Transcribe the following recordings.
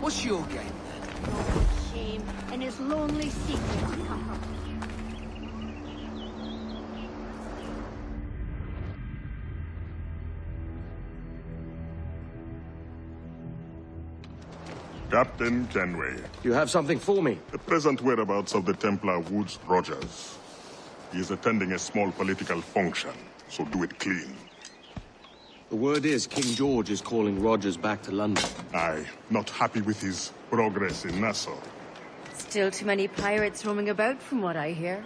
What's your game, then? Shame and his lonely secret to cut off. Captain Kenway, You have something for me? the present whereabouts of the Templar Woods Rogers. He is attending a small political function, so do it clean. The word is King George is calling Rogers back to London. Aye, not happy with his progress in Nassau. Still too many pirates roaming about from what I hear.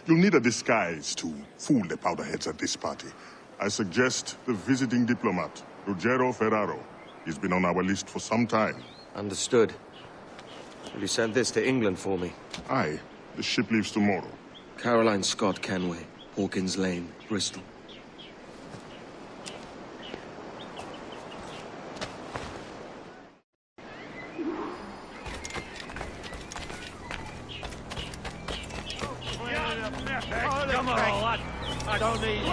You'll need a disguise to fool the powderheads at this party. I suggest the visiting diplomat, Ruggiero Ferraro. He's been on our list for some time. Understood. Will you send this to England for me? Aye, the ship leaves tomorrow. Caroline Scott Kenway, Hawkins Lane, Bristol. Come on, lad. I don't need you.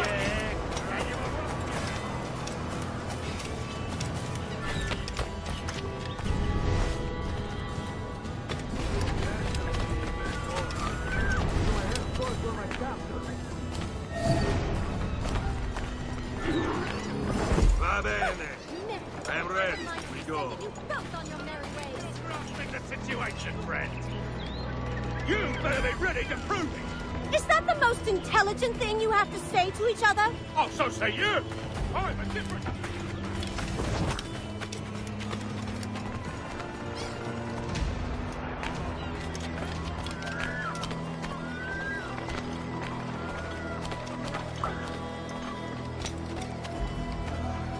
Va bene. I'm ready. We go. Grasping the situation, friend. You better be ready to prove it. Is that the most intelligent thing you have to say to each other? Oh, so say you. I'm a different...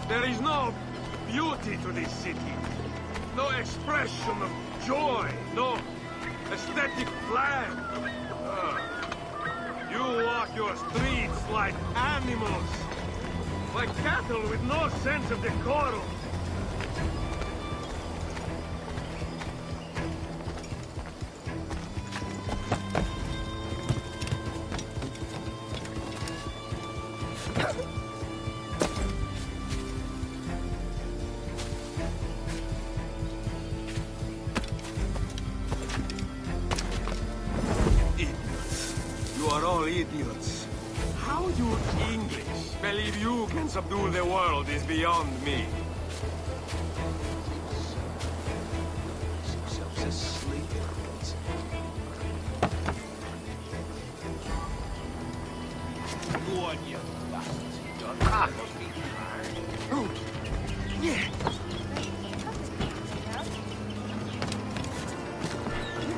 There is no beauty to this city. No expression of joy. No aesthetic plan. You walk your streets like animals. Like cattle with no sense of decorum. You are all idiots. How you English believe you can subdue the world is beyond me. Go on, you bastards. Ah, must be hard. Yeah.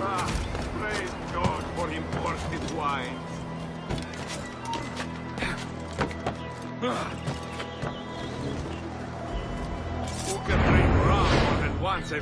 Ah, praise God for imported wine. Who can drink rum more than once a...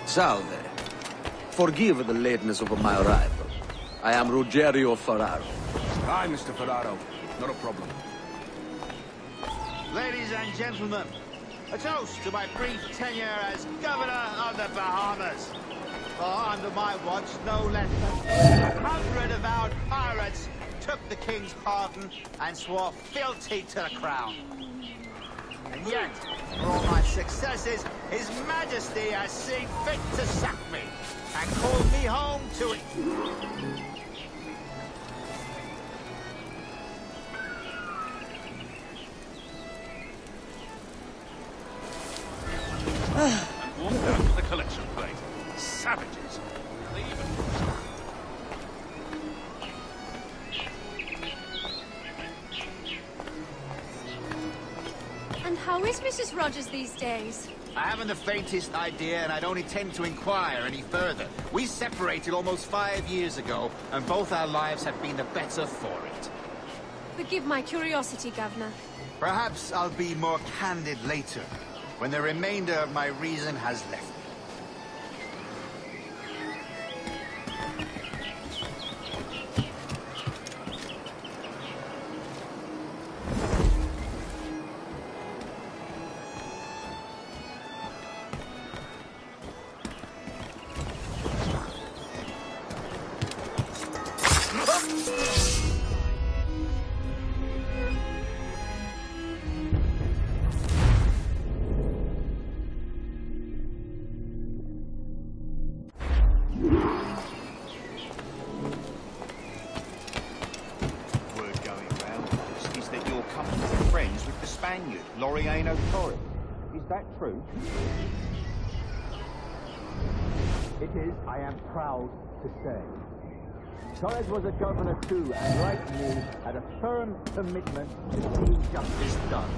Salve. Forgive the lateness of my arrival. I am Ruggiero Ferraro. Hi, Mr. Ferraro. Not a problem. Ladies and gentlemen, a toast to my brief tenure as Governor of the Bahamas. For under my watch, no less than 100 avowed pirates took the King's pardon and swore fealty to the Crown. And yet, for all my successes, His Majesty has seen fit to sack me and called me home to it. And walk down to the collection plate. Savages. They even... And how is Mrs. Rogers these days? I haven't the faintest idea, and I don't intend to inquire any further. We separated almost 5 years ago, and both our lives have been the better for it. Forgive my curiosity, Governor. Perhaps I'll be more candid later. when the remainder of my reason has left me. Is that true? It is, I am proud to say. Torres was a governor too, and like me, had a firm commitment to seeing justice done.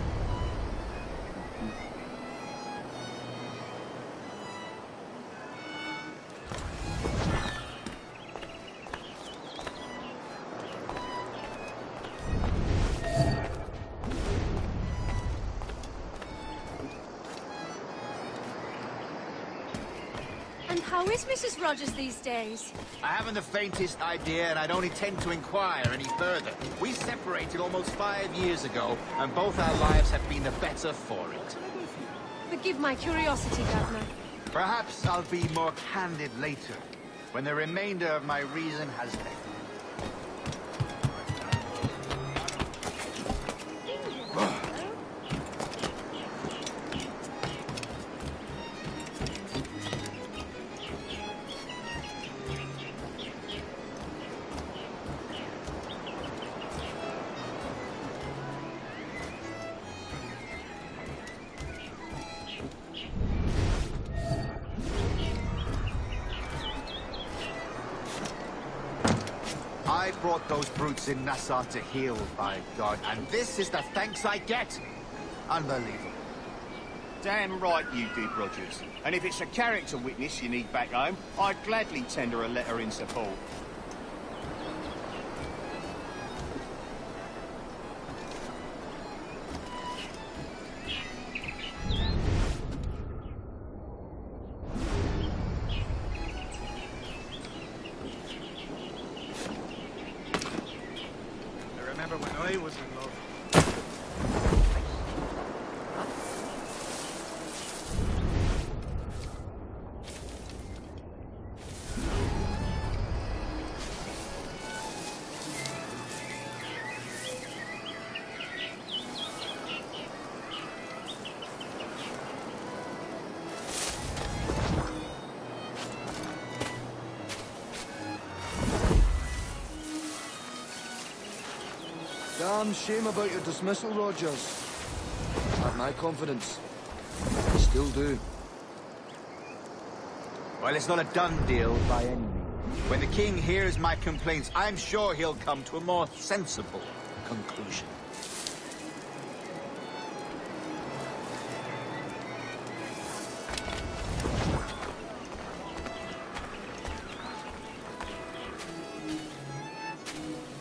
And how is Mrs. Rogers these days? I haven't the faintest idea, and I don't intend to inquire any further. We separated almost 5 years ago, and both our lives have been the better for it. Forgive my curiosity, Governor. Perhaps I'll be more candid later, when the remainder of my reason has left me. I brought those brutes in Nassau to heal, by God, and this is the thanks I get? Unbelievable. Damn right you did, Rogers. And if it's a character witness you need back home, I'd gladly tender a letter in support. I was in love. Damn shame about your dismissal, Rogers. Had my confidence. I still do. Well, it's not a done deal by any means. When the king hears my complaints, I'm sure he'll come to a more sensible conclusion.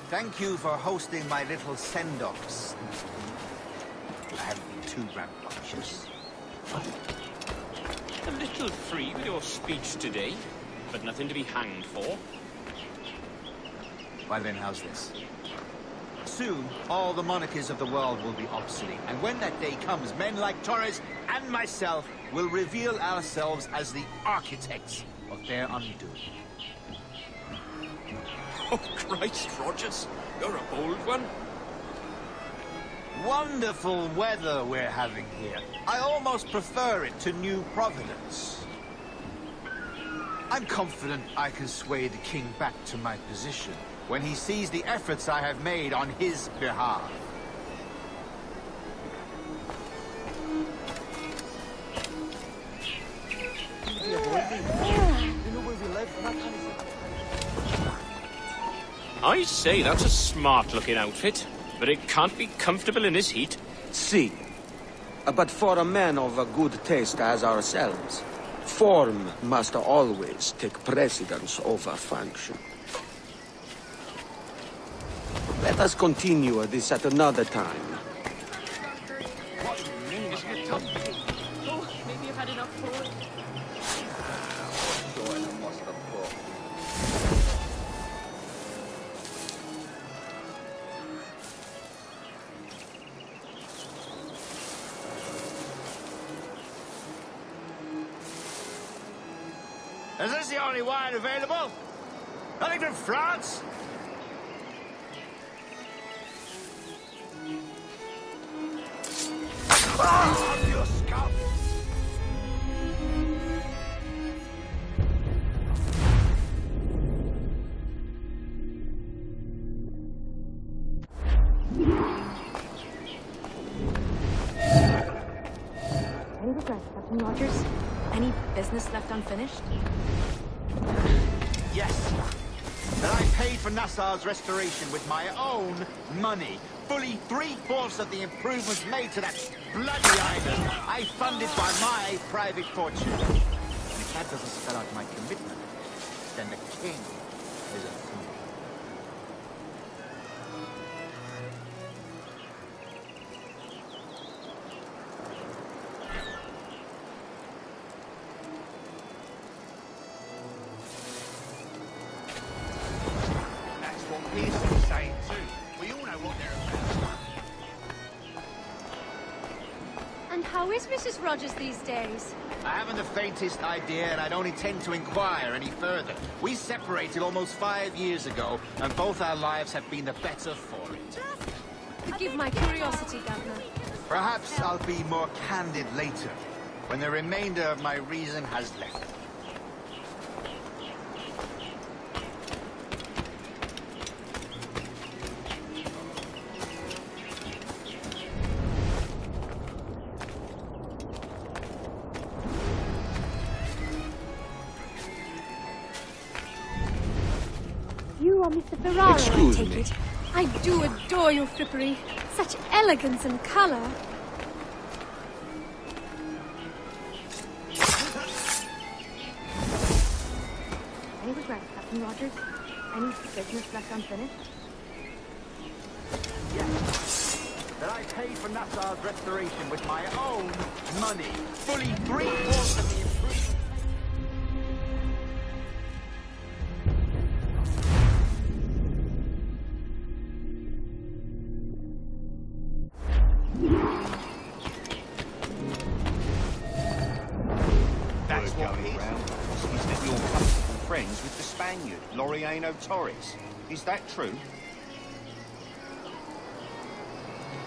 Thank you for hosting my little send-offs. I haven't been too rambunctious. A little free with your speech today, but nothing to be hanged for. Well then, how's this? Soon, all the monarchies of the world will be obsolete, and when that day comes, men like Torres and myself will reveal ourselves as the architects of their undoing. Oh, Christ, Rogers, you're a bold one. Wonderful weather we're having here. I almost prefer it to New Providence. I'm confident I can sway the king back to my position when he sees the efforts I have made on his behalf. I say that's a smart-looking outfit, but it can't be comfortable in this heat. See. But for a man of a good taste as ourselves, form must always take precedence over function. Let us continue this at another time. maybe I've had enough for it. Is this the only wine available? Nothing from France? Oh, your scalp! Any regrets, Captain Rogers? Any business left unfinished? Yes. That I paid for Nassau's restoration with my own money. Fully 3/4 of the improvements made to that bloody island I funded by my private fortune. And if that doesn't spell out my commitment, then the king is a fool. That's what Pearson's saying too. We all know what they're about. And how is Mrs. Rogers these days? I haven't the faintest idea, and I don't intend to inquire any further. We separated almost 5 years ago, and both our lives have been the better for it. Forgive my curiosity, Governor. Perhaps I'll be more candid later, when the remainder of my reason has left. You are Mr. Ferraro, Excuse I take me. it. I do adore your frippery. Such elegance and colour. Any regrets, Captain Rogers? Any business left unfinished? Yes. That I paid for Nassau's restoration with my own money. Fully 3/4 of the improvement. That's what going round is that you're comfortable friends with the Spaniard, Laureano Torres. Is that true?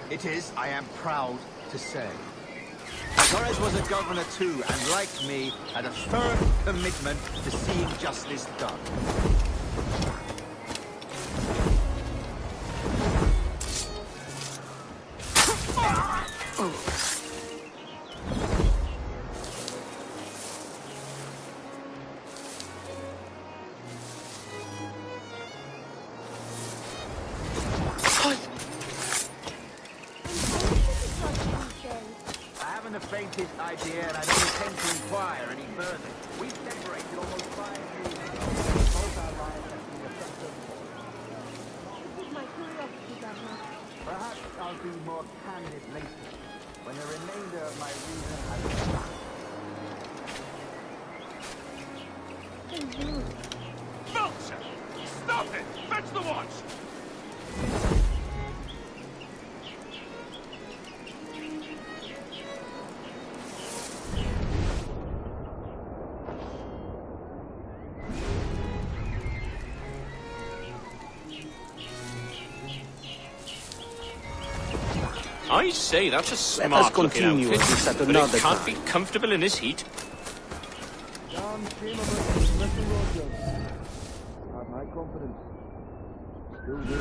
It is, I am proud to say. Torres was a governor too, and like me, had a firm commitment to seeing justice done. I haven't the faintest idea, and I don't intend to inquire any further. We separated almost 5 years ago. Both our lives have been affected. Forgive my curiosity, Governor. Perhaps I'll be more candid later, when the remainder of my reason has left. Vulture! Stop it! Fetch the watch! I say, that's a Let us smart-looking continue outfit, this at but another it can't time. be comfortable in this heat. John Mr. Rogers. Have my confidence. Still do.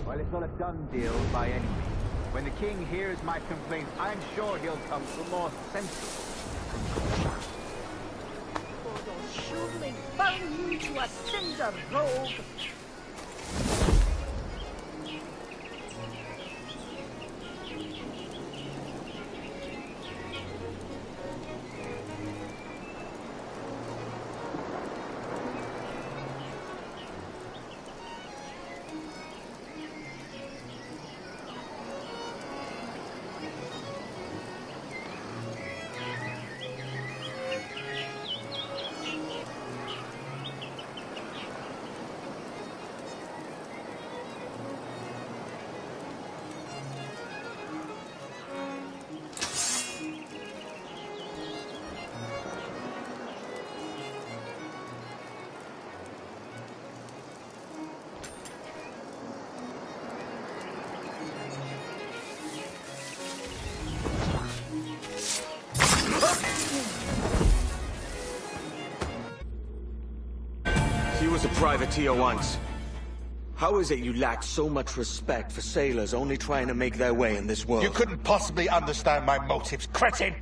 Well, it's not a done deal by any means. When the king hears my complaint, I'm sure he'll come to a more sensible conclusion. Surely burn you to a cinder, rogue! privateer once. How is it you lack so much respect for sailors only trying to make their way in this world? You couldn't possibly understand my motives, cretin!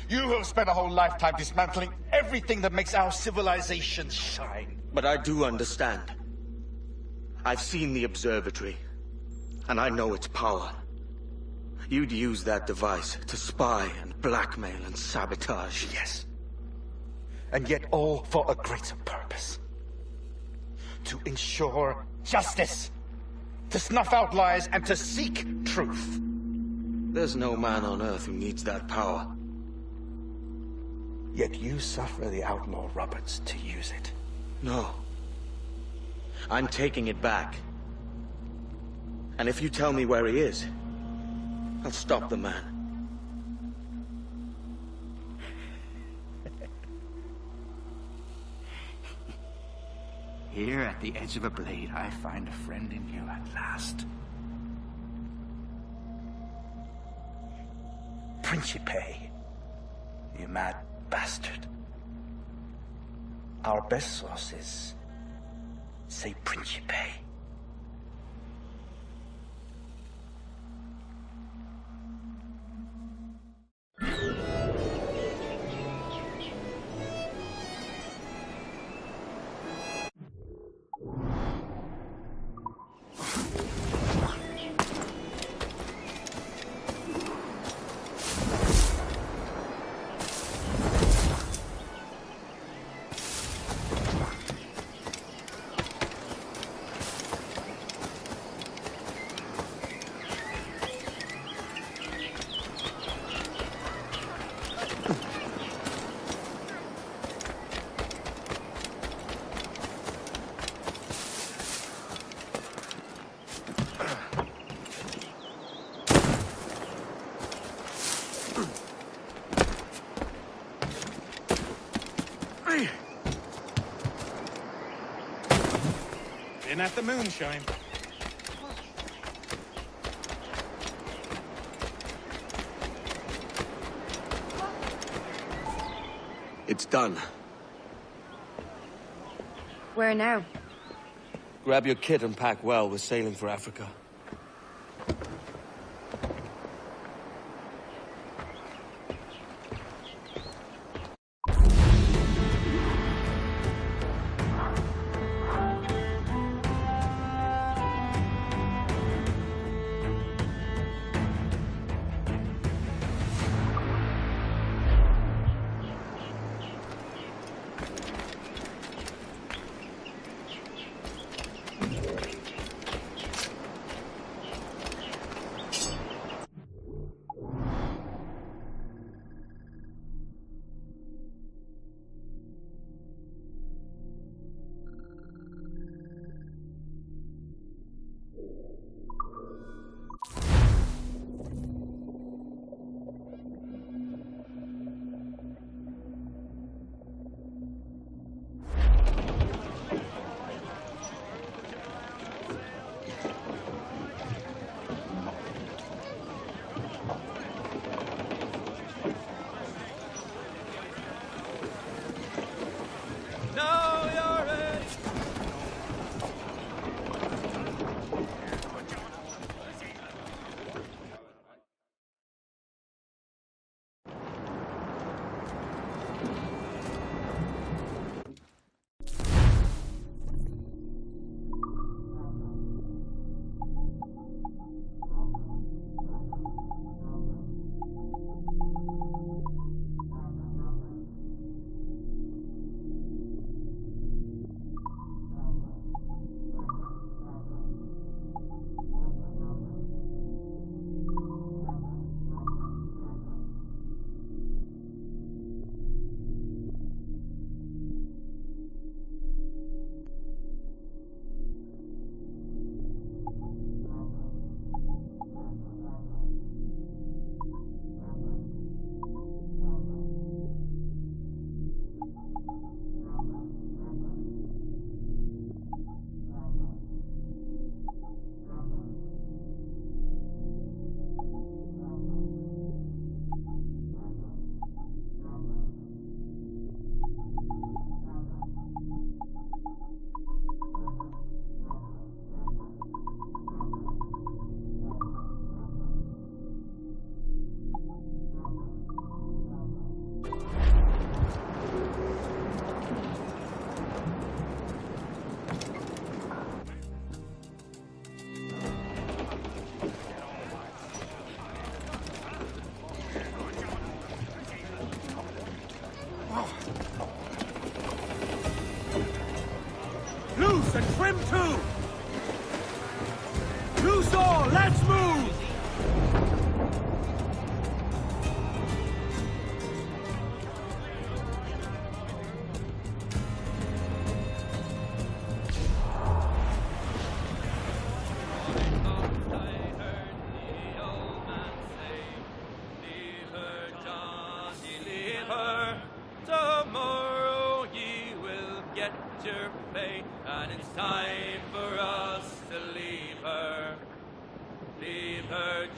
You have spent a whole lifetime dismantling everything that makes our civilization shine. But I do understand. I've seen the observatory, and I know its power. You'd use that device to spy and blackmail and sabotage. Yes. And yet all for a greater purpose. To ensure justice. To snuff out lies and to seek truth. There's no man on Earth who needs that power. Yet you suffer the outlaw Roberts to use it. No. I'm taking it back. And if you tell me where he is, I'll stop the man. Here at the edge of a blade, I find a friend in you at last. Principe, you mad bastard. Our best sources say Principe. Been at the moonshine. It's done. Where now? Grab your kit and pack well. We're sailing for Africa.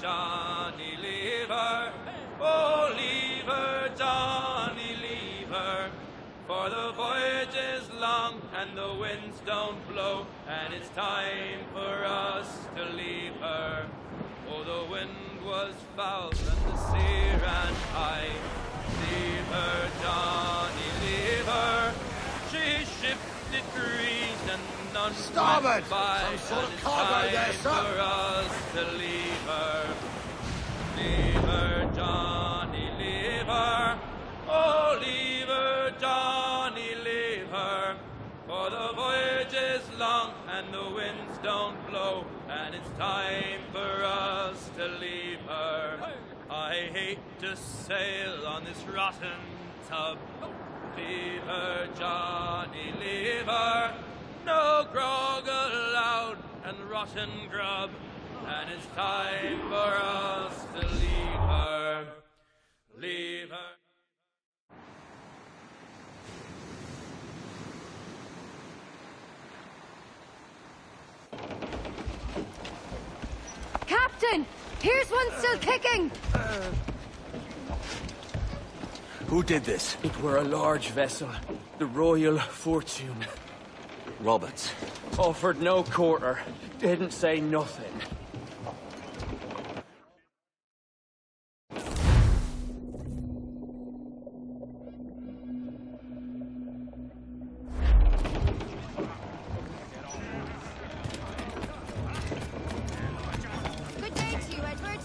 Johnny, leave her. Oh, leave her, Johnny, leave her. For the voyage is long and the winds don't blow, and it's time for us to leave her. Oh, the wind was foul and the sea ran high. Leave her, Johnny, leave her. She shifted degrees and none Starboard! went by, Some sort and of it's cargo there, time sir. for us to leave her. Leave her, Johnny, leave her. Oh, leave her, Johnny, leave her. For the voyage is long and the winds don't blow, and it's time for us to leave her. I hate to sail on this rotten tub. Leave her, Johnny, leave her. No grog allowed and rotten grub, and it's time for us to leave her. Leave her. Captain! Here's one still kicking! Who did this? It were a large vessel, the Royal Fortune. Roberts. Offered no quarter, didn't say nothing. Good day to you, Edward.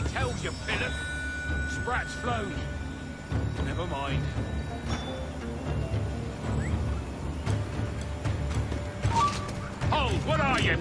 bloody tells you, Pillock. Sprat's flown. Never mind. Hold, what are you?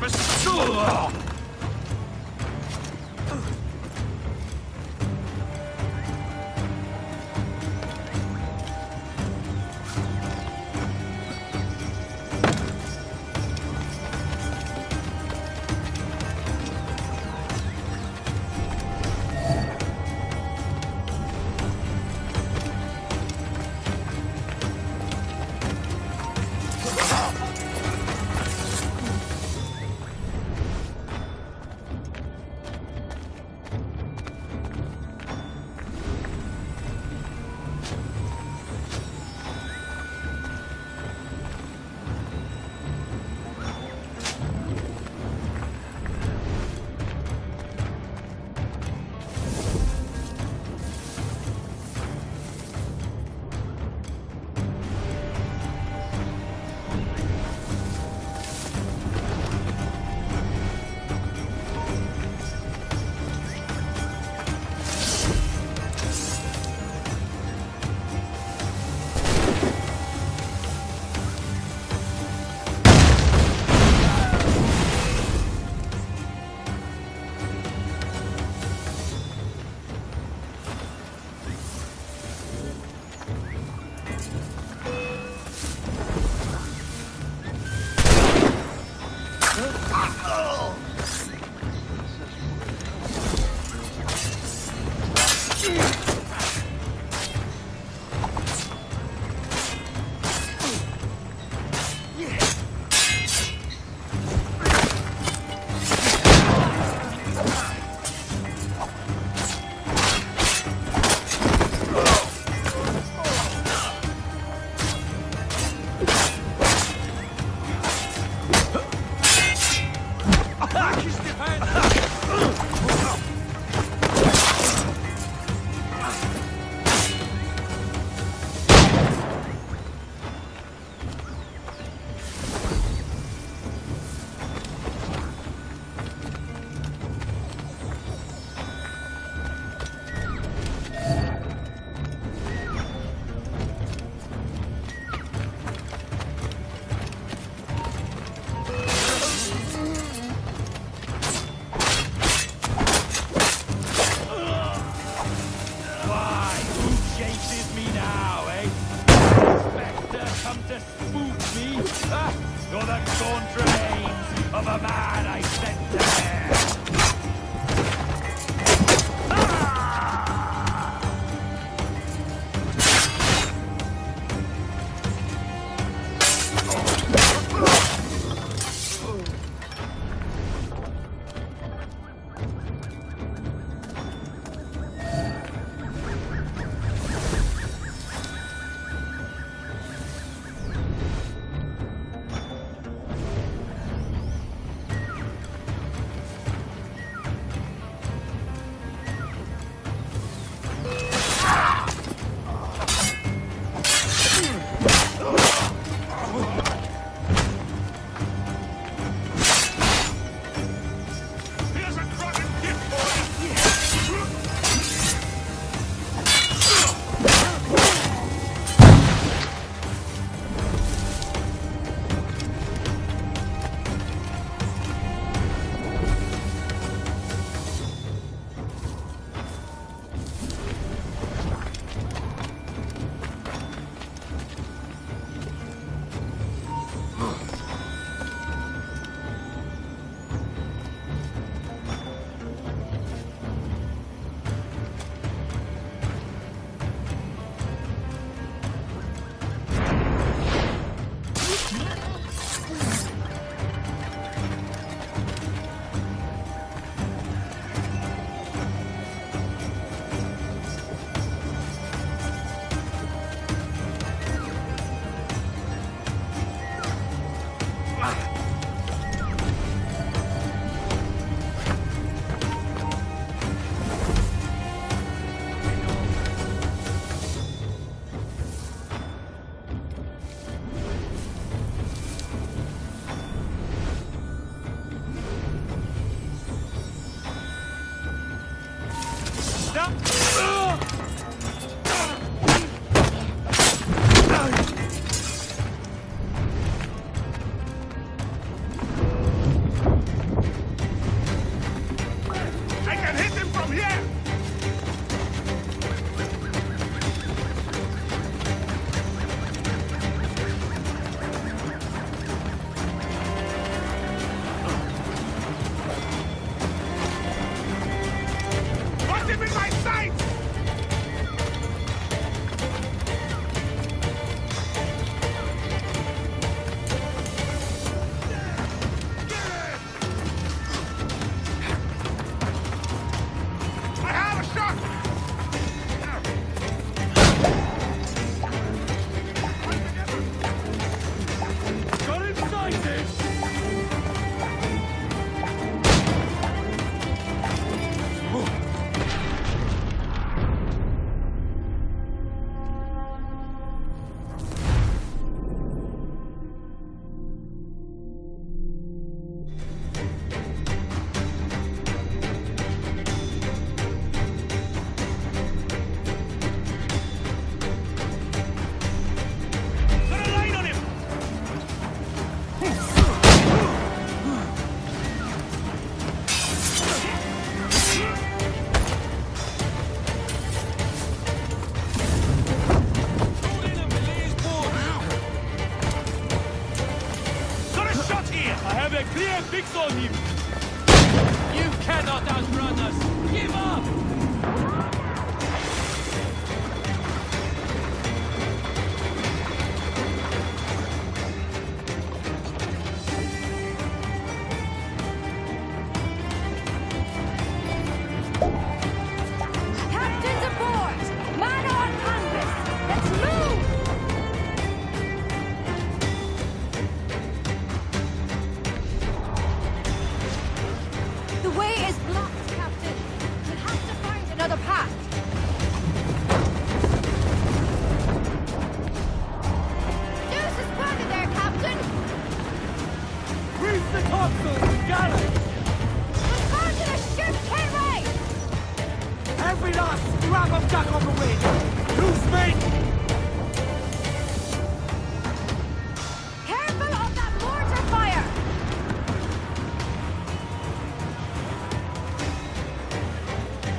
You're the gaunt remains of a man I sent to there. Clear fix on him! You cannot outrun us! Give up! Captains aboard! Man on canvas! Let's move! The way is blocked, Captain. We'll have to find another path. News is spotted there, Captain. Reef the topsails and galley! We'll turn to the ship, Kenway! Every last scrap of duck on the wind! Loose mate! Careful of that mortar fire!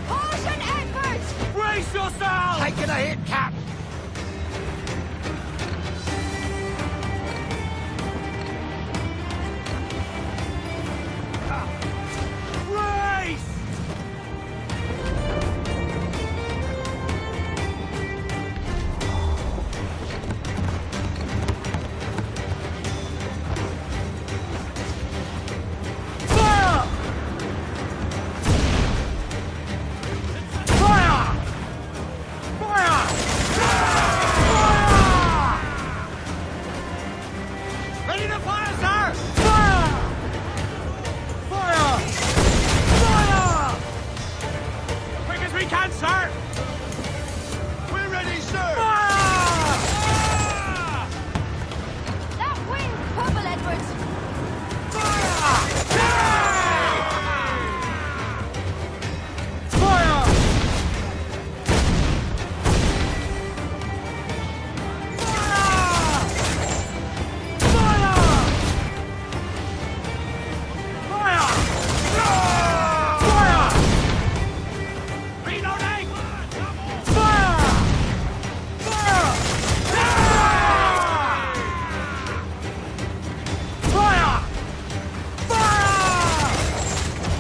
Caution, Edwards! Brace yourself! Taking a hit, Cap! Brace! Fire! Fire! Fire! Fire! Ready to fire, sir! Fire! Fire! Fire! Quick as we can, sir! We're ready, sir! Fire! That wind, bubble, Edwards! Fire!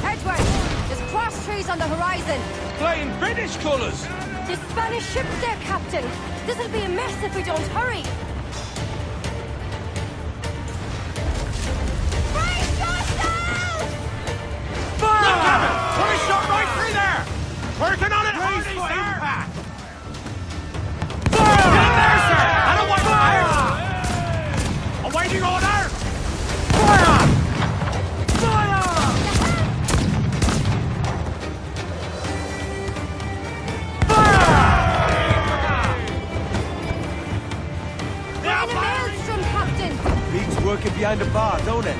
Edwards, there's cross trees on the horizon. Flying British colours! There's Spanish ships there, Captain. This'll be a mess if we don't hurry. Brace yourselves! Fire! Put a shot right through there! Working on it, Hardy, sir! Fire! Get in there, sir! I don't want fire! Awaiting order! Fire! Fire! We're in a maelstrom, Captain. Beats working behind the bar, don't it?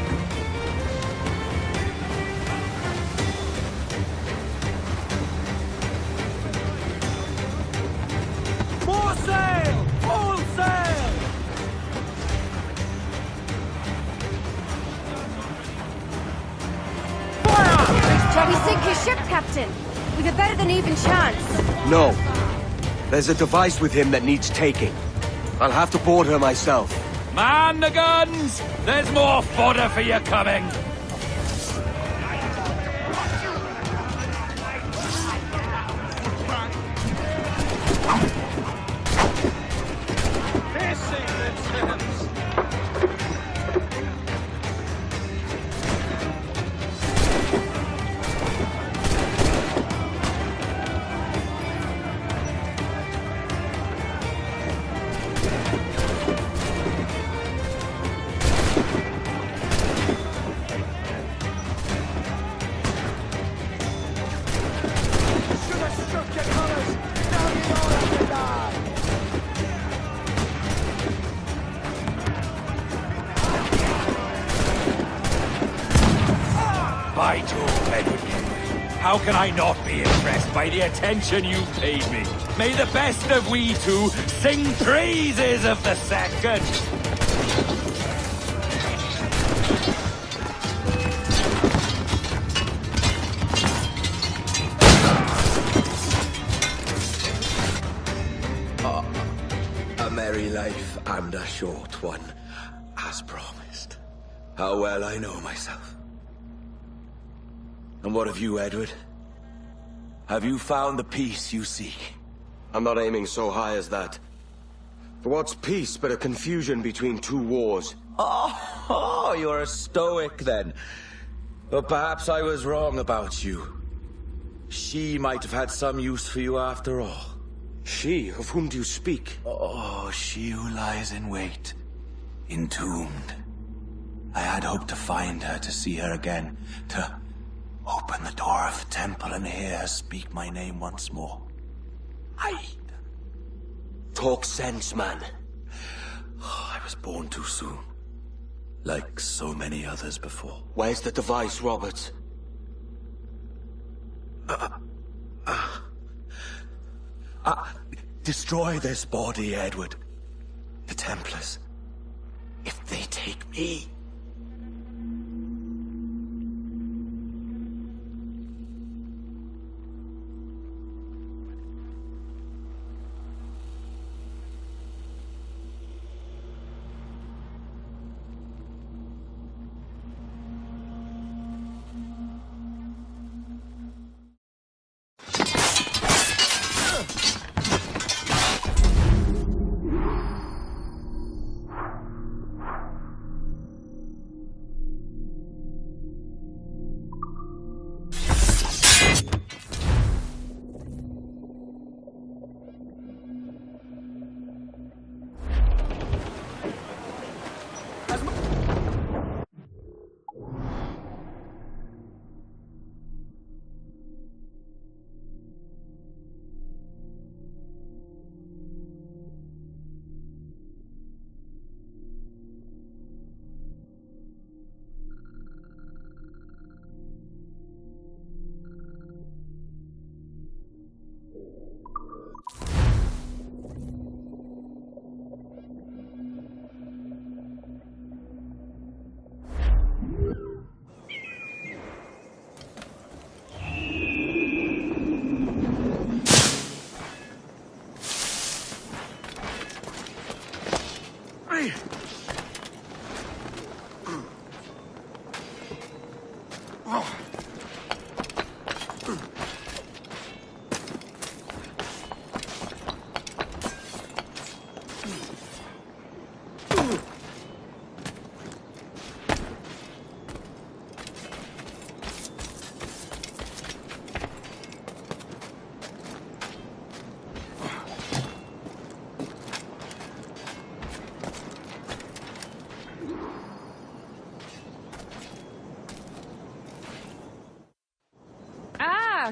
More sail! Full sail! Shall we sink his ship, Captain? We've a better than even chance. No. There's a device with him that needs taking. I'll have to board her myself. Man the guns! There's more fodder for you coming! By Jove, Edward Kenway, how can I not be impressed by the attention you paid me? May the best of we two sing praises of the second! A merry life and a short one, as promised. How well I know myself. And what of you, Edward? Have you found the peace you seek? I'm not aiming so high as that. For what's peace but a confusion between two wars? Oh, you're a stoic then. But perhaps I was wrong about you. She might have had some use for you after all. She? Of whom do you speak? Oh, she who lies in wait, entombed. I had hoped to find her, to see her again, to open the door of the temple and hear her speak my name once more. Talk sense, man. Oh, I was born too soon. Like so many others before. Where's the device, Robert? Destroy this body, Edward. The Templars. If they take me...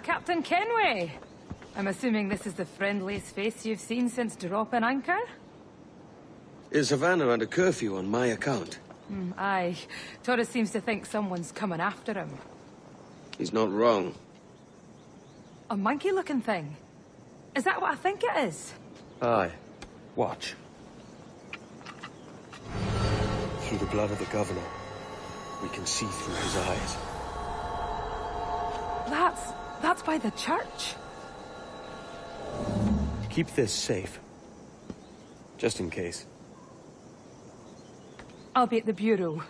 Captain Kenway. I'm assuming this is the friendliest face you've seen since dropping anchor? Is Havana under curfew on my account? Aye. Torres seems to think someone's coming after him. He's not wrong. A monkey-looking thing? Is that what I think it is? Aye. Watch. Through the blood of the governor, we can see through his eyes. That's by the church. Keep this safe. Just in case. I'll be at the bureau.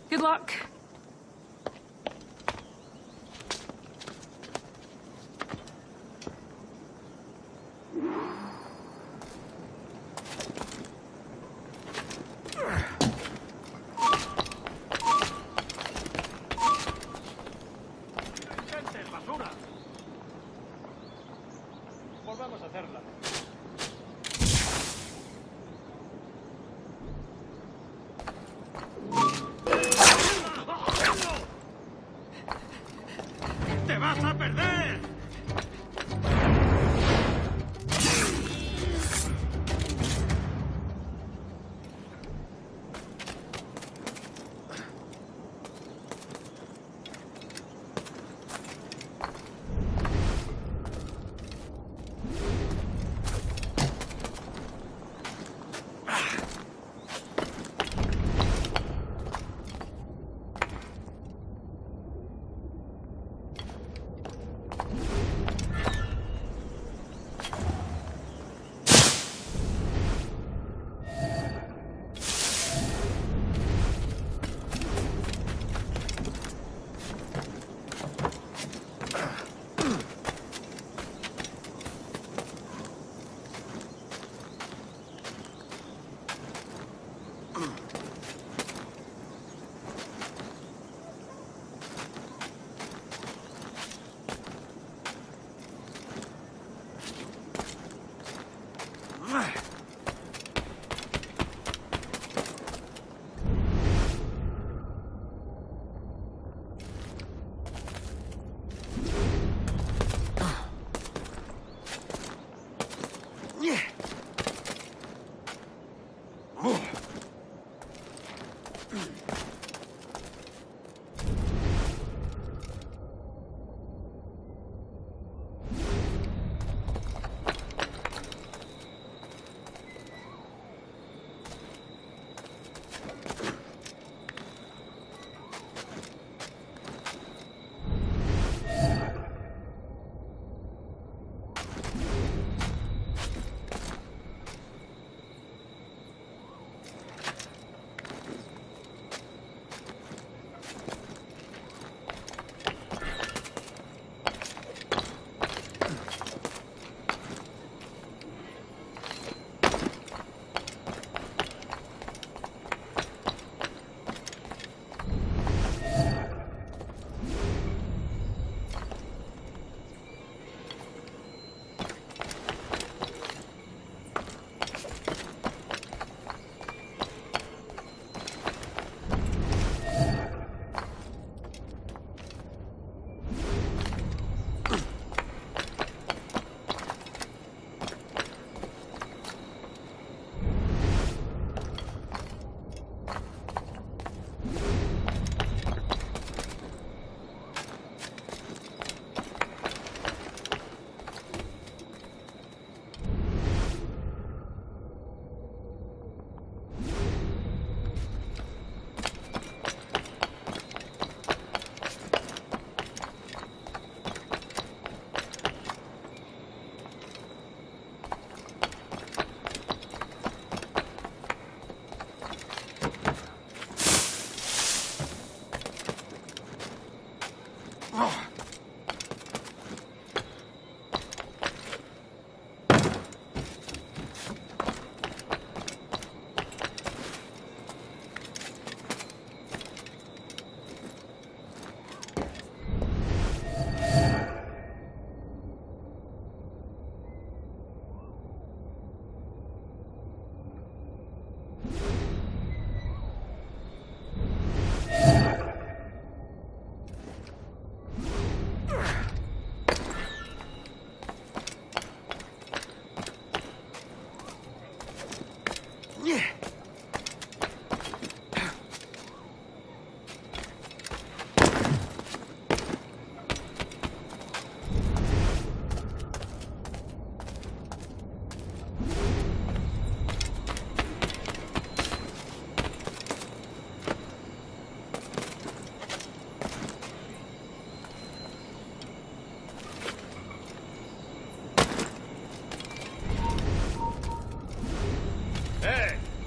Good luck. Volvamos a hacerla. ¡Te vas a perder!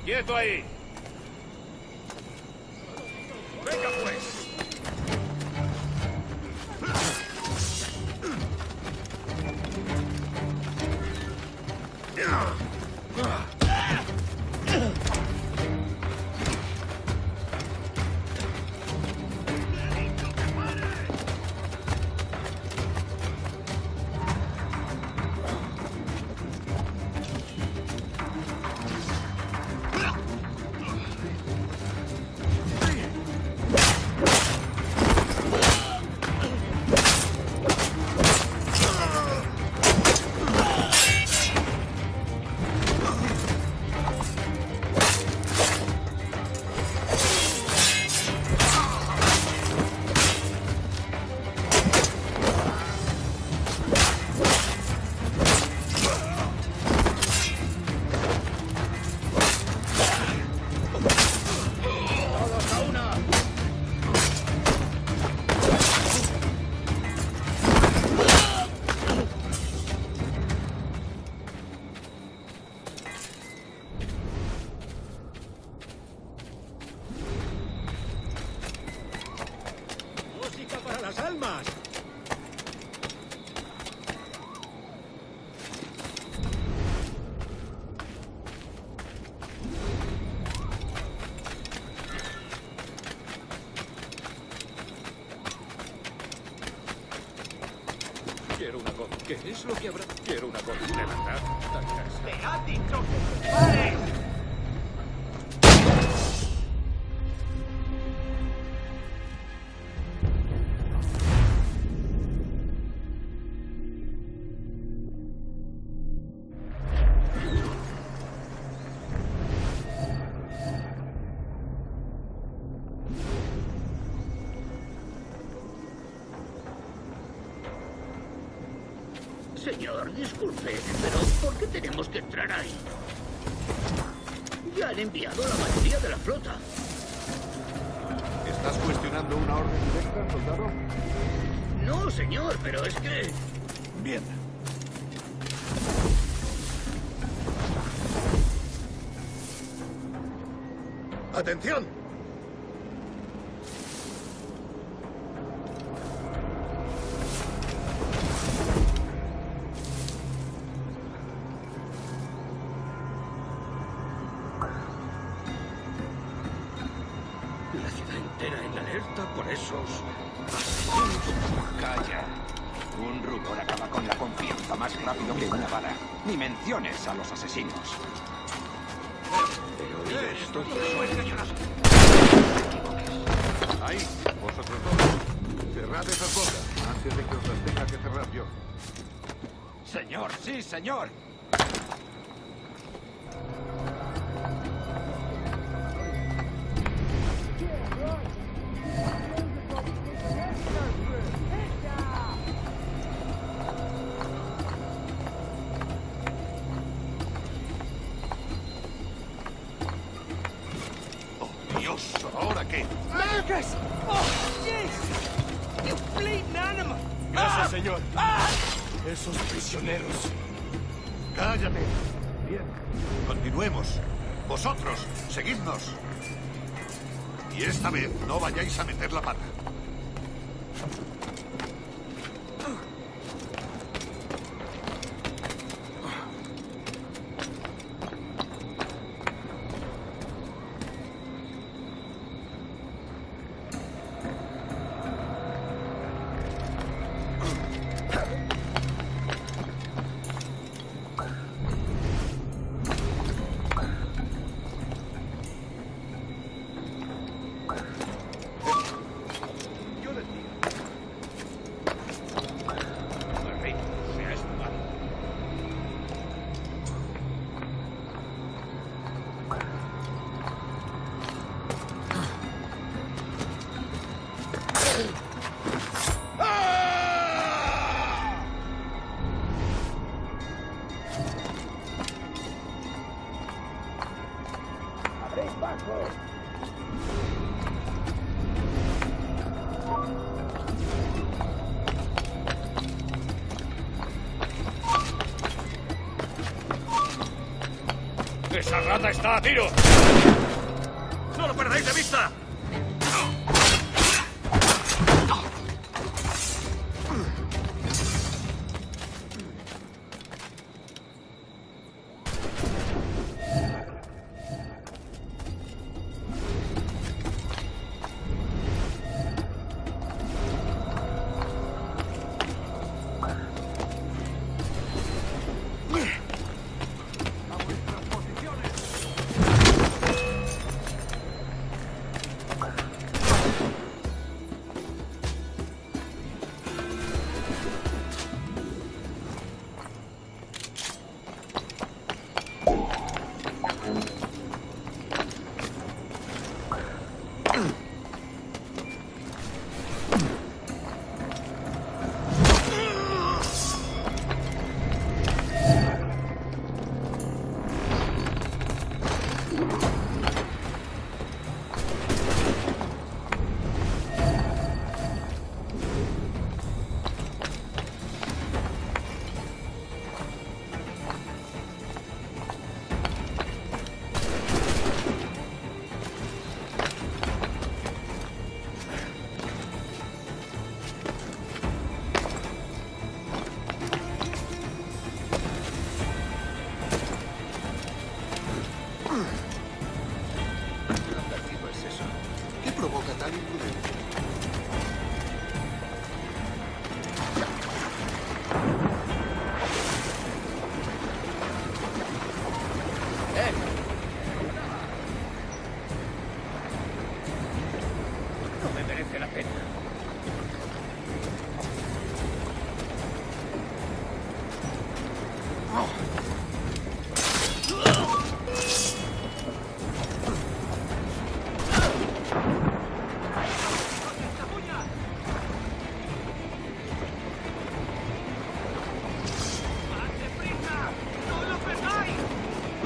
¡Quieto ahí! ¡Venga, pues! Quiero una gol. ¿Qué es lo que habrá? Quiero una gol. De verdad. ¡Te ha dicho que pares! señor, disculpe, pero ¿por qué tenemos que entrar ahí? Ya han enviado a la mayoría de la flota. ¿Estás cuestionando una orden directa, soldado? No, señor, pero es que... Bien. ¡Atención! La ciudad entera en alerta por esos asesinos. Calla. Un rubor acaba con la confianza más rápido que una bala. Ni menciones a los asesinos. Pero esto Ahí, vosotros dos. Cerrad esas bocas antes de que os las tenga que cerrar yo. Señor, sí, señor. Dios, ¿ahora qué? Marcus! Oh, jeez! You bleeding animal! Gracias, señor. Esos prisioneros. Cállate. Bien. Continuemos. Vosotros, seguidnos. Y esta vez no vayáis a meter la pata. ¡Esa rata está a tiro! ¡No lo perdáis de vista!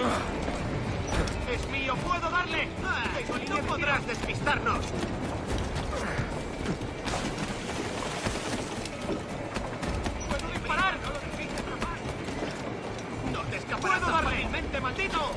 ¡Es mío! ¡Puedo darle! ¡No podrás despistarnos! ¡Puedo disparar! ¡No lo despistes, capaz! ¡No te escaparás tan fácilmente, maldito!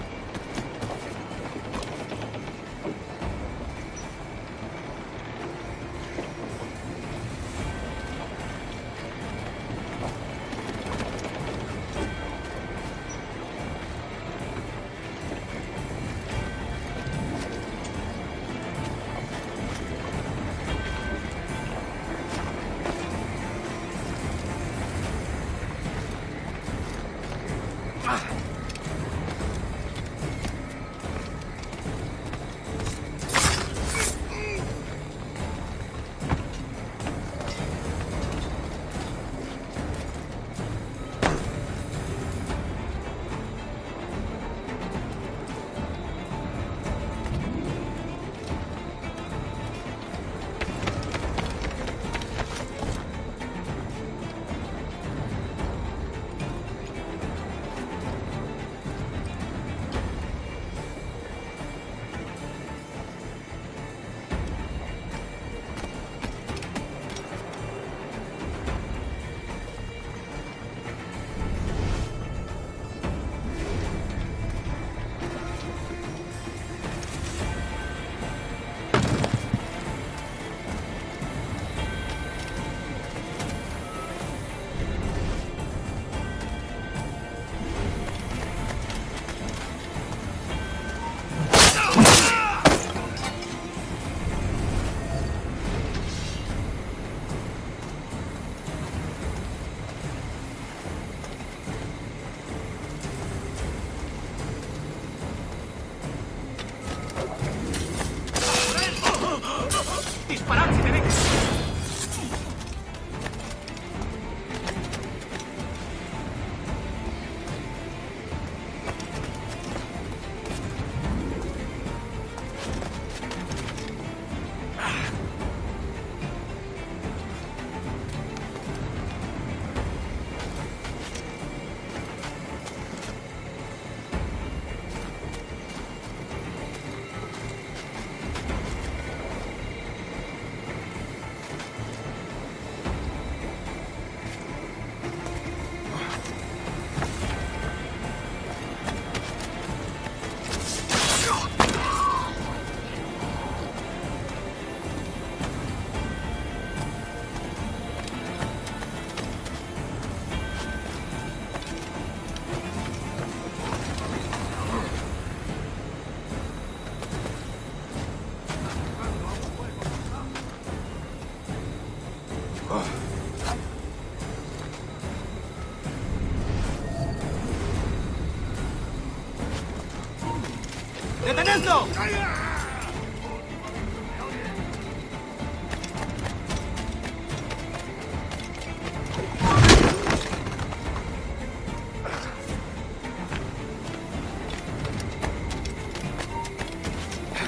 ¡Disparad si tenéis! ¡Detenedlo!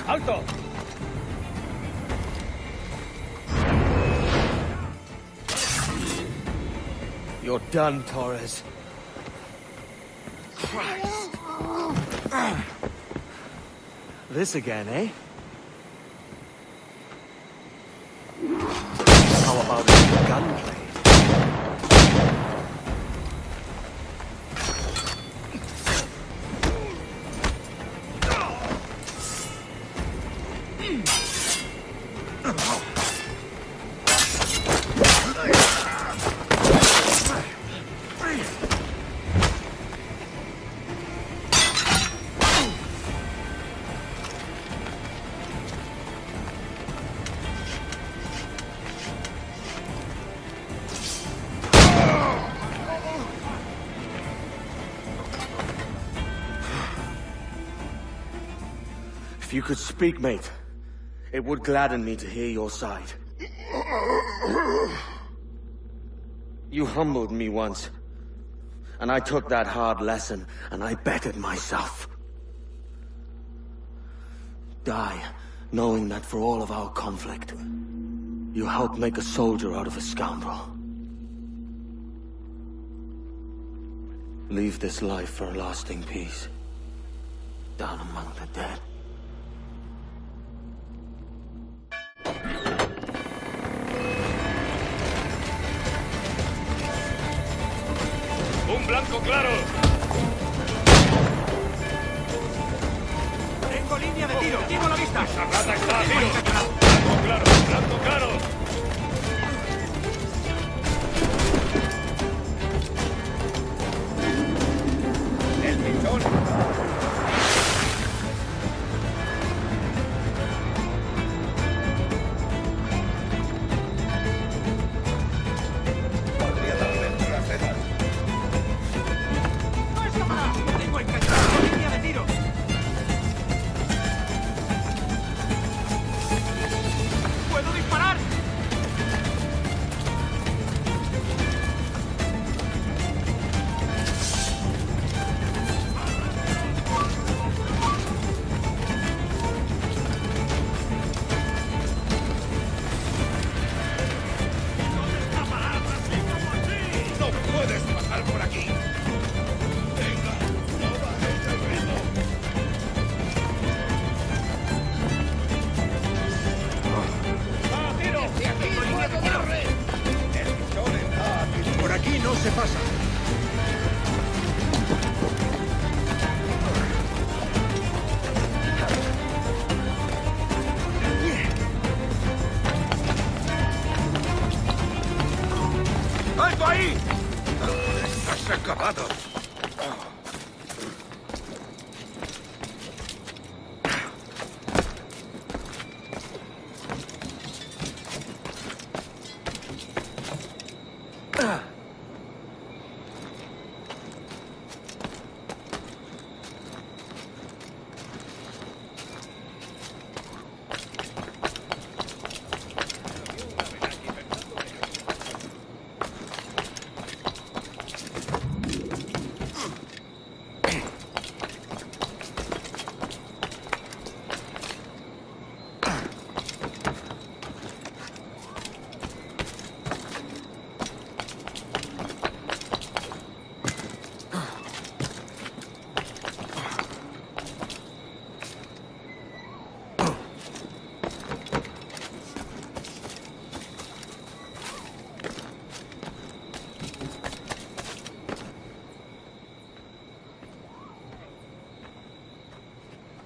¡Alto! You're done, Torres. Christ. This again, eh? How about the gunplay? If you could speak, mate, it would gladden me to hear your side. You humbled me once, and I took that hard lesson, and I bettered myself. Die, knowing that for all of our conflict, you helped make a soldier out of a scoundrel. Leave this life for a lasting peace. down among the dead. ¡Un blanco claro! ¡Tengo línea de tiro! ¡Llevo la vista! ¡Esa rata está a tiro! ¡Blanco claro! ¡Blanco claro! ¡El pichón! Podría darle entre las cejas. ¡Tengo enganchado! ¡Línea de tiro! ¡Puedo disparar! ¡No puedes pasar por aquí! ¡Venga! ¡No bajes el ritmo! ¡Ah, tiro! ¡De aquí puedo darle! ¡El pichón está aquí! Por aquí no se pasa. ¡Alto ahí! ¡Estás acabado!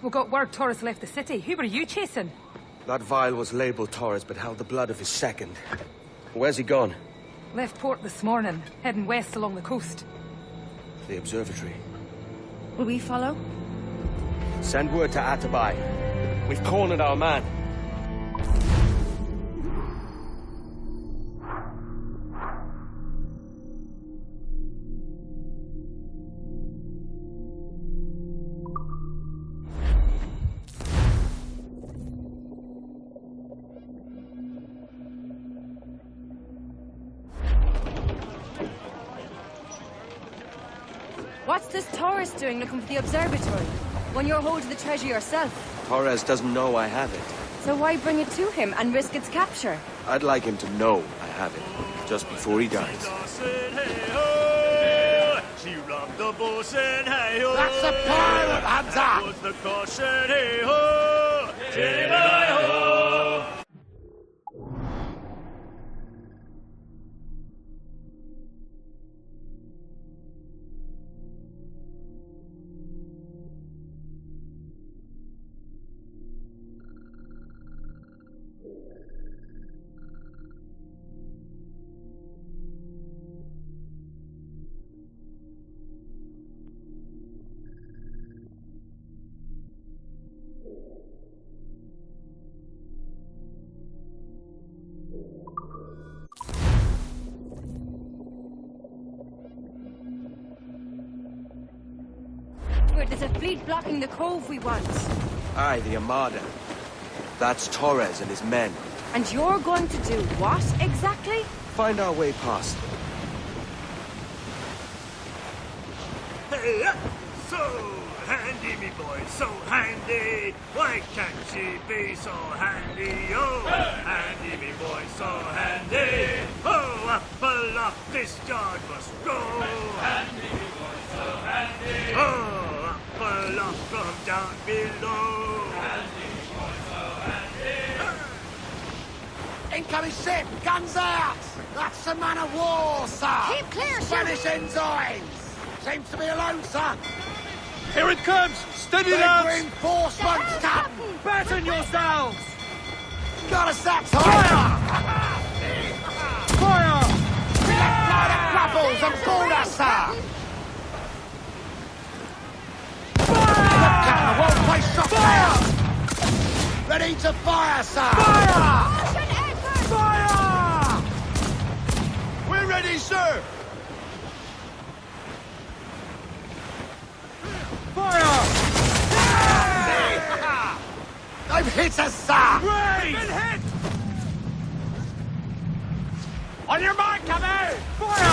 We got word Torres left the city. Who were you chasing? That vial was labeled Torres, but held the blood of his second. Where's he gone? Left port this morning, heading west along the coast. The observatory. Will we follow? Send word to Atabai. We've cornered our man. What's this Torres doing looking for the observatory? When you're holding the treasure yourself. Torres doesn't know I have it. So why bring it to him and risk its capture? I'd like him to know I have it, just before he dies. She robbed the bosun, hey-ho! That's a pirate, hands up! Was the caution, hey-ho! Hey-ho! There's a fleet blocking the cove we want. Aye, the Armada. That's Torres and his men. And you're going to do what exactly? Find our way past them. Hey, so handy, me boy, so handy. Why can't she be so handy? Oh, handy, me boy, so handy. Oh, up aloft, this yard must go. Handy, me boy, so handy. Oh, up aloft. from down below. Incoming ship! Guns out! That's a man of war, sir! Keep clear, Spanish ensigns! Seems to be alone, sir! Here it comes! Steady Big lads! reinforcements, Captain! Batten yourselves! Got a sack fire! Fire! We left fly the grapples and board us, sir! Captain, a well-placed shot fire! Ready to fire, sir! Fire! Fire! We're ready, sir! Fire! They've hit us, sir! We've been hit! On your mark, come out! Fire!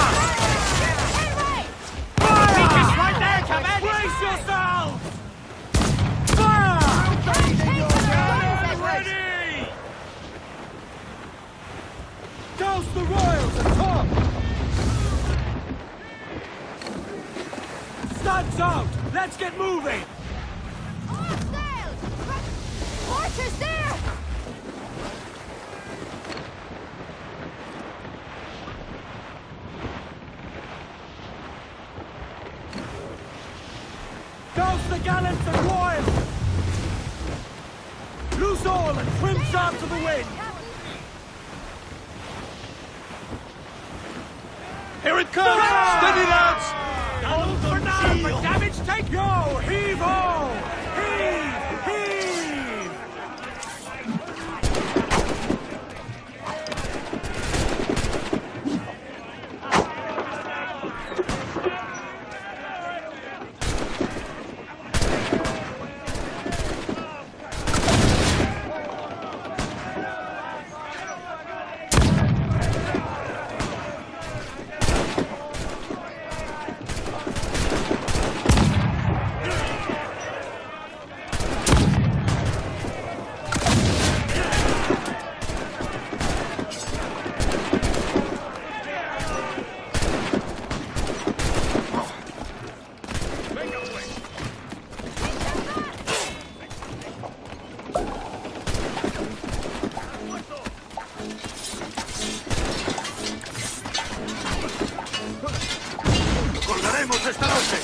Fire! Right there, come out! Brace yourselves! Ready! Douse the royals at top! Studs out! Let's get moving! All sails! Quarters there! Douse the gallants and royals! Loose all and trim sharp to the wind! Here it comes! Steady, lads! Hold for now, for damage take! Yo, heave ho! Heave! Heave! ¡Colgaremos esta noche!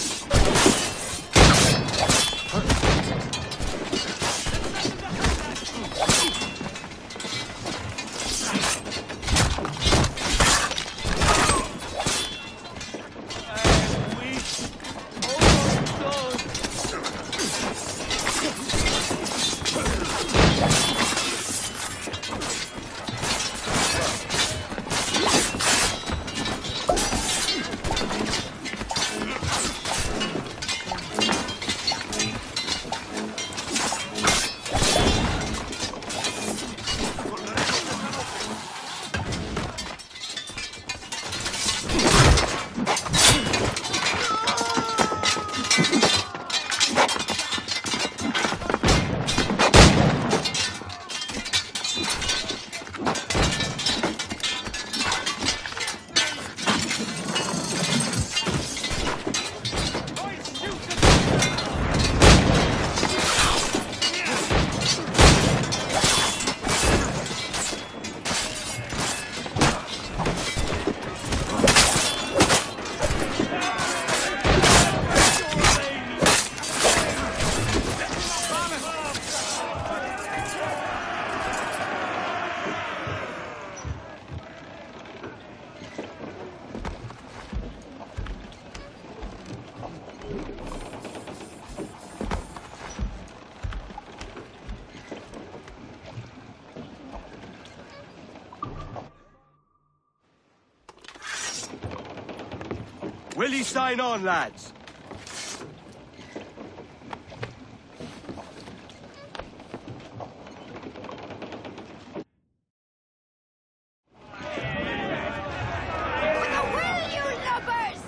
Will you sign on, lads?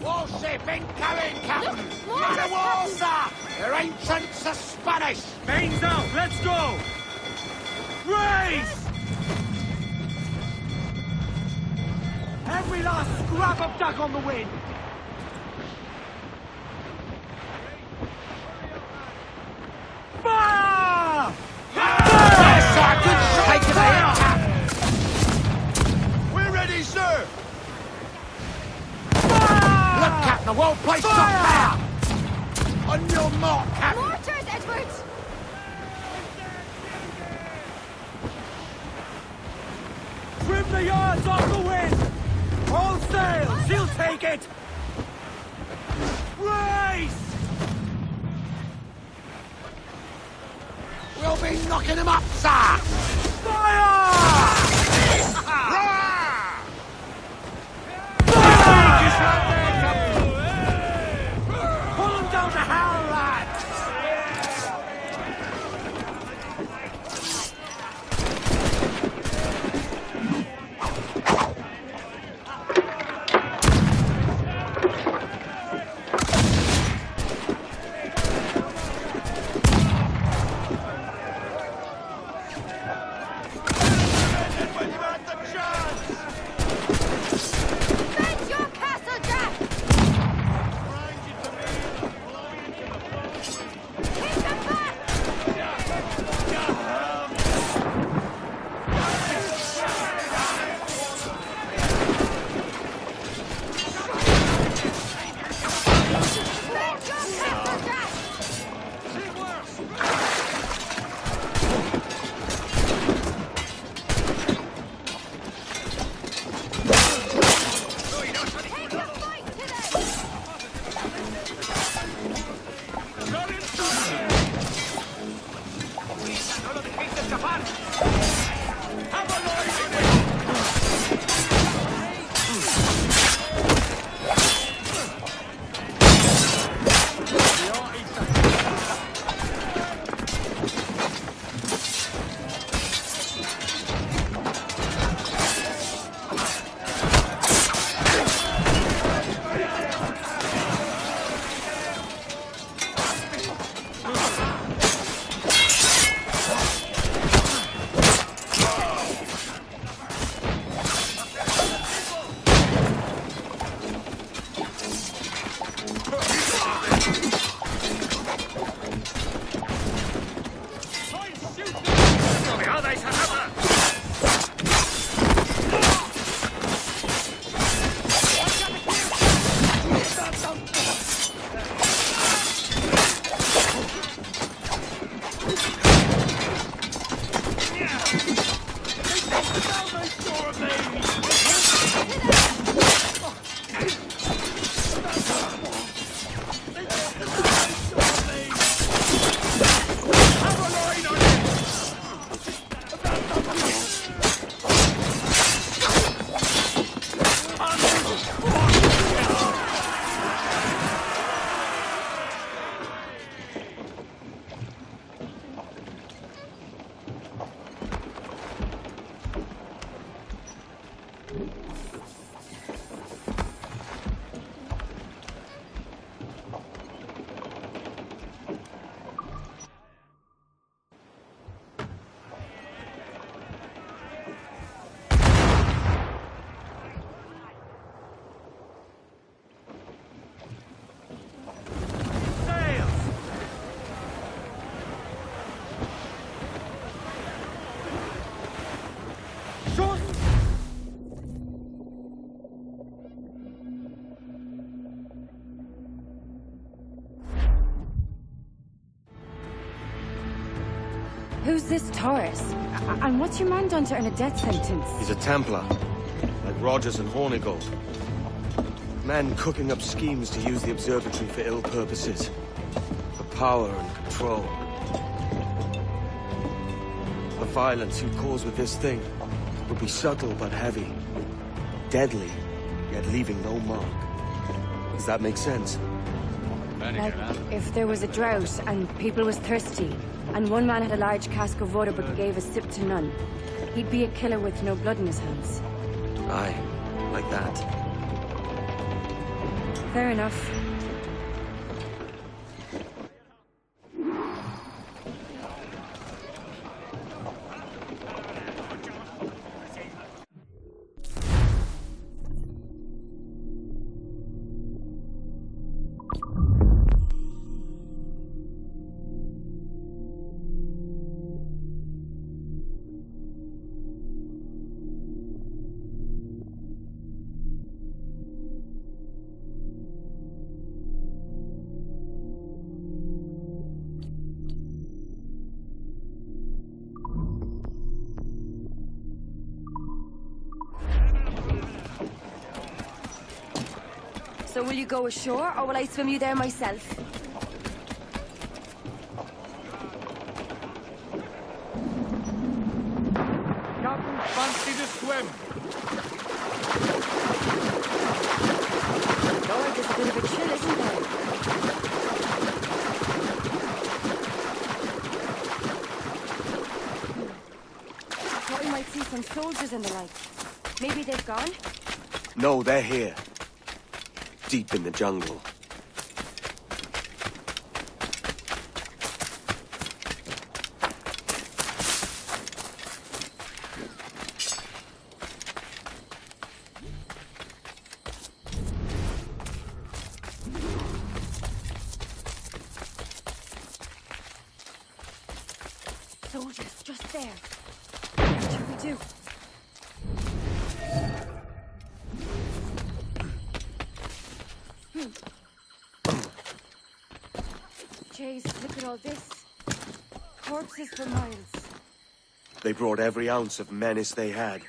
Warship incoming, Captain! Man of war, sir! Their ancients are Spanish! Mains out! Let's go! Raise! Every last scrap of duck on the wind! more, Captain! Mortars, Edward! Trim the yards off the wind! All sail! She'll take it! Race! We'll be knocking them up, sir! Fire! Pull them down to hell, lads! Defend your castle, Jack! Keep them back! Defend your castle, Jack! Take the fight to them! ¡No lo dejéis escapar! Who's this Taurus? And what's your man done to earn a death sentence? He's a Templar, like Rogers and Hornigold. Men cooking up schemes to use the observatory for ill purposes. For power and control. The violence you'd cause with this thing would be subtle but heavy. Deadly, yet leaving no mark. Does that make sense? Like, if there was a drought and people was thirsty, and one man had a large cask of water but gave a sip to none, he'd be a killer with no blood in his hands. Aye, like that. Fair enough. So will you go ashore, or will I swim you there myself? Captain, fancy to swim. Lord, there's a bit of a chill, isn't there? Thought we might see some soldiers and the like. Maybe they've gone? No, they're here. Deep in the jungle. Soldiers, just there. What should we do? Jeez, look at all this. Corpses for miles. They brought every ounce of menace they had.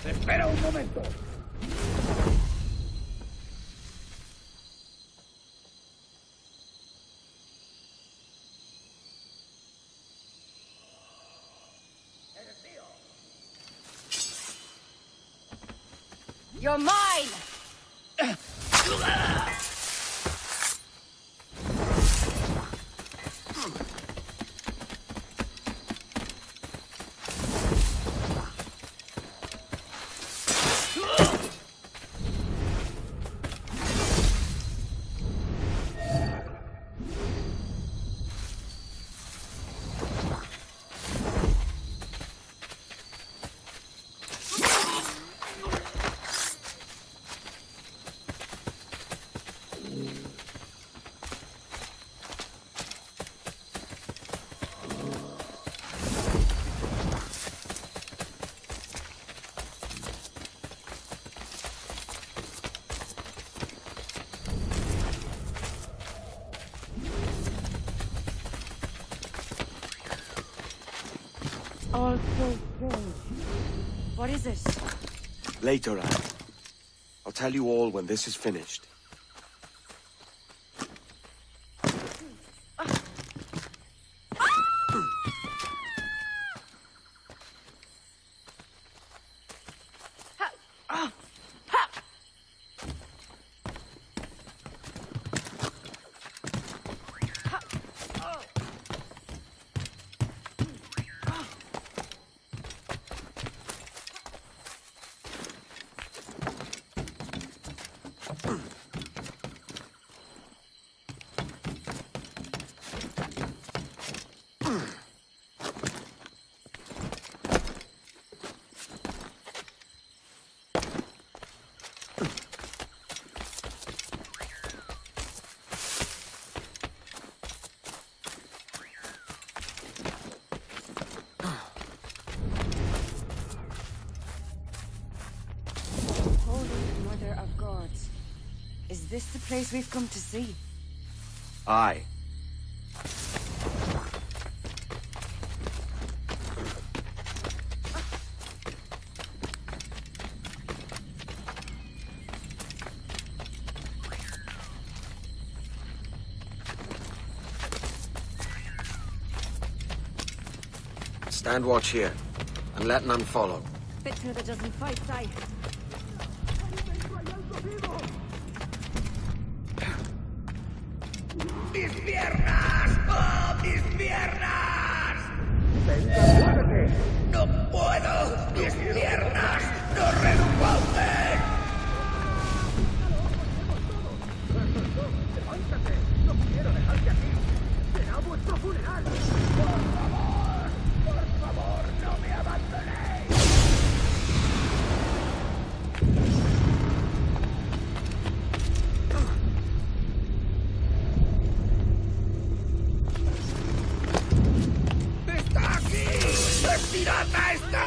Espera un momento. You're mine! All so strange. What is it? Later, Anne. I'll tell you all when this is finished. this the place we've come to see? Aye. Stand watch here, and let none follow. Bit through the dozen fights, aye. ¡Mis piernas! ¡Oh, mis piernas! ¡No puedo! ¡Mis piernas no responden! ¡Levántate! ¡No quiero dejarte aquí! ¡Será vuestro funeral! ¡Por favor, no me abandonéis! ¡Está aquí! ¡El pirata está!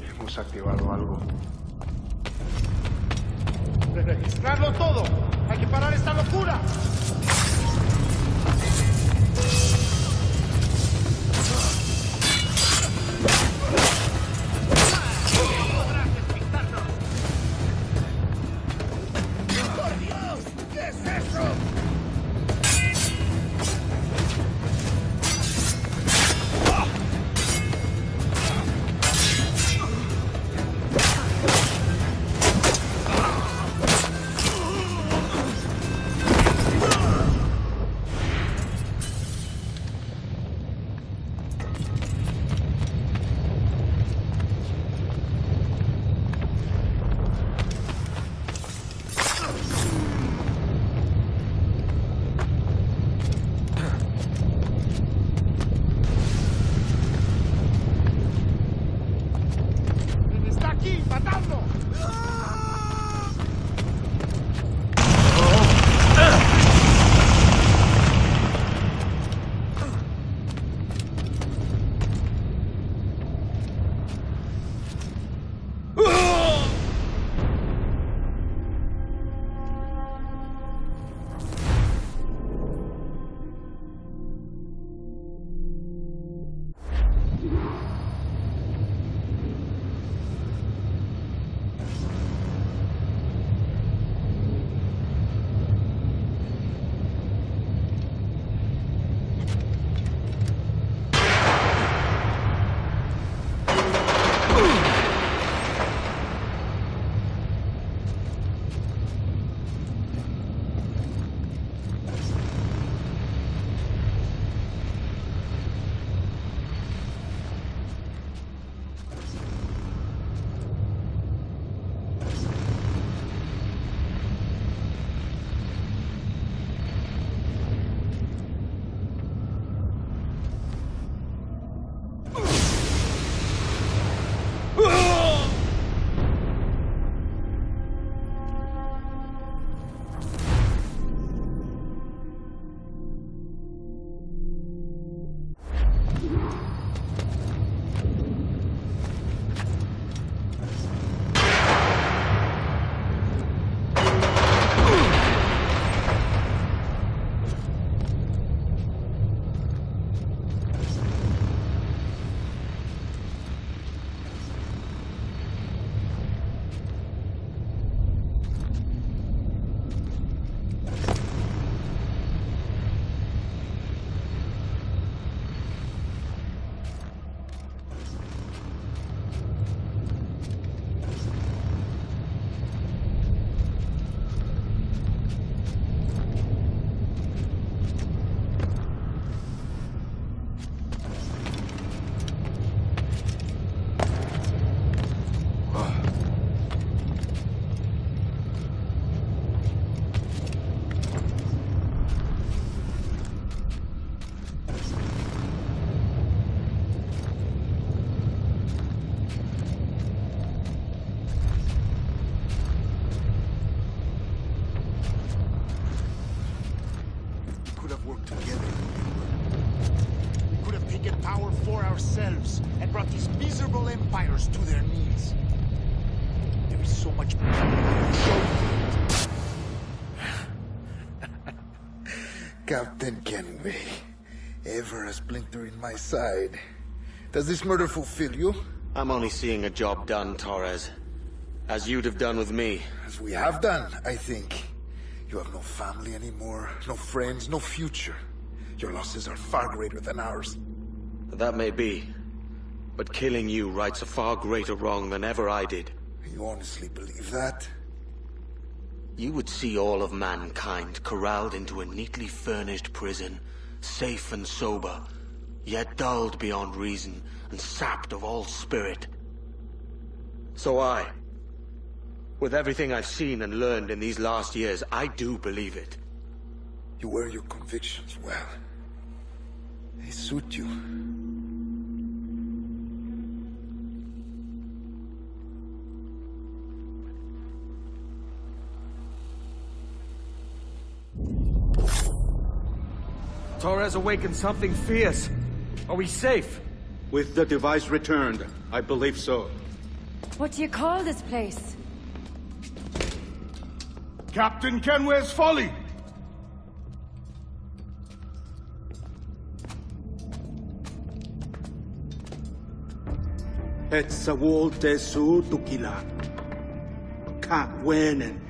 Hemos activado algo. ¡Registrarlo todo! ¡Hay que parar esta locura! ¡Por Dios! ¿Qué es eso? ¡Está aquí! ¡Matadlo! vampires to their knees. There is so much more. Captain Kenway, ever a splinter in my side. Does this murder fulfill you? I'm only seeing a job done, Torres. As you'd have done with me. As we have done, I think. You have no family anymore, no friends, no future. Your losses are far greater than ours. That may be. But killing you rights a far greater wrong than ever I did. You honestly believe that? You would see all of mankind corralled into a neatly furnished prison, safe and sober, yet dulled beyond reason and sapped of all spirit. So with everything I've seen and learned in these last years, I do believe it. You wear your convictions well. They suit you. Torres awakened something fierce. Are we safe? With the device returned, I believe so. What do you call this place? Captain Kenway's Folly! Etzawol tesu tukila. Ka wenen.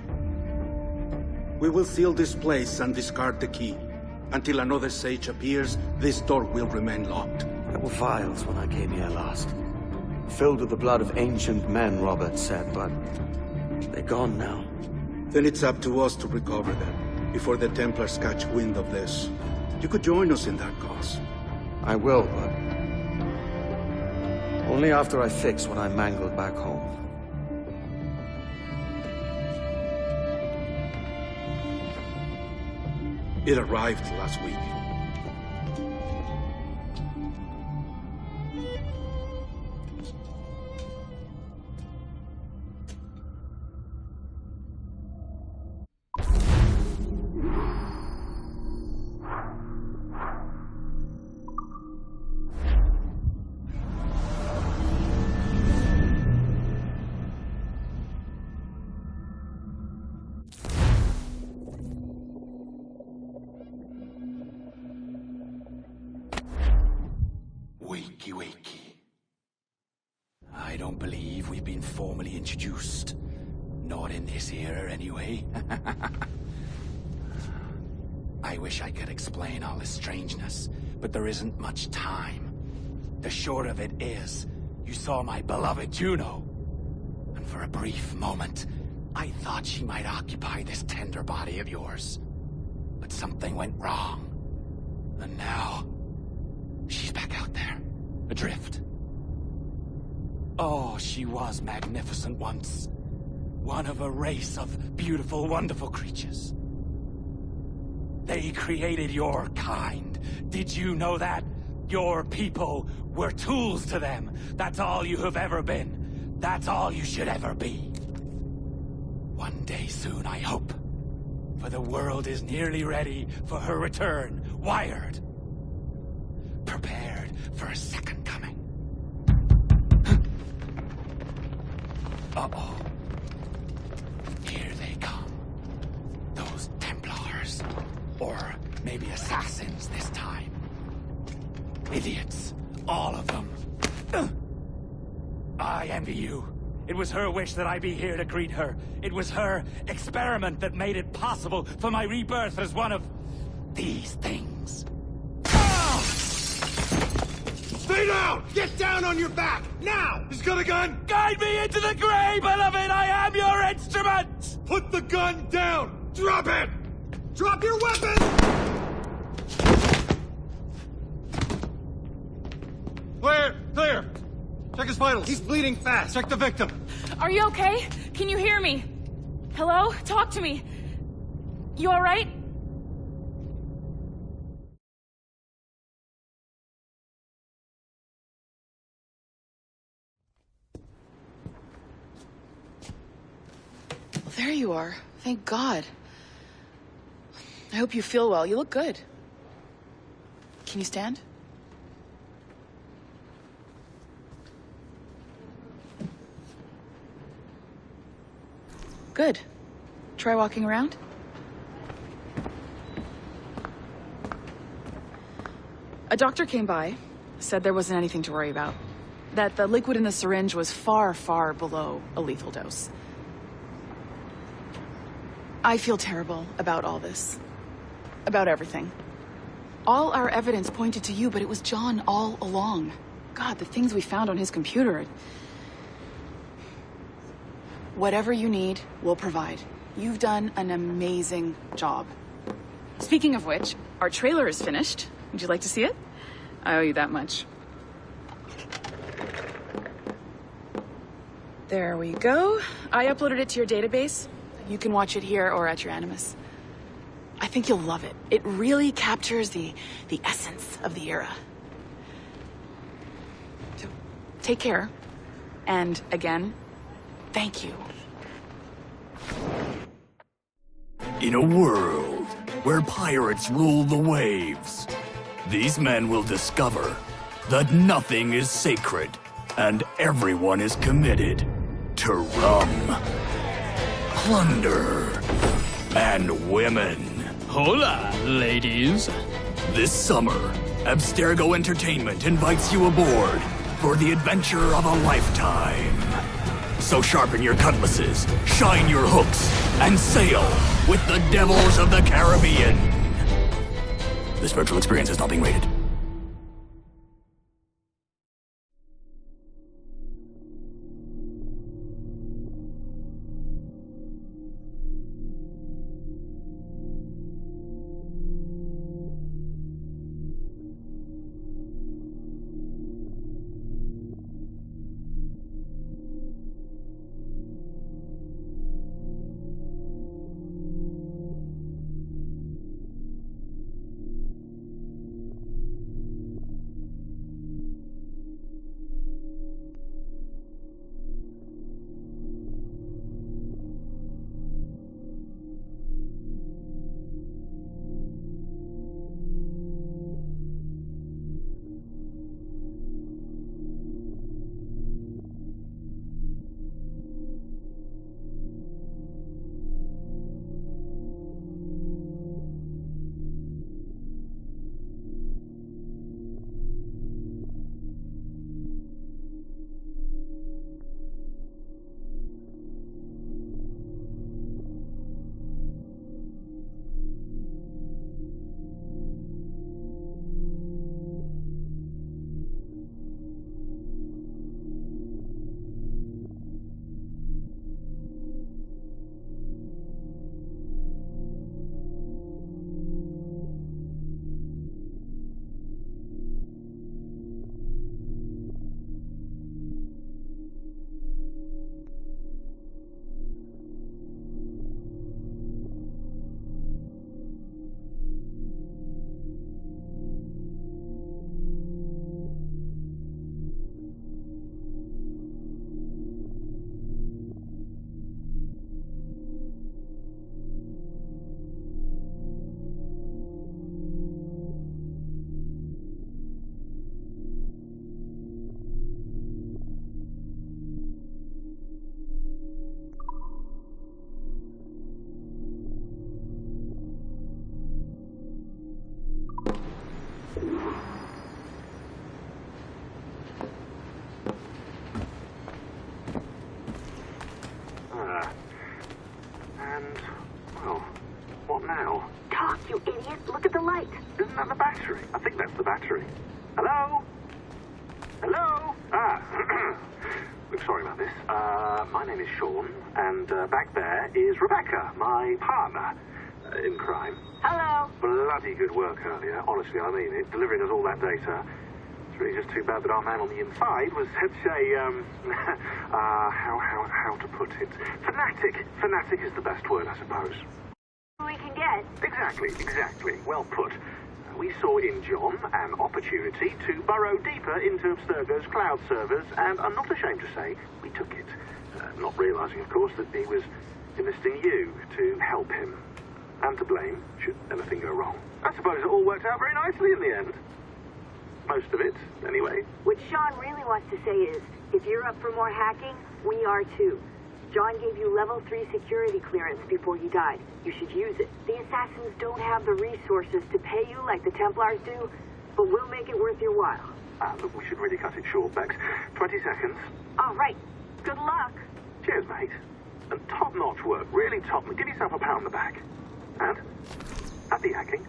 We will seal this place and discard the key. Until another sage appears, this door will remain locked. There were vials when I came here last. Filled with the blood of ancient men, Robert said, but they're gone now. Then it's up to us to recover them, before the Templars catch wind of this. You could join us in that cause. I will, but only after I fix what I mangled back home. It arrived last week. Wakey, wakey. I don't believe we've been formally introduced. Not in this era, anyway. I wish I could explain all this strangeness, but there isn't much time. The short of it is, you saw my beloved Juno. And for a brief moment, I thought she might occupy this tender body of yours. But something went wrong. And now, she's back out there, adrift. Oh, she was magnificent once. One of a race of beautiful, wonderful creatures. They created your kind. Did you know that? Your people were tools to them. That's all you have ever been. That's all you should ever be. One day soon, I hope. For the world is nearly ready for her return. Wired. Prepared for a second coming. Uh-oh. Here they come. Those Templars. Or maybe assassins this time. Idiots. All of them. I envy you. It was her wish that I be here to greet her. It was her experiment that made it possible for my rebirth as one of these things. Stay down! Get down on your back! Now! He's got a gun! Guide me into the grave, beloved! I am your instrument! Put the gun down! Drop it! Drop your weapon! Clear! Clear! Check his vitals. He's bleeding fast. Check the victim. Are you okay? Can you hear me? Hello? Talk to me. You all right? Well, there you are. Thank God. I hope you feel well. You look good. Can you stand? Good. Try walking around. A doctor came by, said there wasn't anything to worry about. That the liquid in the syringe was far, far below a lethal dose. I feel terrible about all this. About everything. All our evidence pointed to you, but it was John all along. God, the things we found on his computer. Whatever you need, we'll provide. You've done an amazing job. Speaking of which, our trailer is finished. Would you like to see it? I owe you that much. There we go. I uploaded it to your database. You can watch it here or at your Animus. I think you'll love it. It really captures the essence of the era. So, take care. And again, thank you. In a world where pirates rule the waves, these men will discover that nothing is sacred and everyone is committed to rum, plunder, and women. Hola, ladies. This summer, Abstergo Entertainment invites you aboard for the adventure of a lifetime. So sharpen your cutlasses, shine your hooks, and sail with the devils of the Caribbean. This virtual experience is not being rated. Good work earlier. Honestly, I mean it. Delivering us all that data. It's really just too bad that our man on the inside was such a, how to put it? Fanatic. Fanatic is the best word, I suppose. We can get. Exactly. Well put. We saw in John an opportunity to burrow deeper into Abstergo's cloud servers, and I'm not ashamed to say we took it. Not realizing, of course, that he was enlisting you to help him. And to blame, should anything go wrong. I suppose it all worked out very nicely in the end. Most of it, anyway. What Sean really wants to say is, if you're up for more hacking, we are too. John gave you level 3 security clearance before he died. You should use it. The assassins don't have the resources to pay you like the Templars do, but we'll make it worth your while. Look, we should really cut it short, Bex. 20 seconds. All right. Good luck. Cheers, mate. And top-notch work. Really top. Give yourself a pat on the back. And happy hacking.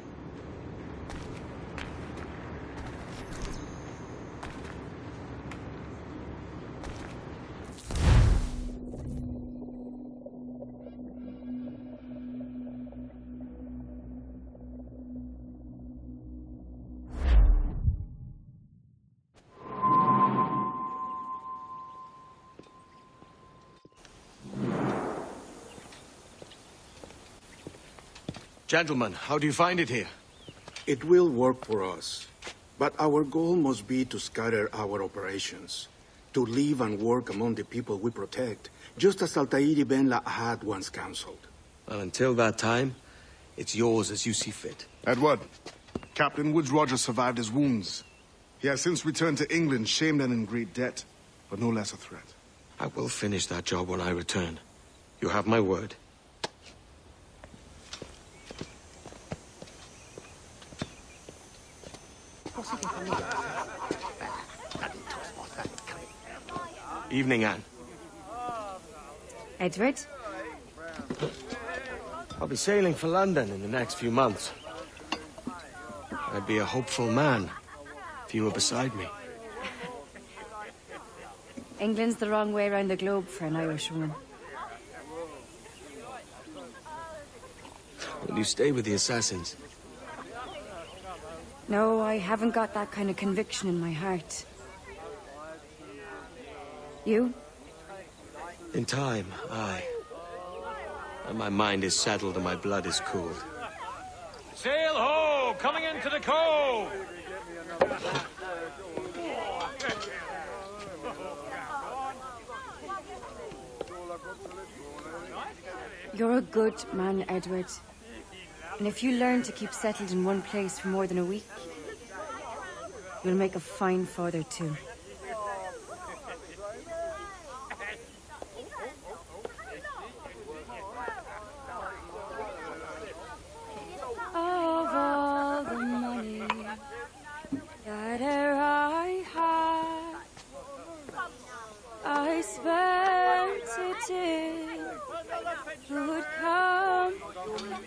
Gentlemen, how do you find it here? It will work for us. But our goal must be to scatter our operations. To live and work among the people we protect, just as Altair ibn La'ad once counseled. Well, until that time, it's yours as you see fit. Edward, Captain Woods Rogers survived his wounds. He has since returned to England, shamed and in great debt, but no less a threat. I will finish that job when I return. You have my word. Evening, Anne. Edward? I'll be sailing for London in the next few months. I'd be a hopeful man if you were beside me. England's the wrong way around the globe for an Irishwoman. Will you stay with the assassins? No, I haven't got that kind of conviction in my heart. You? In time, aye. And my mind is settled and my blood is cooled. Sail ho! Coming into the cove! You're a good man, Edward. And if you learn to keep settled in one place for more than a week, you'll make a fine father too. Of all the money that e'er I had, I spent it in good company,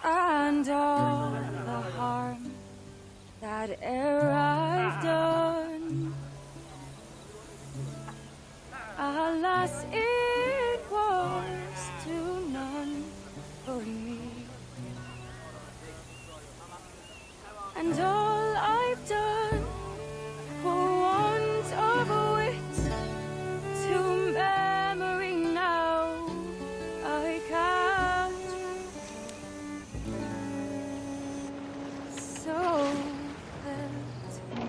and all the harm that e'er I've done, alas, it was to none but me. And all I've done for want of wit, to memory now I can't. So that the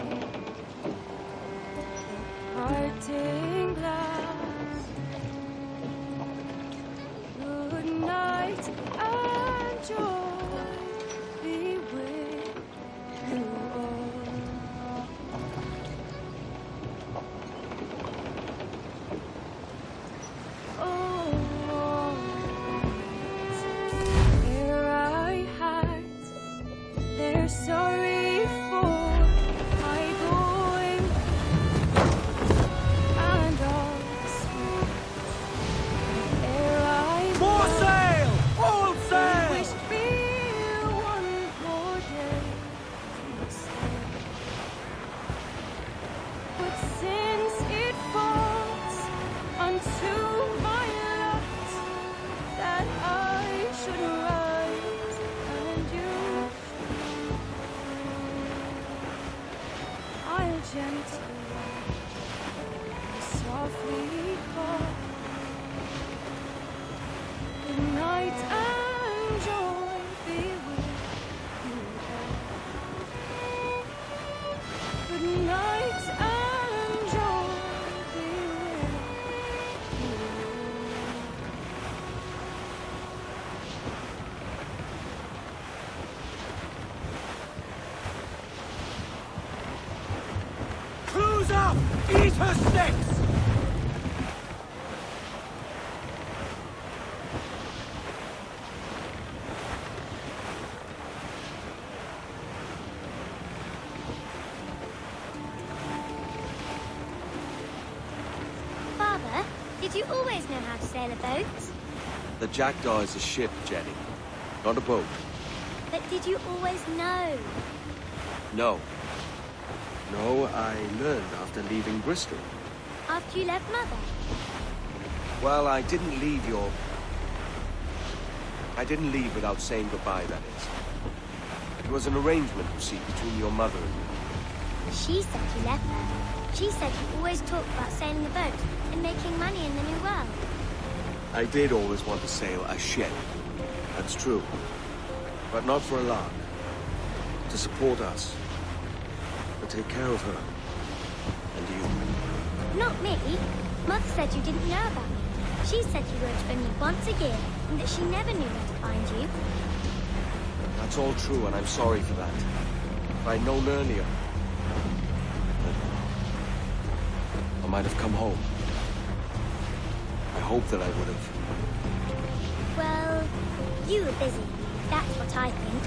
parting glass, good night and joy be with you all. Oh, here I had their sorry for my going, and all the sweet ere I More sail! All sail! wished me one more day to stay. But since it falls unto my lot that I should rise and you I'll gently, softly call. Good night and joy be with you all. Good night and joy be with you Cruise up! Eat her sticks! Did you always know how to sail a boat? The Jackdaw is a ship, Jenny. Not a boat. But did you always know? No. No, I learned after leaving Bristol. After you left Mother? Well, I didn't leave without saying goodbye, that is. It was an arrangement, you see, between your mother and me. She said you left her. She said you always talked about sailing a boat and making money in the New World. I did always want to sail a ship. That's true. But not for a lark. To support us. To take care of her. And you. Not me. Mother said you didn't know about me. She said you wrote only once a year and that she never knew where to find you. That's all true, and I'm sorry for that. If I'd known earlier, I might have come home. I hope that I would have. Well, you were busy. That's what I think.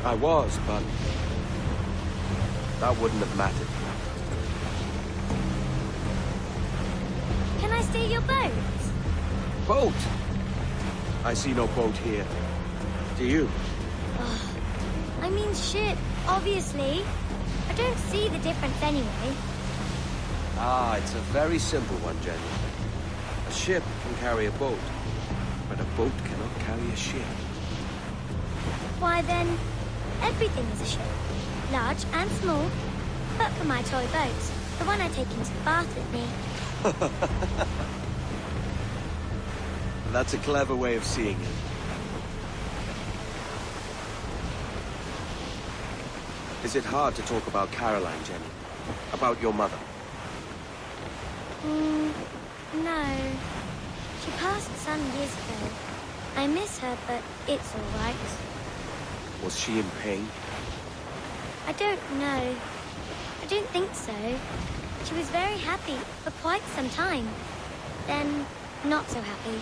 I was, but that wouldn't have mattered. Can I steal your boat? Boat? I see no boat here. Do you? I mean ship, obviously. I don't see the difference anyway. Ah, it's a very simple one, Jenny. A ship can carry a boat, but a boat cannot carry a ship. Why then, everything is a ship. Large and small. But for my toy boat, the one I take into the bath with me. That's a clever way of seeing it. Is it hard to talk about Caroline, Jenny? About your mother? No. She passed some years ago. I miss her, but it's all right. Was she in pain? I don't know. I don't think so. She was very happy for quite some time. Then, not so happy.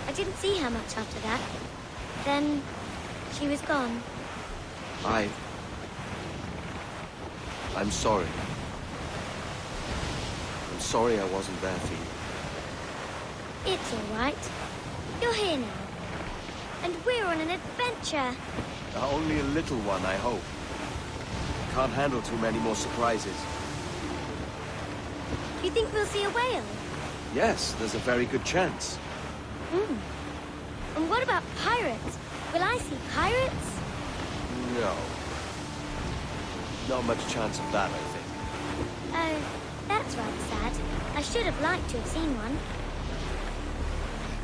I didn't see her much after that. Then, she was gone. I'm sorry. I'm sorry I wasn't there for you. It's all right. You're here now. And we're on an adventure. Only a little one, I hope. Can't handle too many more surprises. You think we'll see a whale? Yes, there's a very good chance. And what about pirates? Will I see pirates? No. Not much chance of that, I think. Oh, that's rather sad. I should have liked to have seen one.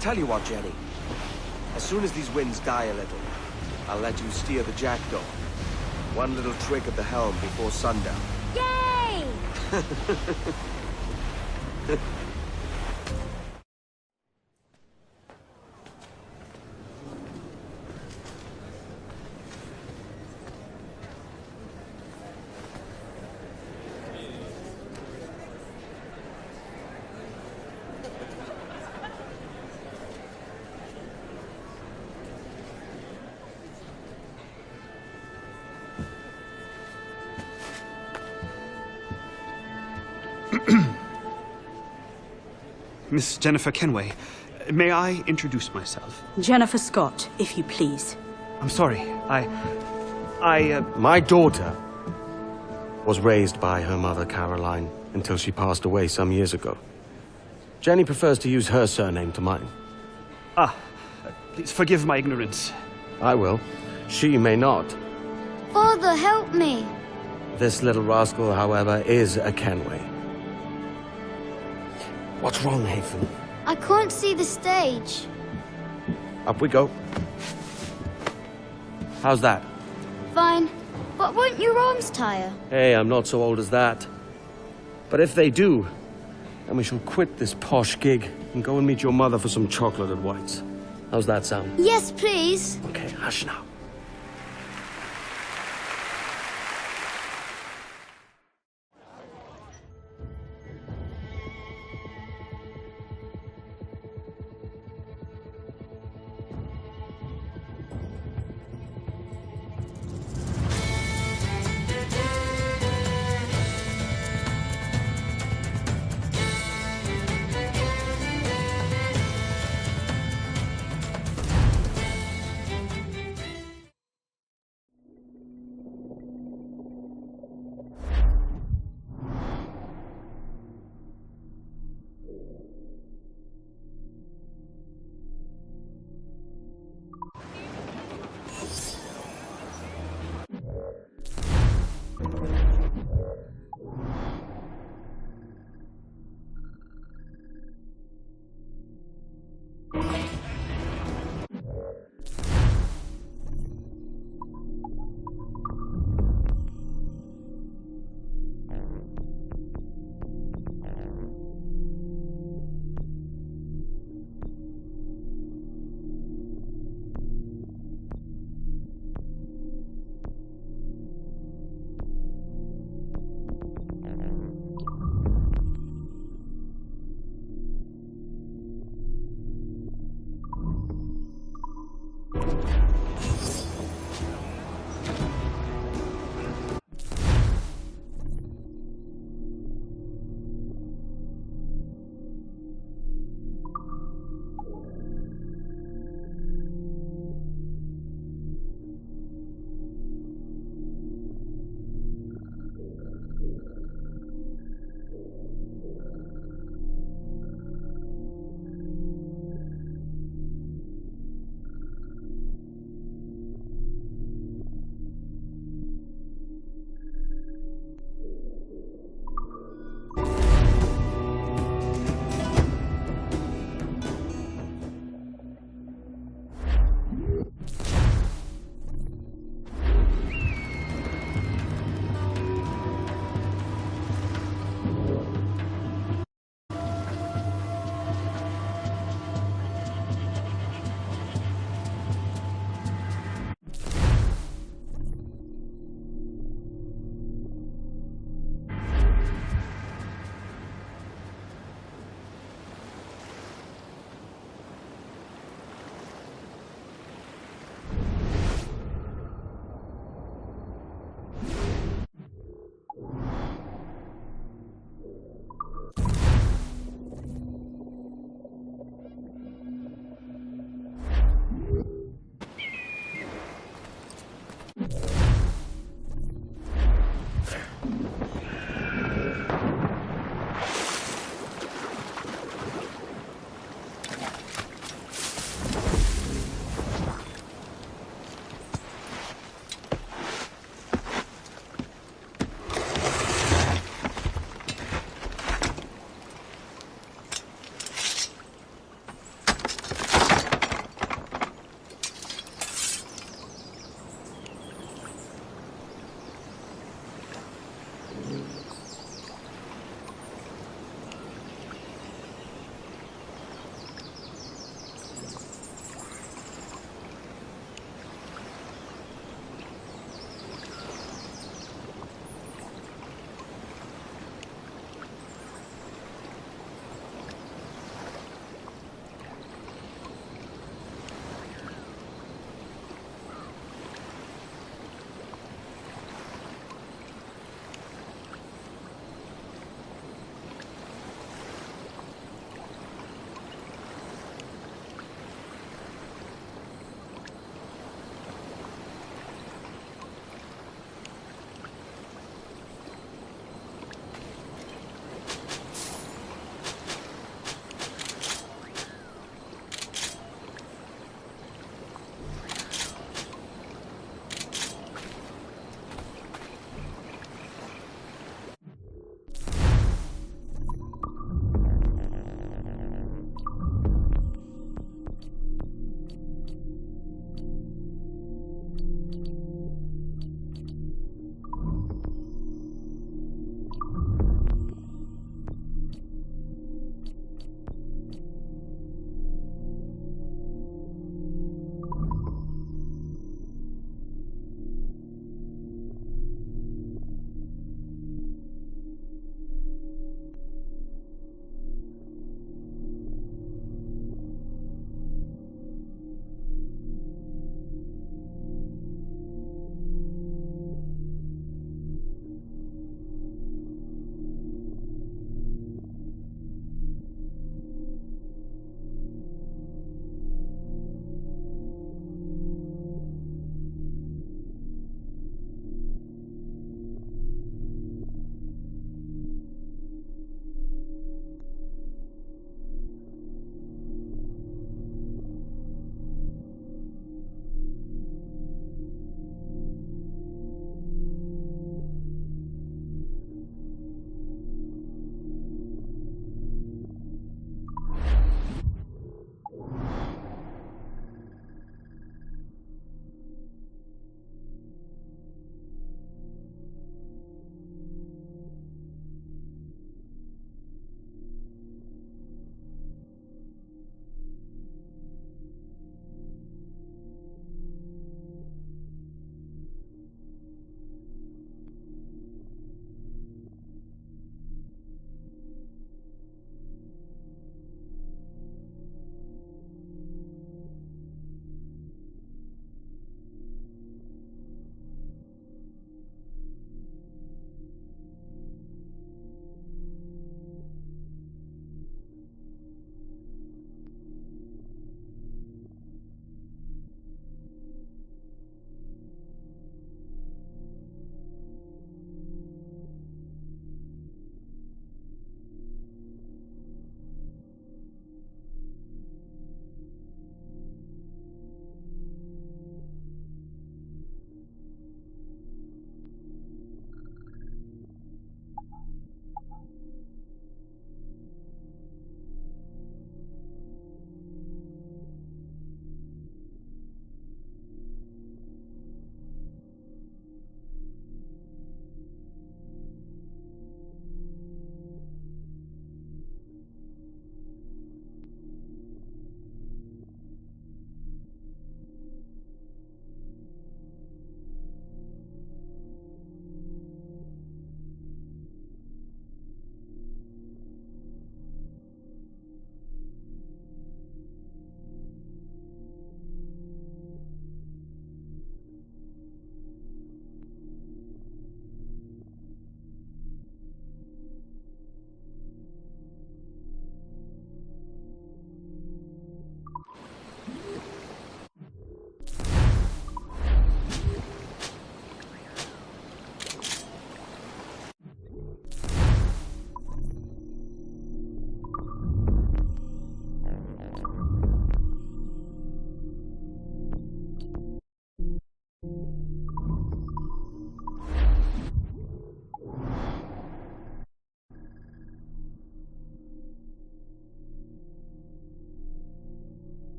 Tell you what, Jenny. As soon as these winds die a little, I'll let you steer the Jackdaw. One little trick at the helm before sundown. Yay! Miss Jennifer Kenway, may I introduce myself? Jennifer Scott, if you please. I'm sorry, My daughter was raised by her mother, Caroline, until she passed away some years ago. Jenny prefers to use her surname to mine. Please forgive my ignorance. I will. She may not. Father, help me. This little rascal, however, is a Kenway. What's wrong, Hafen? I can't see the stage. Up we go. How's that? Fine. But won't your arms tire? Hey, I'm not so old as that. But if they do, then we shall quit this posh gig and go and meet your mother for some chocolate at White's. How's that sound? Yes, please. Okay, hush now.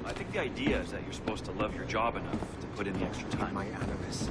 I think the idea is that you're supposed to love your job enough to put in the extra time. My animus.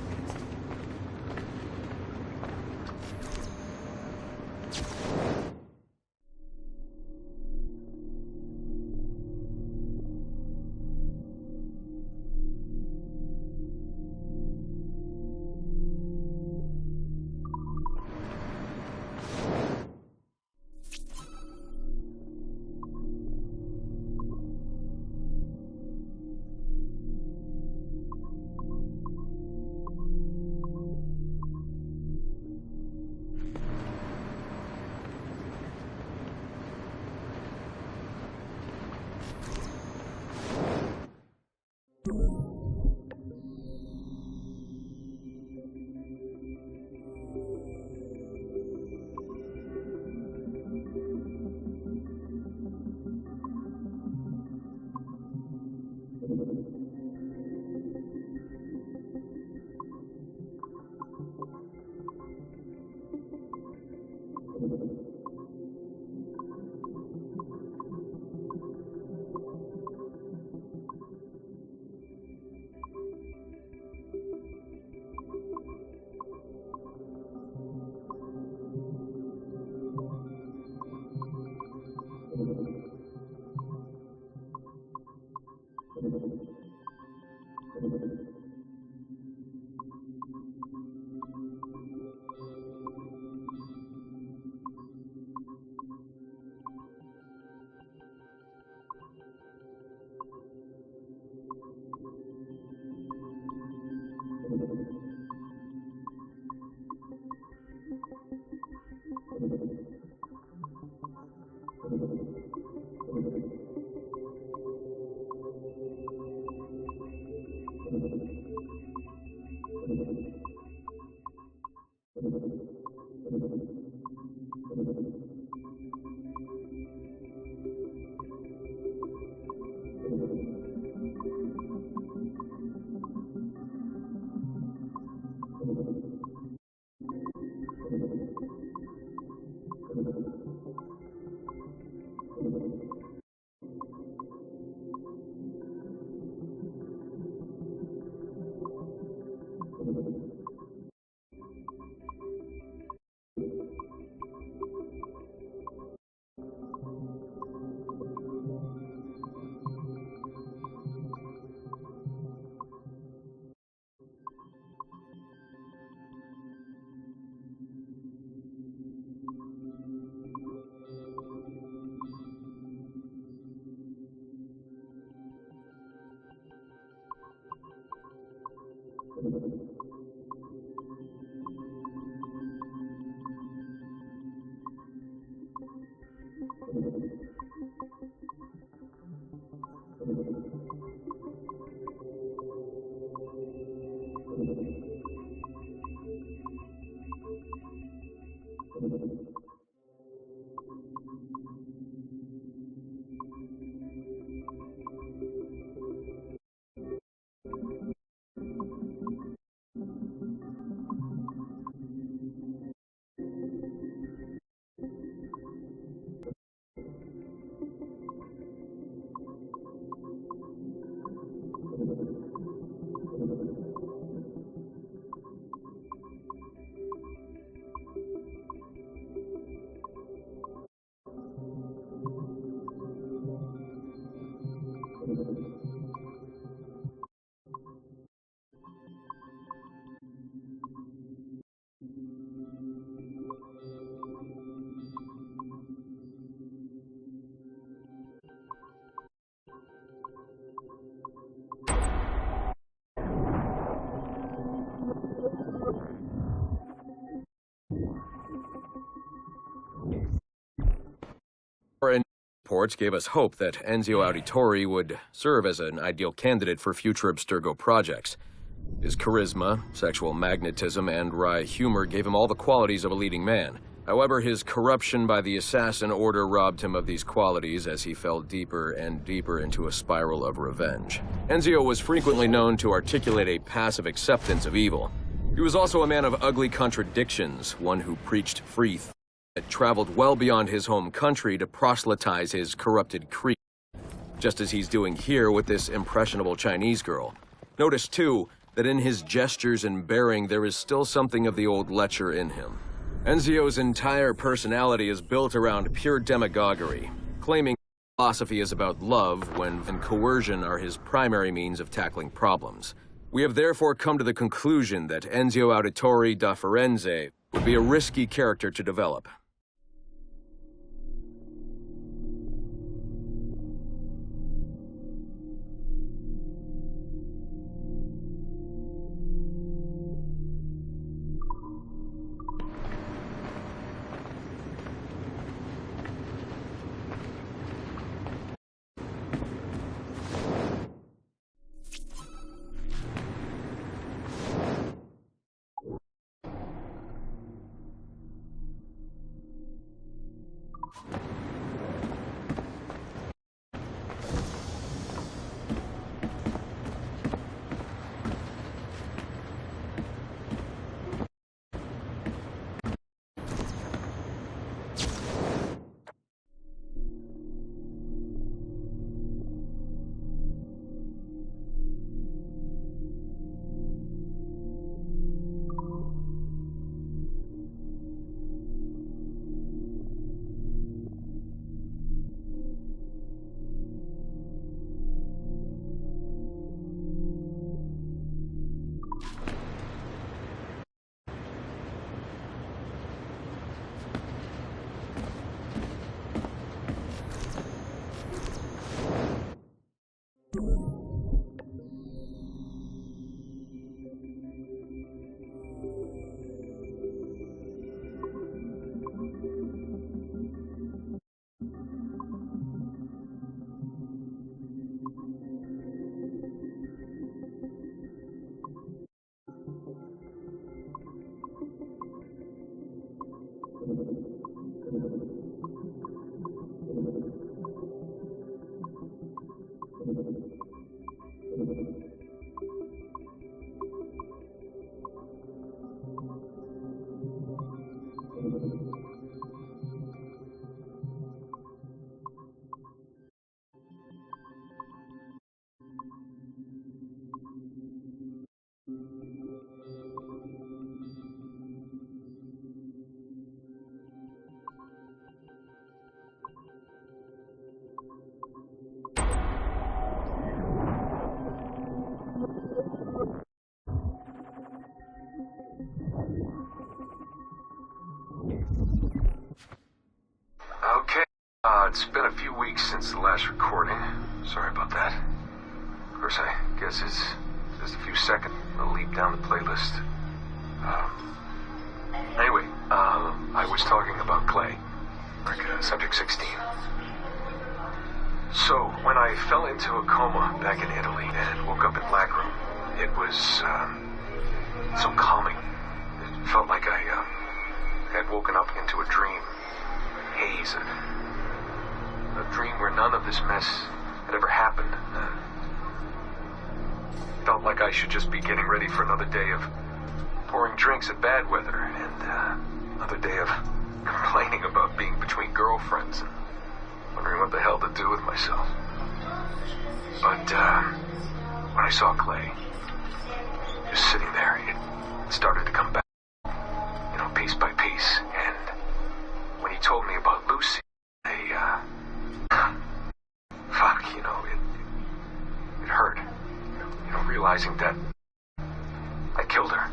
Reports gave us hope that Enzio Auditore would serve as an ideal candidate for future Abstergo projects. His charisma, sexual magnetism, and wry humor gave him all the qualities of a leading man. However, his corruption by the Assassin Order robbed him of these qualities as he fell deeper and deeper into a spiral of revenge. Enzio was frequently known to articulate a passive acceptance of evil. He was also a man of ugly contradictions, one who preached free thought that traveled well beyond his home country to proselytize his corrupted creed. just as he's doing here with this impressionable Chinese girl. Notice, too, that in his gestures and bearing there is still something of the old lecher in him. Enzio's entire personality is built around pure demagoguery, claiming philosophy is about love when coercion are his primary means of tackling problems. We have therefore come to the conclusion that Enzio Auditore da Firenze would be a risky character to develop. Okay, it's been a few weeks since the last recording. Sorry about that. Of course, I guess it's just a few seconds. I'll leap down the playlist. Anyway, I was talking about Clay, like Subject 16. So, when I fell into a coma back in Italy and woke up in Black Room, it was so calming. It felt like I had woken up into a dream. Haze, a dream where none of this mess had ever happened. Felt like I should just be getting ready for another day of pouring drinks at bad weather and another day of complaining about being between girlfriends and wondering what the hell to do with myself. But when I saw Clay just sitting there, it started to come back, piece by piece. And when he told me about Lucy, it hurt. Realizing that I killed her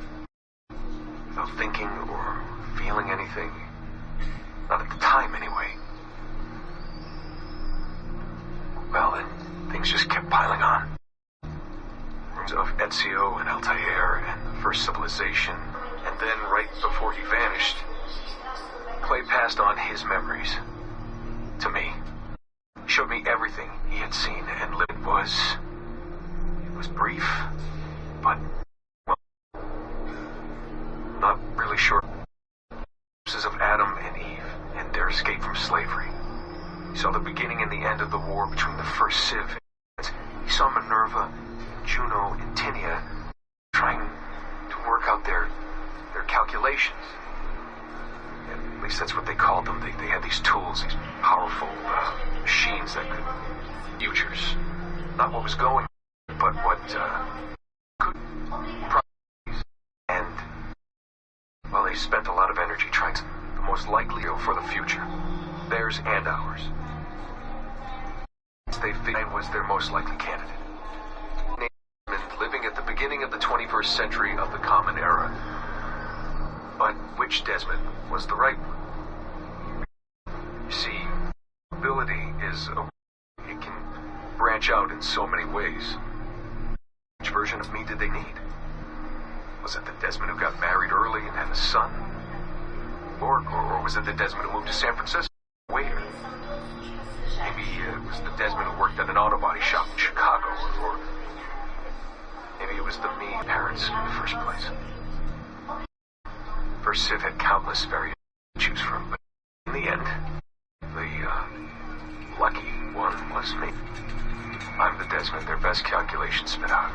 without thinking or feeling anything. Not at the time, anyway. Well, then things just kept piling on. Rooms of Ezio and Altair and the First Civilization, and then right before he vanished, Clay passed on his memories to me. He showed me everything he had seen and lived. It was brief, but, well, not really sure. Of Adam and Eve and their escape from slavery. He saw the beginning and the end of the war between the first Civ. He saw Minerva, Juno, and Tinia trying to work out their calculations. At least that's what they called them. They had these tools, these powerful machines that could future. creatures. Not what was going, but what, could. And, well, they spent a lot of energy trying to, the most likely for the future. Theirs and ours. They figured was their most likely candidate. Living at the beginning of the 21st century of the Common Era. But which Desmond was the right one? You see, ability is it can branch out in so many ways. Which version of me did they need? Was it the Desmond who got married early and had a son? Or was it the Desmond who moved to San Francisco? Waiter? Maybe it was the Desmond who worked at an auto body shop in Chicago, or maybe it was the me parents in the first place. First Civ had countless variations to choose from, but in the end, the lucky one was me. I'm the Desmond their best calculations spit out.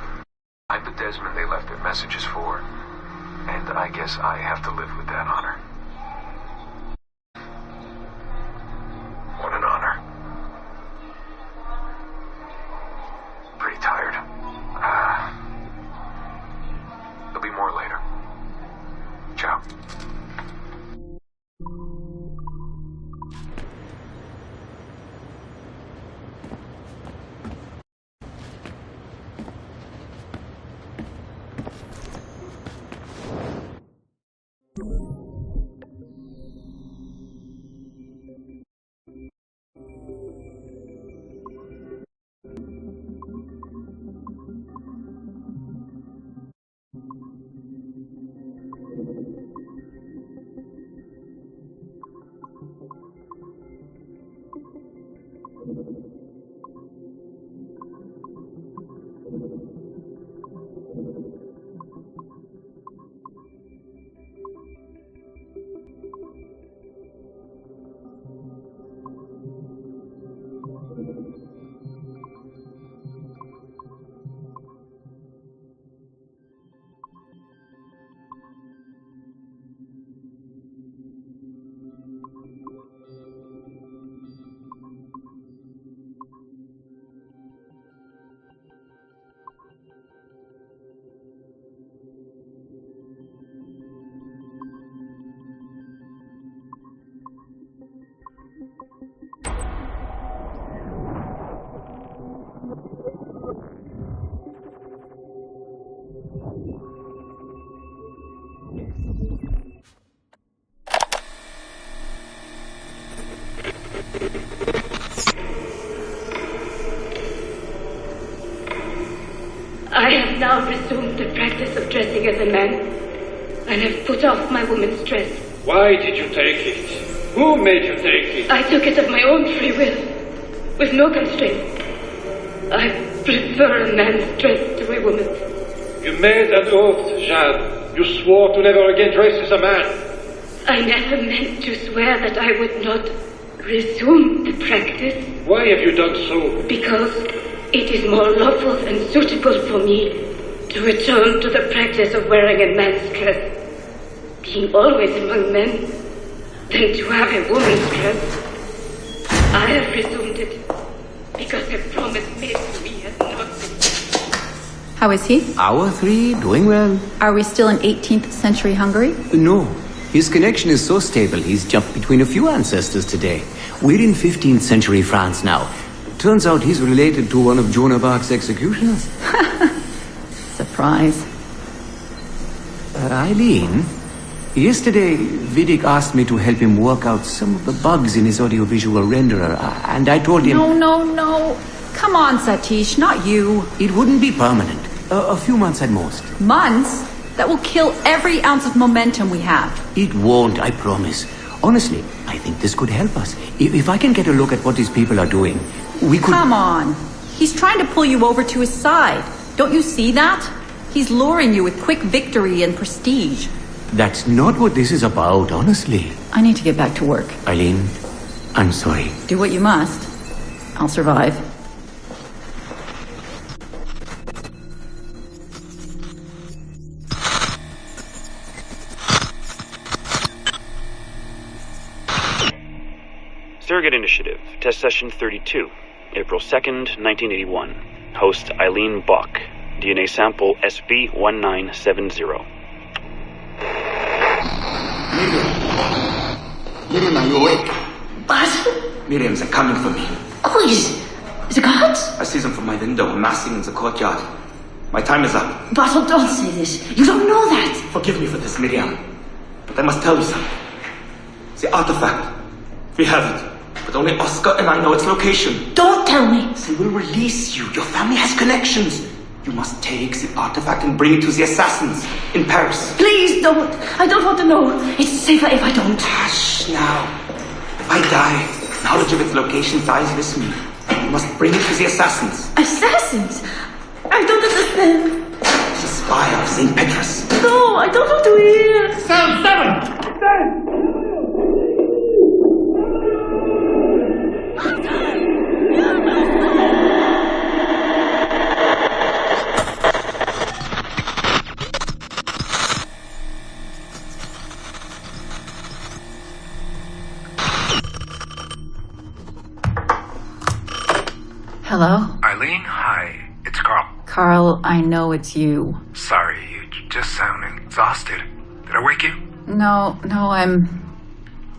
I'm the Desmond they left their messages for, and I guess I have to live with that honor. What an honor. Pretty tired. There'll be more later. Ciao. I have now resumed the practice of dressing as a man, and have put off my woman's dress. Why did you take it? Who made you take it? I took it of my own free will, with no constraint. I prefer a man's dress to a woman's. You made an oath, Jade. You swore to never again dress as a man. I never meant to swear that I would not resume the practice. Why have you done so? Because it is more lawful and suitable for me to return to the practice of wearing a man's dress, being always among men, than to have a woman's dress. I have resumed it because a promise made to me has not been. How is he? Our three, doing well. Are we still in 18th century Hungary? No. His connection is so stable, he's jumped between a few ancestors today. We're in 15th century France now. Turns out he's related to one of Joan of Arc's executioners. Surprise. Eileen, yesterday Vidic asked me to help him work out some of the bugs in his audiovisual renderer, and I told him... No. Come on, Satish, not you. It wouldn't be permanent. A few months at most. Months? That will kill every ounce of momentum we have. It won't, I promise. Honestly, I think this could help us. If I can get a look at what these people are doing, we could... Come on. He's trying to pull you over to his side. Don't you see that? He's luring you with quick victory and prestige. That's not what this is about, honestly. I need to get back to work. Eileen, I'm sorry. Do what you must. I'll survive. Surrogate Initiative, Test Session 32. April 2nd, 1981. Host Eileen Bach. DNA sample SV1970. Miriam, are you awake? What? Miriam, they're coming for me. Oh, is it gods? I see them from my window, massing in the courtyard. My time is up. Basil, don't say this. You don't know that. Forgive me for this, Miriam. But I must tell you something. The artifact. We have it. But only Oscar and I know its location. Don't tell me. They will release you. Your family has connections. You must take the artifact and bring it to the assassins in Paris. Please don't. I don't want to know. It's safer if I don't. Hush now. If I die, knowledge of its location dies with me. You must bring it to the assassins. Assassins? I don't understand. The spire of St. Petrus. No, I don't want to hear. Cell 7! Hello? Eileen, hi. It's Carl. Carl, I know it's you. Sorry, you just sound exhausted. Did I wake you? No,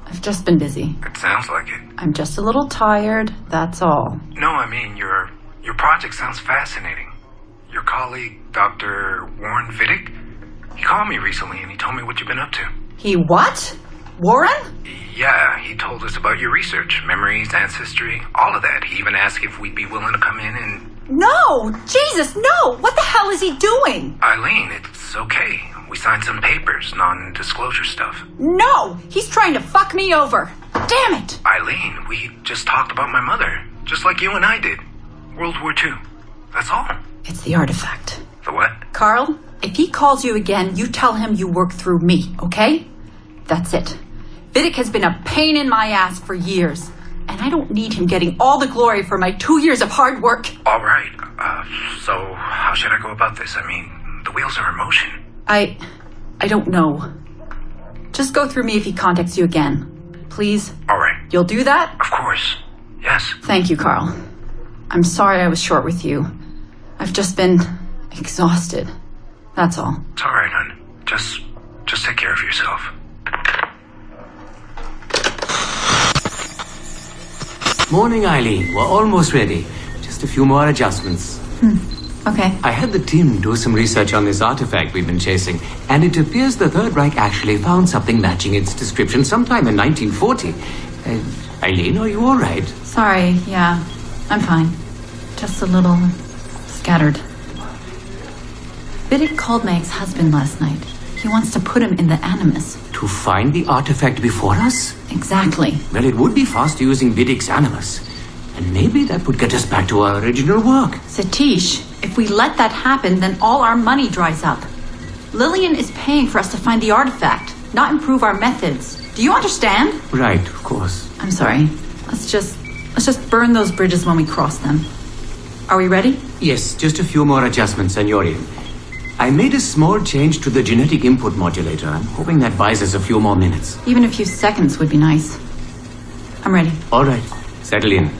I've just been busy. It sounds like it. I'm just a little tired, that's all. No, I mean, your project sounds fascinating. Your colleague, Dr. Warren Vidic, he called me recently and he told me what you've been up to. He what? Warren? Yeah, he told us about your research, memories, ancestry, all of that. He even asked if we'd be willing to come in and... No! Jesus, no! What the hell is he doing? Eileen, it's okay. We signed some papers, non-disclosure stuff. No! He's trying to fuck me over. Damn it! Eileen, we just talked about my mother, just like you and I did. World War II. That's all. It's the artifact. The what? Carl, if he calls you again, you tell him you work through me, okay? That's it. Vidic has been a pain in my ass for years, and I don't need him getting all the glory for my 2 years of hard work. All right. So how should I go about this? I mean, the wheels are in motion. I don't know. Just go through me if he contacts you again. Please? All right. You'll do that? Of course. Yes. Thank you, Carl. I'm sorry I was short with you. I've just been exhausted. That's all. It's all right, hon. Just take care of yourself. Morning, Eileen. We're almost ready. Just a few more adjustments. Okay. I had the team do some research on this artifact we've been chasing, and it appears the Third Reich actually found something matching its description sometime in 1940. Eileen, are you all right? Sorry, yeah. I'm fine. Just a little scattered. Vidic called my ex-husband last night. He wants to put him in the Animus. To find the artifact before us? Exactly. Well, it would be faster using Vidic's Animus. And maybe that would get us back to our original work. Satish, if we let that happen, then all our money dries up. Lillian is paying for us to find the artifact, not improve our methods. Do you understand? Right, of course. I'm sorry. Let's just burn those bridges when we cross them. Are we ready? Yes, just a few more adjustments and you're in. I made a small change to the genetic input modulator. I'm hoping that buys us a few more minutes. Even a few seconds would be nice. I'm ready. All right. Settle in.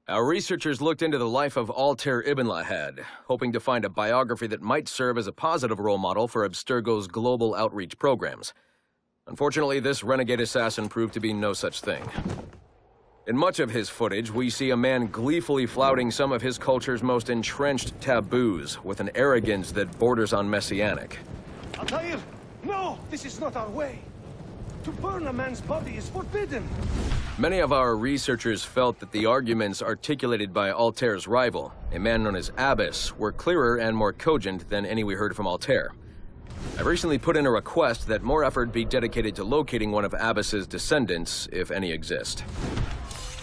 Our researchers looked into the life of Altair Ibn Lahad, hoping to find a biography that might serve as a positive role model for Abstergo's global outreach programs. Unfortunately, this renegade assassin proved to be no such thing. In much of his footage, we see a man gleefully flouting some of his culture's most entrenched taboos with an arrogance that borders on messianic. Altair! No! This is not our way! To burn a man's body is forbidden! Many of our researchers felt that the arguments articulated by Altair's rival, a man known as Abbas, were clearer and more cogent than any we heard from Altair. I recently put in a request that more effort be dedicated to locating one of Abbas's descendants, if any exist.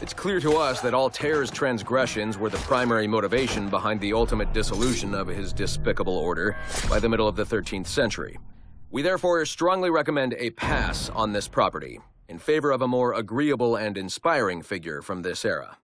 It's clear to us that Altair's transgressions were the primary motivation behind the ultimate dissolution of his despicable order by the middle of the 13th century. We therefore strongly recommend a pass on this property, in favor of a more agreeable and inspiring figure from this era.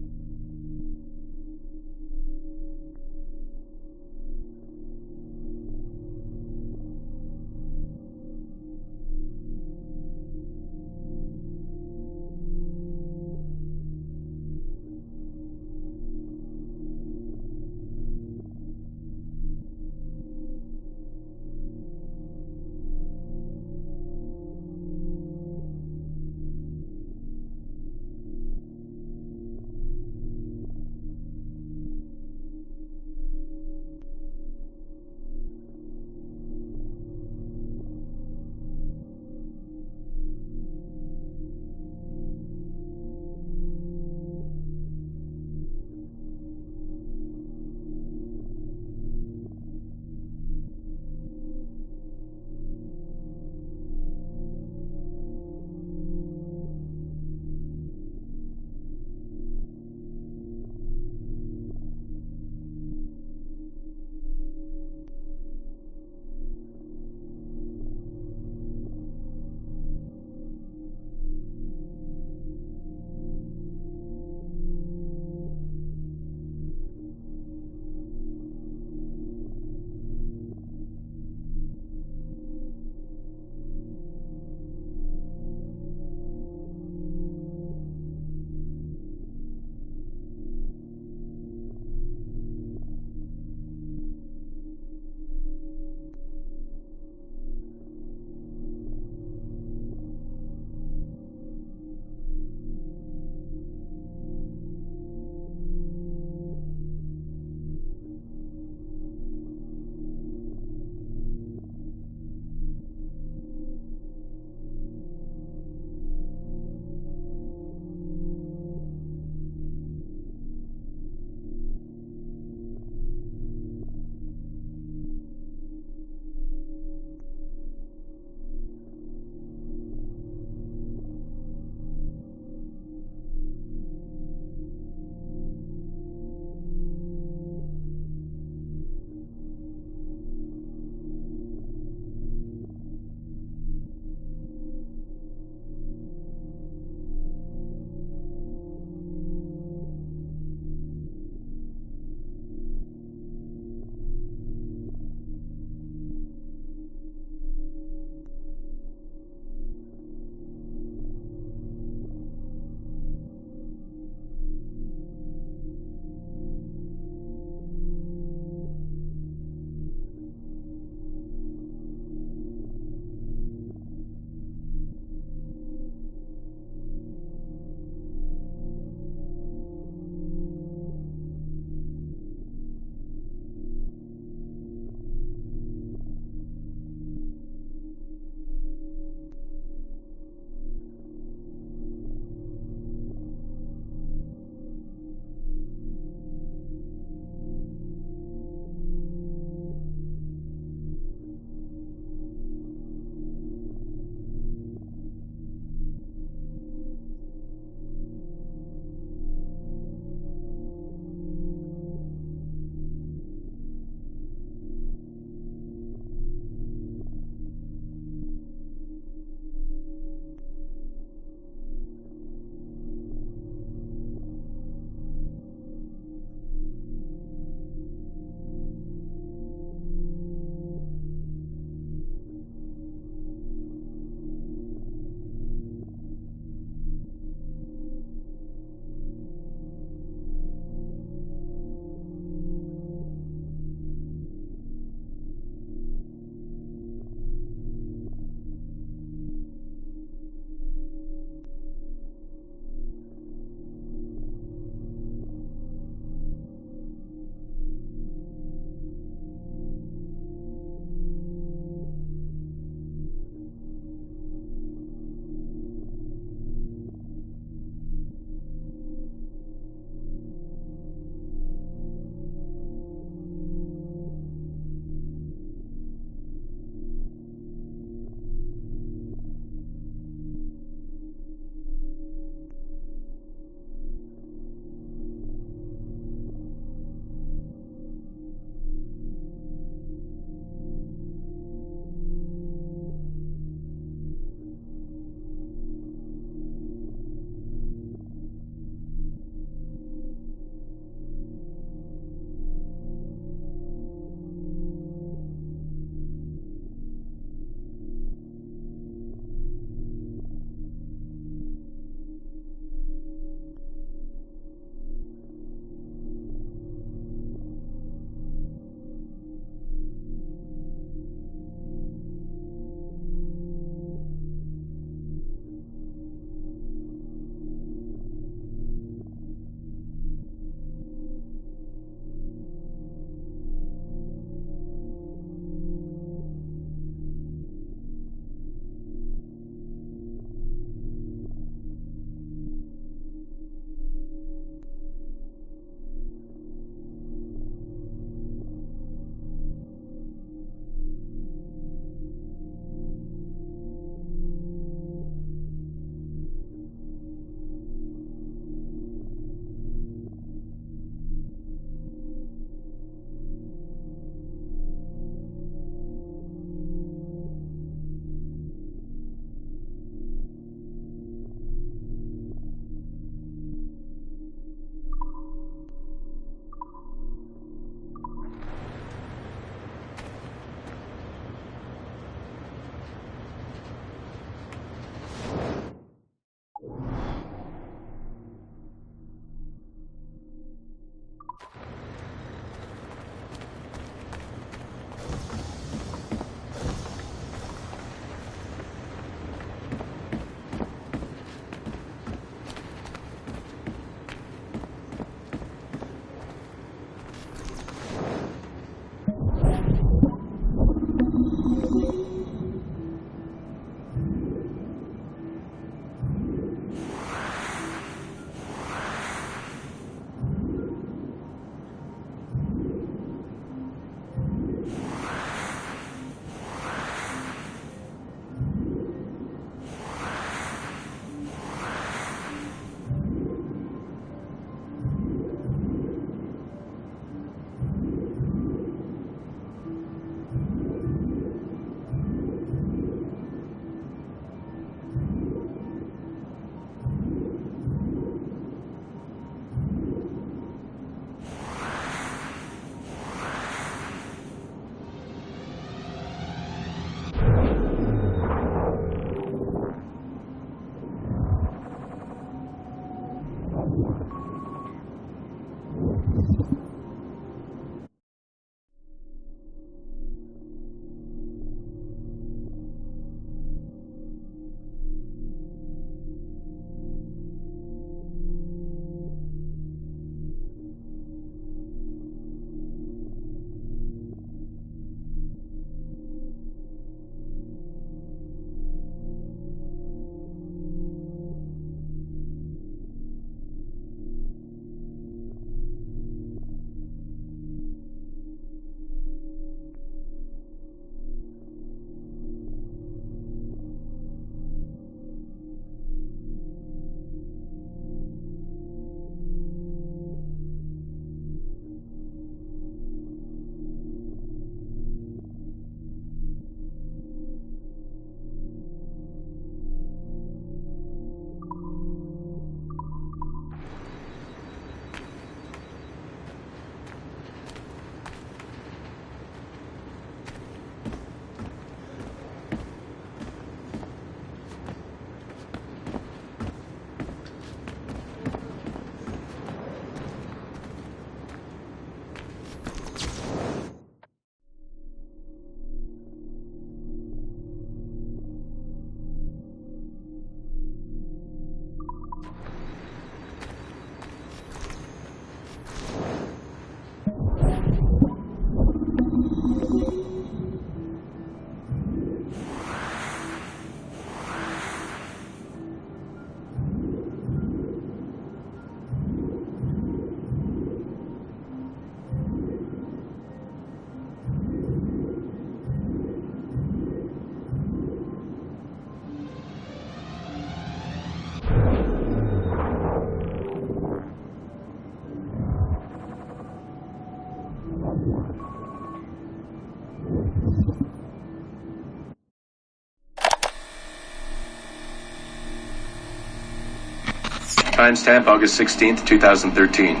Timestamp August 16th, 2013.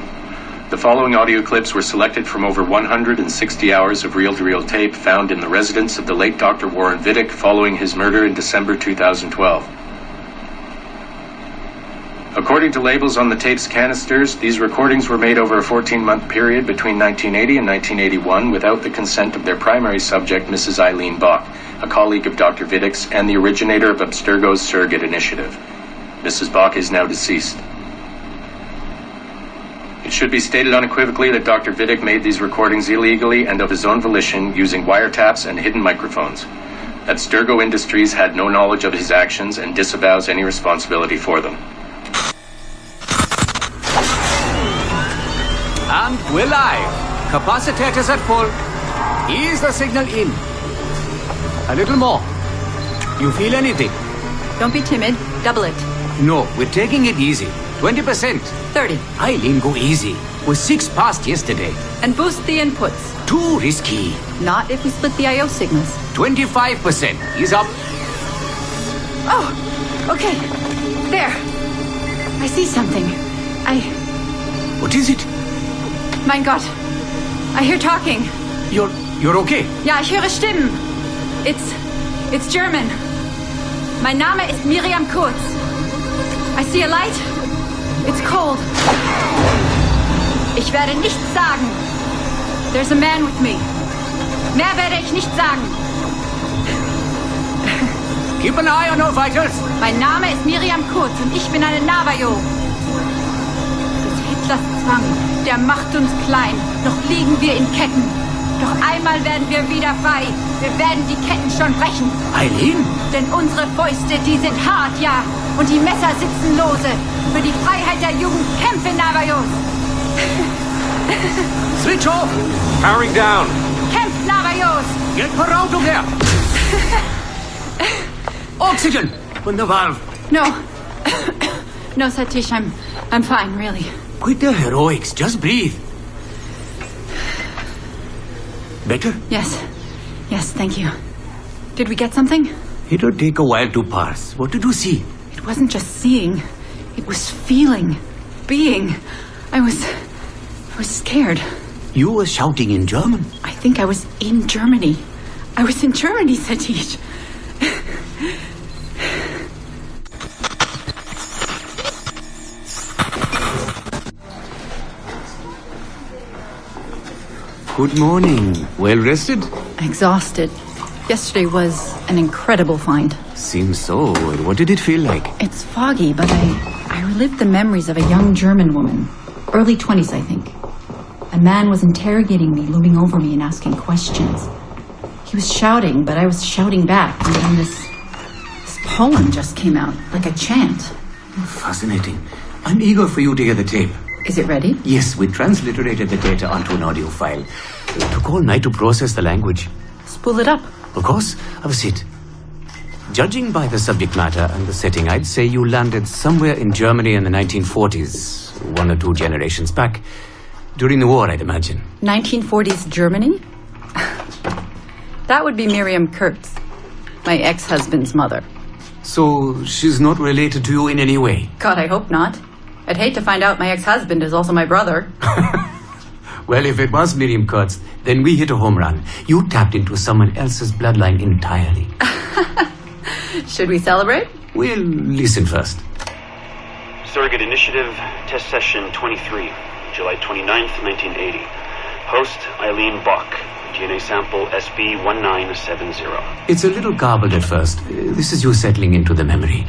The following audio clips were selected from over 160 hours of reel-to-reel tape found in the residence of the late Dr. Warren Vidic following his murder in December 2012. According to labels on the tape's canisters, these recordings were made over a 14-month period between 1980 and 1981 without the consent of their primary subject, Mrs. Eileen Bach, a colleague of Dr. Vidic's and the originator of Abstergo's surrogate initiative. Mrs. Bach is now deceased. It should be stated unequivocally that Dr. Vidic made these recordings illegally and of his own volition using wiretaps and hidden microphones. Abstergo Industries had no knowledge of his actions and disavows any responsibility for them. And we're live. Capacitors at full. Ease the signal in. A little more. You feel anything? Don't be timid. Double it. No, we're taking it easy. 20%. 30. Eileen, go easy. We're 6 past yesterday. And boost the inputs. Too risky. Not if we split the I/O signals. 25%. Ease up. Oh, okay. There. I see something. What is it? Mein Gott. I hear talking. You're okay? Ja, ich höre Stimmen. It's German. Mein Name ist Miriam Kurz. I see a light. It's cold. Ich werde nichts sagen. There's a man with me. Mehr werde ich nicht sagen. Keep an eye on our vitals. Mein Name ist Miriam Kurz und ich bin eine Navajo. Des Hitlers Zwang, der macht uns klein. Noch liegen wir in Ketten. Doch einmal werden wir wieder frei. Wir werden die Ketten schon brechen. Eileen? Denn unsere Fäuste, die sind hart, ja. Und die Messer sitzen lose. Für die Freiheit der Jugend kämpfen Navajos. Switch off. Powering down. Kämpft Navajos. Get her out of there. Oxygen. On the valve. No. No, Satish, I'm fine, really. Quit the heroics. Just breathe. Better? Yes, thank you. Did we get something? It'll take a while to parse. What did you see? It wasn't just seeing. It was feeling. Being. I was scared. You were shouting in German? I think I was in Germany. I was in Germany, Satish. Good morning. Well rested? Exhausted. Yesterday was an incredible find. Seems so. What did it feel like? It's foggy, but I relived the memories of a young German woman. Early 20s, I think. A man was interrogating me, looming over me and asking questions. He was shouting, but I was shouting back. And then this poem just came out, like a chant. Fascinating. I'm eager for you to hear the tape. Is it ready? Yes, we transliterated the data onto an audio file. It took all night to process the language. Spool it up. Of course. Have a seat. Judging by the subject matter and the setting, I'd say you landed somewhere in Germany in the 1940s, 1 or 2 generations back. During the war, I'd imagine. 1940s Germany? That would be Miriam Kurtz, my ex-husband's mother. So she's not related to you in any way? God, I hope not. I'd hate to find out my ex-husband is also my brother. Well, if it was Miriam Kurtz, then we hit a home run. You tapped into someone else's bloodline entirely. Should we celebrate? We'll listen first. Surrogate Initiative, Test Session 23, July 29th, 1980. Host, Eileen Bach. DNA sample SB1970. It's a little garbled at first. This is you settling into the memory.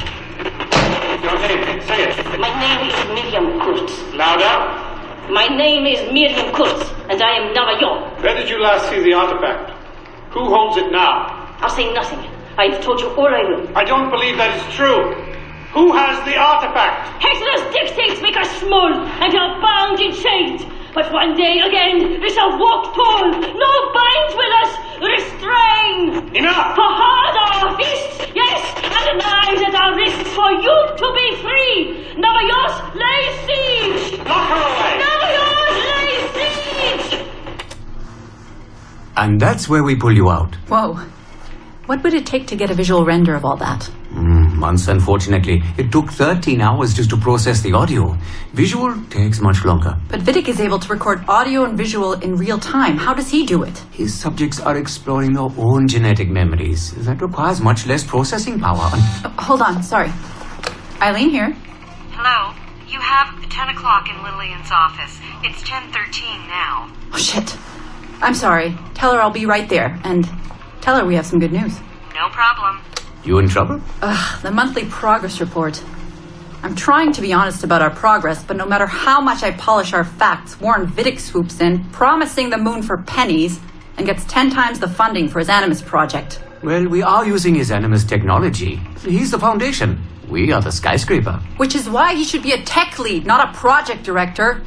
Your name, say it. My name is Miriam Kurtz. Louder. My name is Miriam Kurtz, and I am Nava Yon. Where did you last see the artifact? Who holds it now? I'll say nothing. I have told you all I will. I don't believe that is true. Who has the artifact? Hector's dictates make us small, and are bound in chains. But one day again, we shall walk tall. No binds will us restrain. Enough! For hard our fists, yes, and knives at our wrists for you to be free. Navajos lay siege. Lock her away. Navajos lay siege. And that's where we pull you out. Whoa. What would it take to get a visual render of all that? Months, unfortunately. It took 13 hours just to process the audio. Visual takes much longer. But Vidic is able to record audio and visual in real time. How does he do it? His subjects are exploring their own genetic memories. That requires much less processing power. Hold on, sorry. Eileen here. Hello. You have 10 o'clock in Lillian's office. It's 10:13 now. Oh, shit. I'm sorry. Tell her I'll be right there. And tell her we have some good news. No problem. You in trouble? The monthly progress report. I'm trying to be honest about our progress, but no matter how much I polish our facts, Warren Vidic swoops in, promising the moon for pennies, and gets 10 times the funding for his Animus project. Well, we are using his Animus technology. He's the foundation. We are the skyscraper. Which is why he should be a tech lead, not a project director.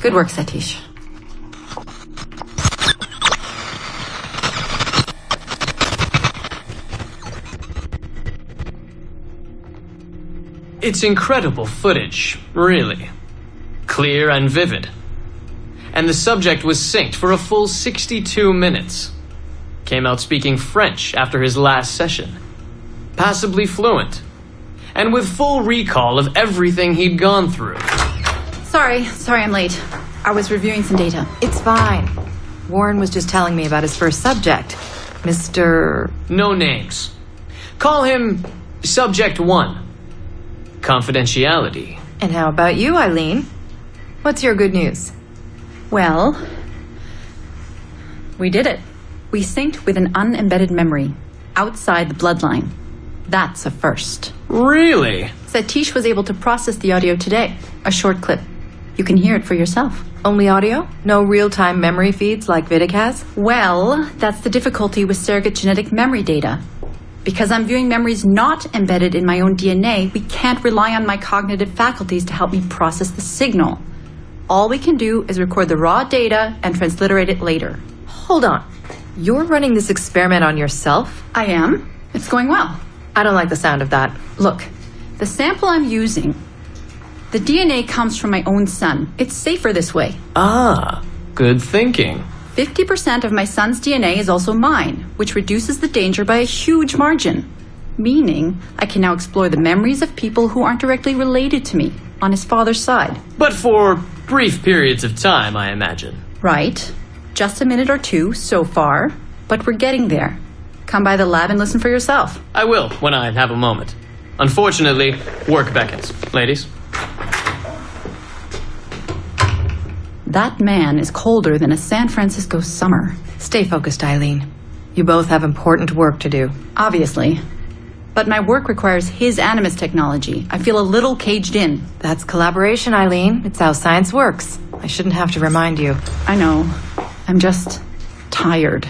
Good work, Satish. It's incredible footage, really. Clear and vivid. And the subject was synced for a full 62 minutes. Came out speaking French after his last session. Passably fluent. And with full recall of everything he'd gone through. Sorry I'm late. I was reviewing some data. It's fine. Warren was just telling me about his first subject, Mr. No names. Call him Subject 1. Confidentiality. And how about you, Eileen? What's your good news? Well, we did it. We synced with an unembedded memory outside the bloodline. That's a first. Really? Satish was able to process the audio today. A short clip. You can hear it for yourself. Only audio? No real-time memory feeds like Vidic has? Well, that's the difficulty with surrogate genetic memory data. Because I'm viewing memories not embedded in my own DNA, we can't rely on my cognitive faculties to help me process the signal. All we can do is record the raw data and transliterate it later. Hold on. You're running this experiment on yourself? I am. It's going well. I don't like the sound of that. Look, the sample I'm using, the DNA comes from my own son. It's safer this way. Ah, good thinking. 50% of my son's DNA is also mine, which reduces the danger by a huge margin. Meaning, I can now explore the memories of people who aren't directly related to me on his father's side. But for brief periods of time, I imagine. Right. Just a minute or two so far, but we're getting there. Come by the lab and listen for yourself. I will, when I have a moment. Unfortunately, work beckons. Ladies? That man is colder than a San Francisco summer. Stay focused, Eileen. You both have important work to do. Obviously. But my work requires his Animus technology. I feel a little caged in. That's collaboration, Eileen. It's how science works. I shouldn't have to remind you. I know. I'm just tired.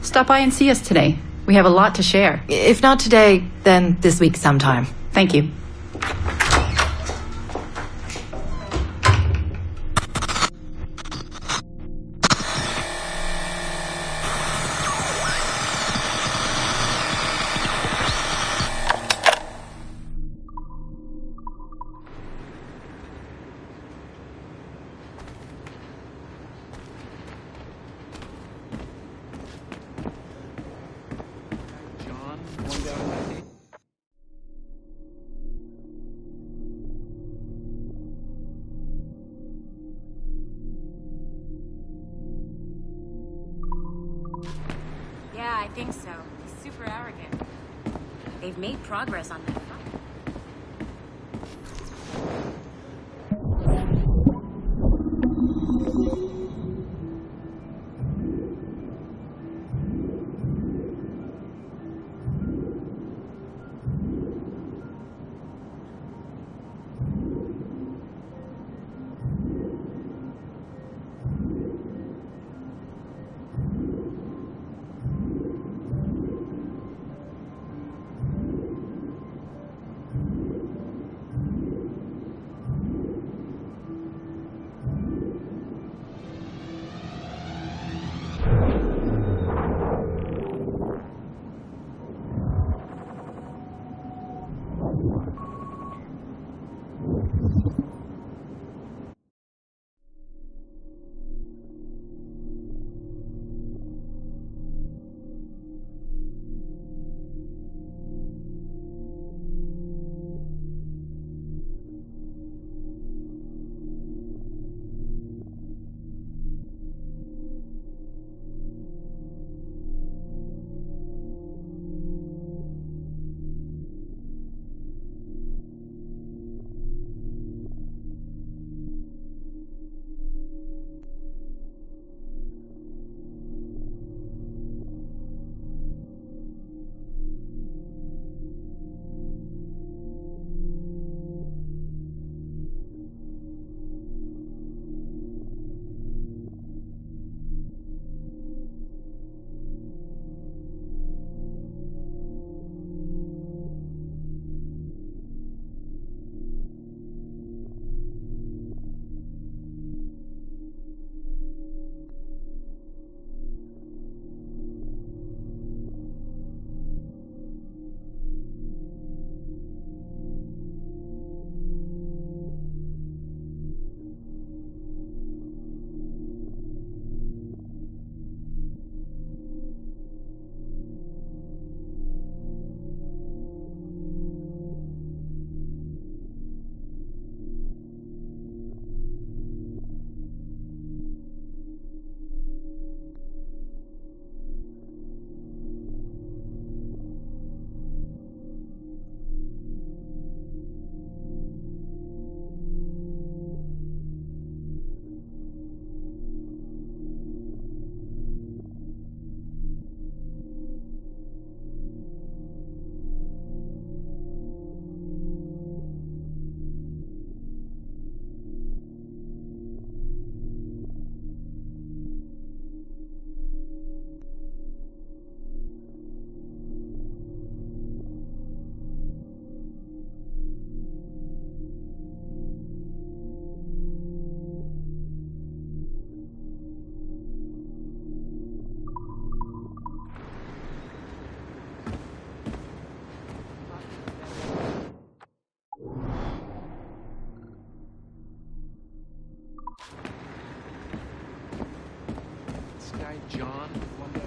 Stop by and see us today. We have a lot to share. If not today, then this week sometime. Thank you. Yeah, I think so. He's super arrogant. They've made progress on that front. guy, John, one day?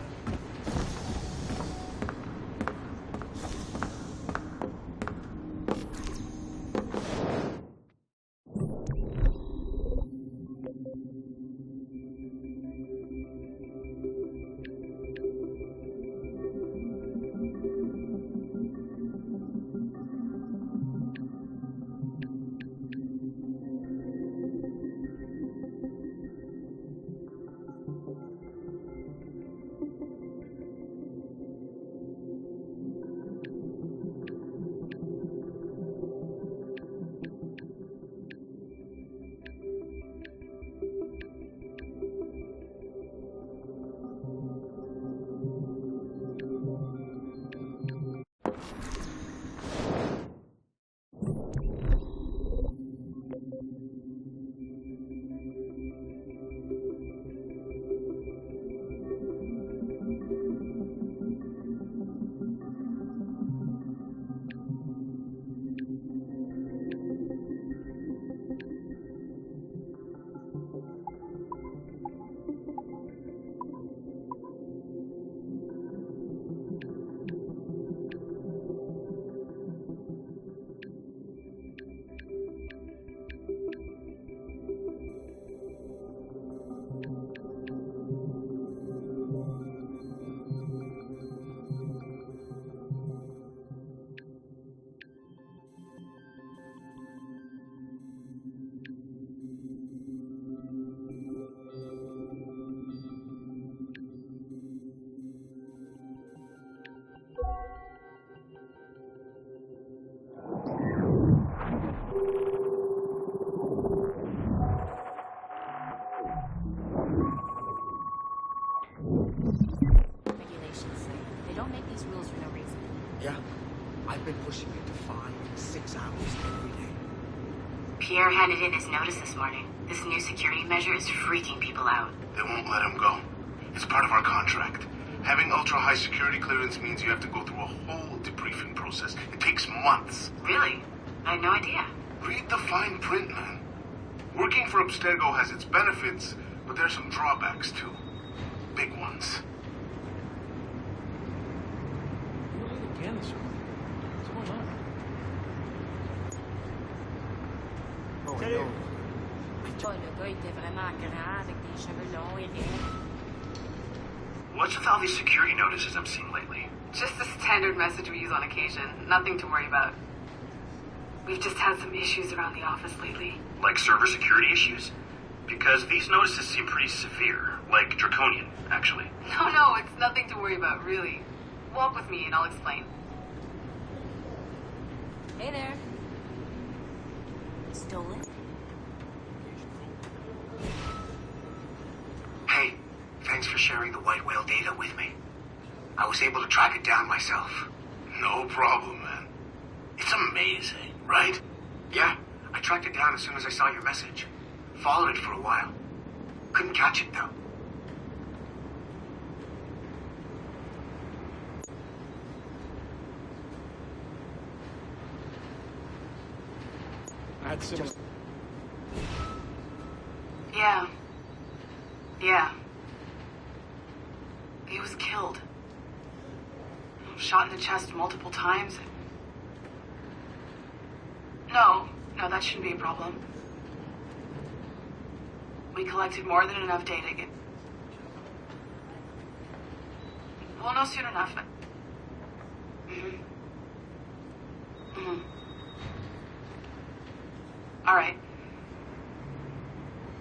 Regulations say they don't make these rules for no reason. Yeah, I've been pushing it to 5-6 hours every day. Pierre handed in his notice this morning. This new security measure is freaking people out. They won't let him go. It's part of our contract. Having ultra-high security clearance means you have to go through a whole debriefing process. It takes months. Really? I had no idea. Read the fine print, man. Working for Abstergo has its benefits, but there's some drawbacks, too. Big ones. Again this morning. What's going on? Oh, I know. Oh, le gars était vraiment grand avec des cheveux longs et raides. What's with all these security notices I'm seeing lately? Just the standard message we use on occasion. Nothing to worry about. We've just had some issues around the office lately. Like server security issues? Because these notices seem pretty severe. Like draconian, actually. No, it's nothing to worry about, really. Walk with me and I'll explain. Hey there. Stolen? Hey, thanks for sharing the white whale data with me. I was able to track it down myself. No problem, man. It's amazing, right? Yeah, I tracked it down as soon as I saw your message. Followed it for a while. Couldn't catch it, though. That's just... Yeah. He was killed. Shot in the chest multiple times. No, that shouldn't be a problem. We collected more than enough data to get... We'll know soon enough.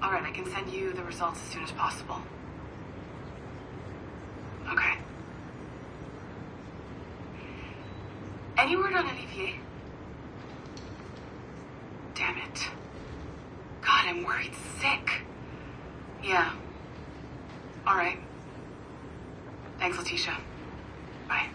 All right, I can send you the results as soon as possible. Okay. Any word on Olivier? Damn it. God, I'm worried sick. Yeah. All right. Thanks, Letitia. Bye.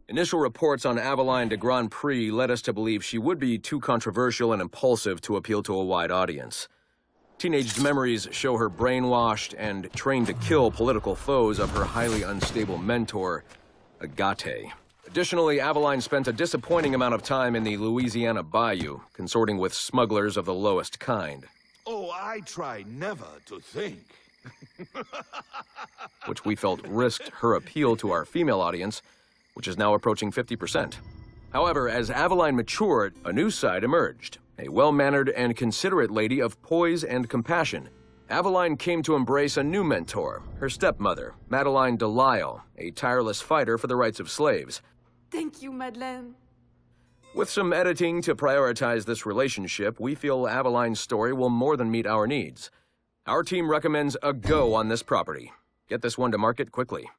Initial reports on Aveline de Grand Prix led us to believe she would be too controversial and impulsive to appeal to a wide audience. Teenage memories show her brainwashed and trained to kill political foes of her highly unstable mentor, Agate. Additionally, Aveline spent a disappointing amount of time in the Louisiana bayou, consorting with smugglers of the lowest kind. Oh, I try never to think. Which we felt risked her appeal to our female audience, which is now approaching 50%. However, as Aveline matured, a new side emerged. A well-mannered and considerate lady of poise and compassion. Aveline came to embrace a new mentor, her stepmother, Madeleine Delisle, a tireless fighter for the rights of slaves. Thank you, Madeleine. With some editing to prioritize this relationship, we feel Aveline's story will more than meet our needs. Our team recommends a go on this property. Get this one to market quickly.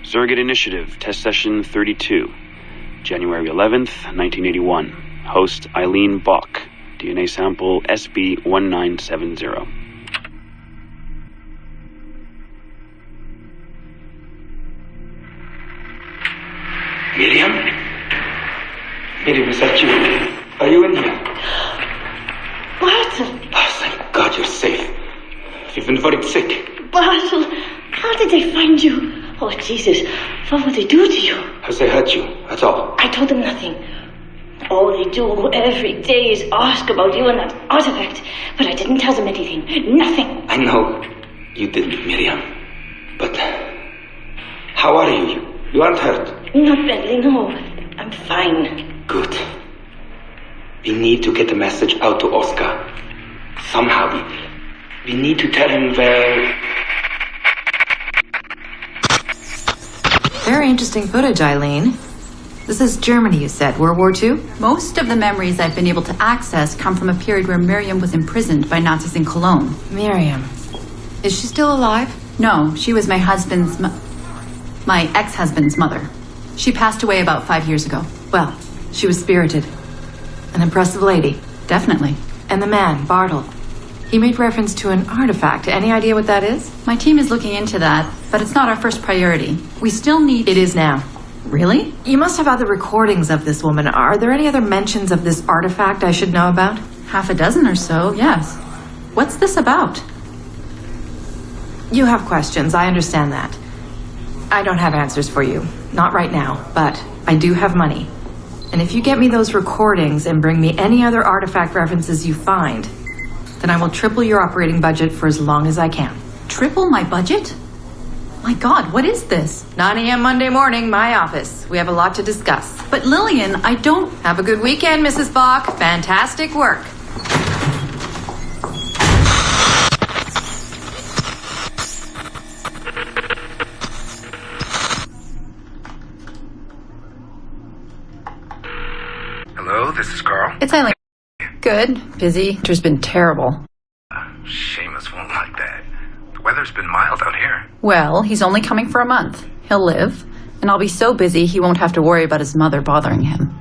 Surrogate Initiative, Test Session 32, January 11th, 1981. Host Eileen Bach, DNA sample SB1970. Miriam? Miriam, is that you? Are you in here? Bartle! Oh, thank God you're safe. You've been very sick. Bartle, how did they find you? Oh, Jesus, what would they do to you? Has they hurt you at all? I told them nothing. All they do every day is ask about you and that artifact. But I didn't tell them anything. Nothing. I know you didn't, Miriam. But how are you? You aren't hurt? Not badly, no. I'm fine. Good. We need to get the message out to Oscar. Somehow. We need to tell him where... Very interesting footage, Eileen. This is Germany, you said, World War II? Most of the memories I've been able to access come from a period where Miriam was imprisoned by Nazis in Cologne. Miriam. Is she still alive? No, she was my ex-husband's mother. She passed away about 5 years ago. Well, she was spirited. An impressive lady. Definitely. And the man, Bartle. He made reference to an artifact. Any idea what that is? My team is looking into that, but it's not our first priority. We still need... It is now. Really? You must have other recordings of this woman. Are there any other mentions of this artifact I should know about? Half a dozen or so, yes. What's this about? You have questions, I understand that. I don't have answers for you. Not right now, but I do have money. And if you get me those recordings and bring me any other artifact references you find, then I will triple your operating budget for as long as I can. Triple my budget? My God, what is this? 9 a.m. Monday morning, my office. We have a lot to discuss. But Lillian, I don't... Have a good weekend, Mrs. Bach. Fantastic work. Hello, this is Carl. It's Eileen. Good. Busy. Winter's been terrible. Seamus won't like that. The weather's been mild out here. Well, he's only coming for a month. He'll live. And I'll be so busy he won't have to worry about his mother bothering him.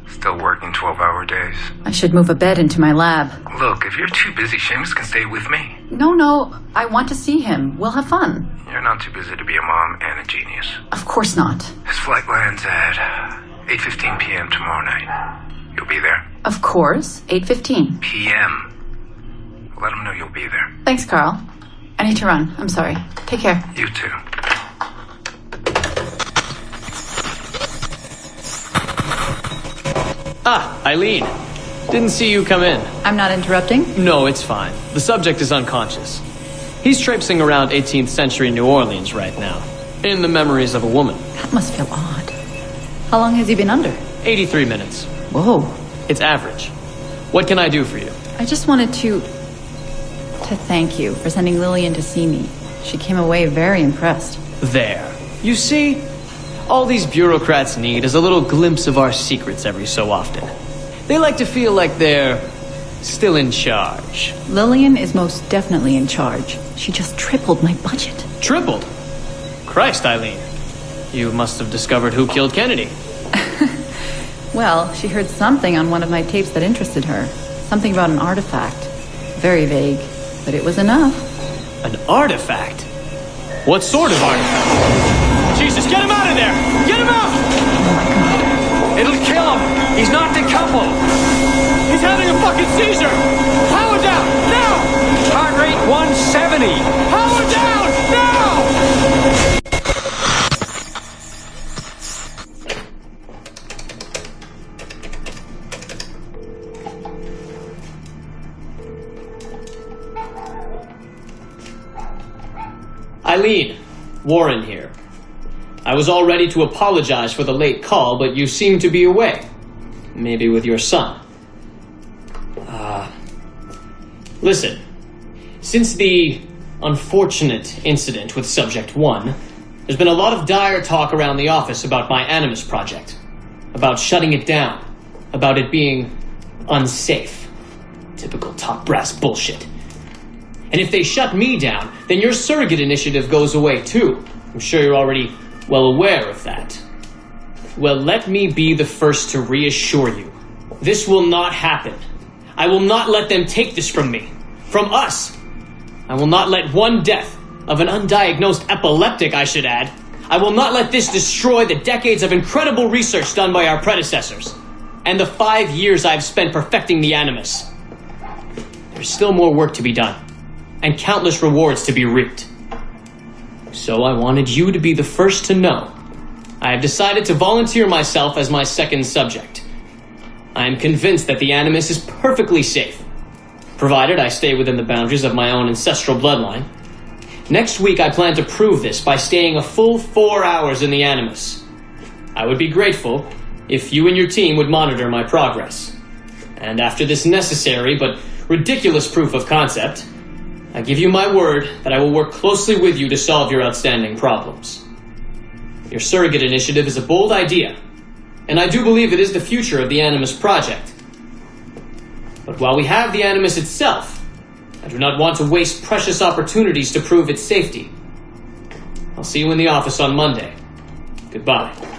Still working 12-hour days. I should move a bed into my lab. Look, if you're too busy, Seamus can stay with me. No, I want to see him. We'll have fun. You're not too busy to be a mom and a genius. Of course not. His flight lands at 8:15 p.m. tomorrow night. You'll be there? Of course. 8:15 p.m. Let him know you'll be there. Thanks, Carl. I need to run. I'm sorry. Take care. You too. Eileen. Didn't see you come in. I'm not interrupting? No, it's fine. The subject is unconscious. He's traipsing around 18th century New Orleans right now, in the memories of a woman. That must feel odd. How long has he been under? 83 minutes. Whoa. It's average. What can I do for you? I just wanted to thank you for sending Lillian to see me. She came away very impressed. There. You see? All these bureaucrats need is a little glimpse of our secrets every so often. They like to feel like they're still in charge. Lillian is most definitely in charge. She just tripled my budget. Tripled? Christ, Eileen. You must have discovered who killed Kennedy. Well, she heard something on one of my tapes that interested her. Something about an artifact. Very vague, but it was enough. An artifact? What sort of artifact? Jesus, get him out of there! Get him out! Oh my God. It'll kill him! He's not decoupled! He's having a fucking seizure! Power down! Now! Heart rate 170! Power down! Now! Eileen, Warren here. I was all ready to apologize for the late call, but you seem to be away. Maybe with your son. Listen, since the unfortunate incident with Subject 1, there's been a lot of dire talk around the office about my Animus project. About shutting it down. About it being unsafe. Typical top brass bullshit. And if they shut me down, then your surrogate initiative goes away too. I'm sure you're already well aware of that. Well, let me be the first to reassure you. This will not happen. I will not let them take this from me. From us. I will not let one death of an undiagnosed epileptic, I should add. I will not let this destroy the decades of incredible research done by our predecessors. And the 5 years I've spent perfecting the Animus. There's still more work to be done. And countless rewards to be reaped. So I wanted you to be the first to know. I have decided to volunteer myself as my second subject. I am convinced that the Animus is perfectly safe, provided I stay within the boundaries of my own ancestral bloodline. Next week I plan to prove this by staying a full 4 hours in the Animus. I would be grateful if you and your team would monitor my progress. And after this necessary but ridiculous proof of concept, I give you my word that I will work closely with you to solve your outstanding problems. Your surrogate initiative is a bold idea, and I do believe it is the future of the Animus Project. But while we have the Animus itself, I do not want to waste precious opportunities to prove its safety. I'll see you in the office on Monday. Goodbye.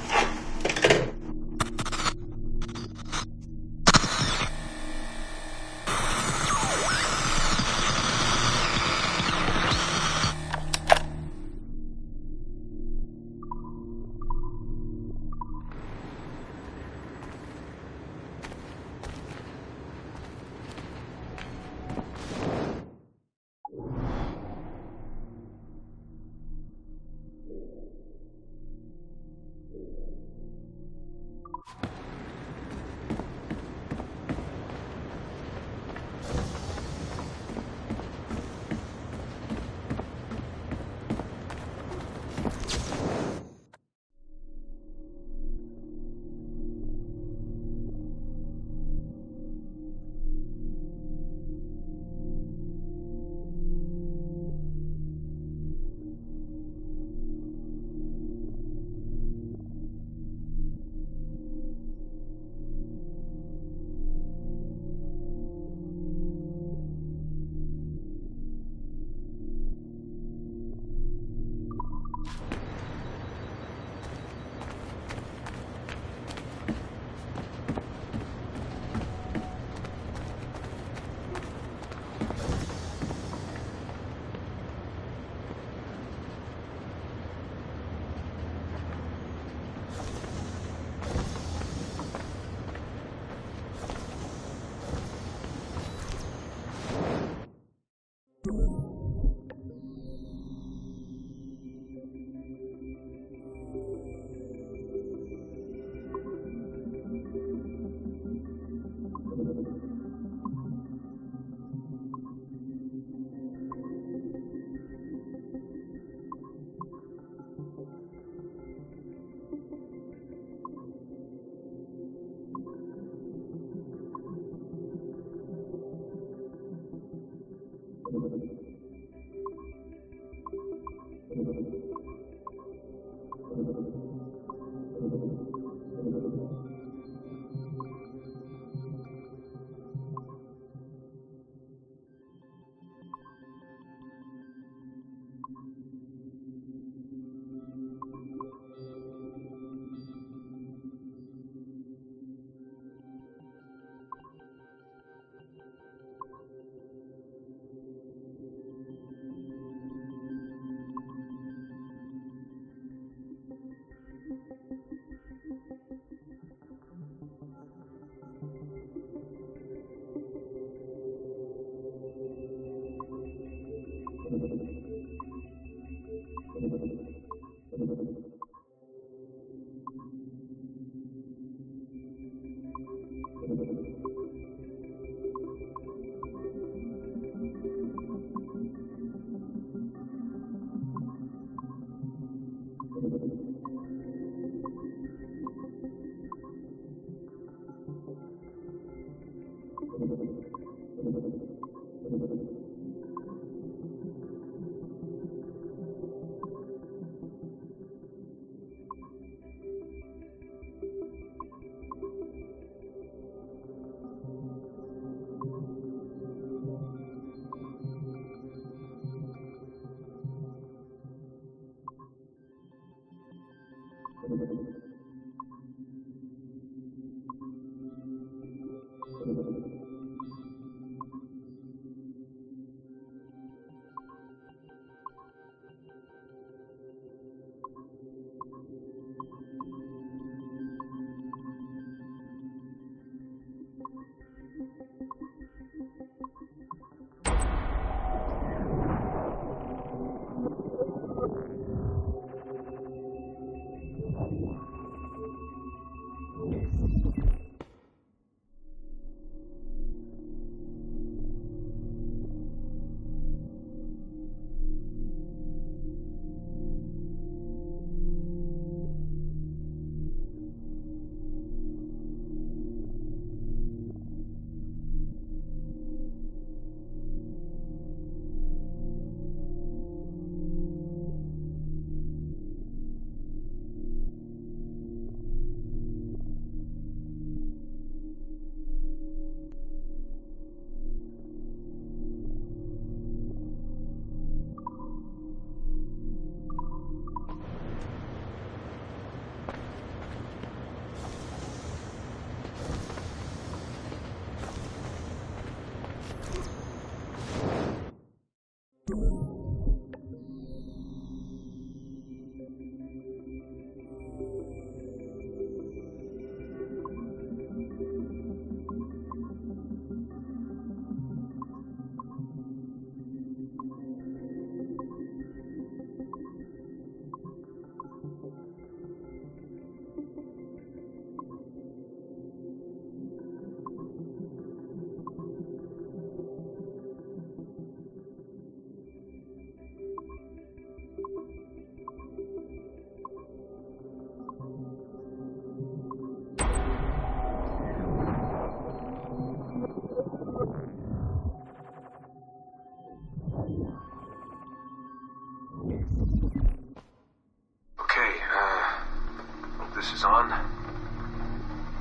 This is on. I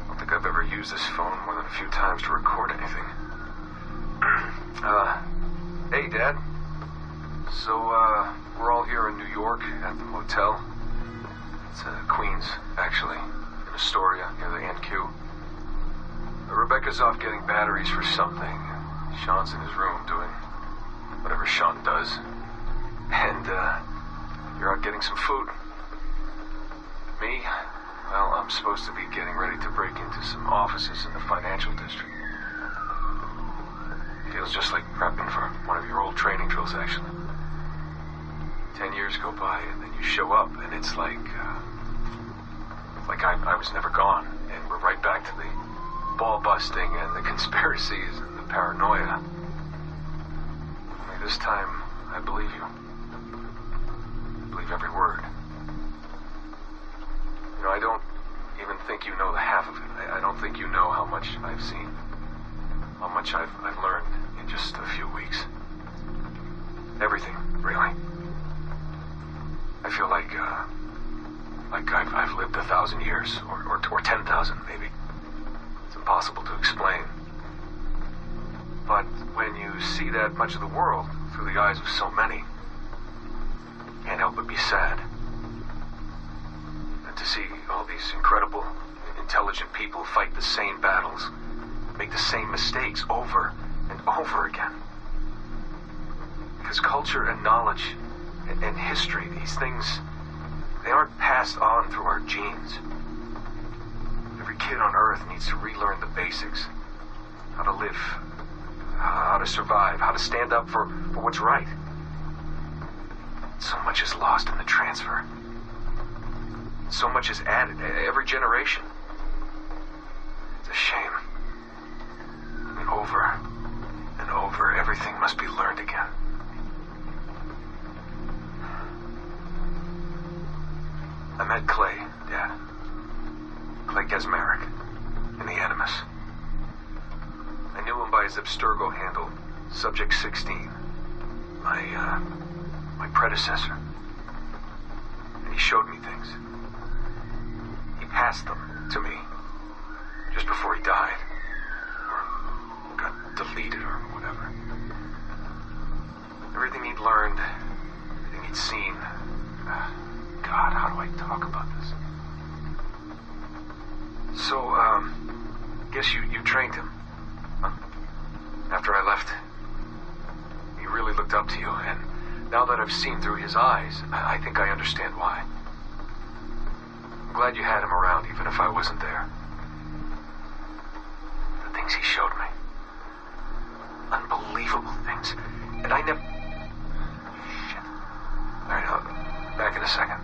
don't think I've ever used this phone more than a few times to record anything. Hey, Dad. So, we're all here in New York at the motel. It's Queens, actually, in Astoria, near the NQ. Rebecca's off getting batteries for something. Sean's in his room doing whatever Sean does. And, you're out getting some food. Me? Well, I'm supposed to be getting ready to break into some offices in the financial district. Feels just like prepping for one of your old training drills, actually. 10 years go by, and then you show up, and it's like I was never gone, and we're right back to the ball busting and the conspiracies and the paranoia. Only this time, I believe you. I believe every word. You know, I don't even think you know the half of it. I don't think you know how much I've seen. How much I've learned in just a few weeks. Everything, really. I feel like I've lived 1,000 years, or 10,000 maybe. It's impossible to explain. But when you see that much of the world through the eyes of so many, you can't help but be sad. And to see all these incredible, intelligent people fight the same battles, make the same mistakes over and over again. Because culture and knowledge and history, these things, they aren't passed on through our genes. Every kid on Earth needs to relearn the basics. How to live, how to survive, how to stand up for what's right. So much is lost in the transfer. So much is added every generation. It's a shame. I mean, over and over, everything must be learned again. I met Clay, Dad. Clay Gesmerick, in the Animus. I knew him by his Abstergo handle, Subject 16. My predecessor. And he showed me things. He passed them to me just before he died. Or got deleted or whatever. Everything he'd learned, everything he'd seen. God, how do I talk about this? So, guess you trained him. Huh? After I left, he really looked up to you, and now that I've seen through his eyes, I think I understand why. I'm glad you had him around, even if I wasn't there. The things he showed me. Unbelievable things. And I never... Shit. Alright, I'll back in a second.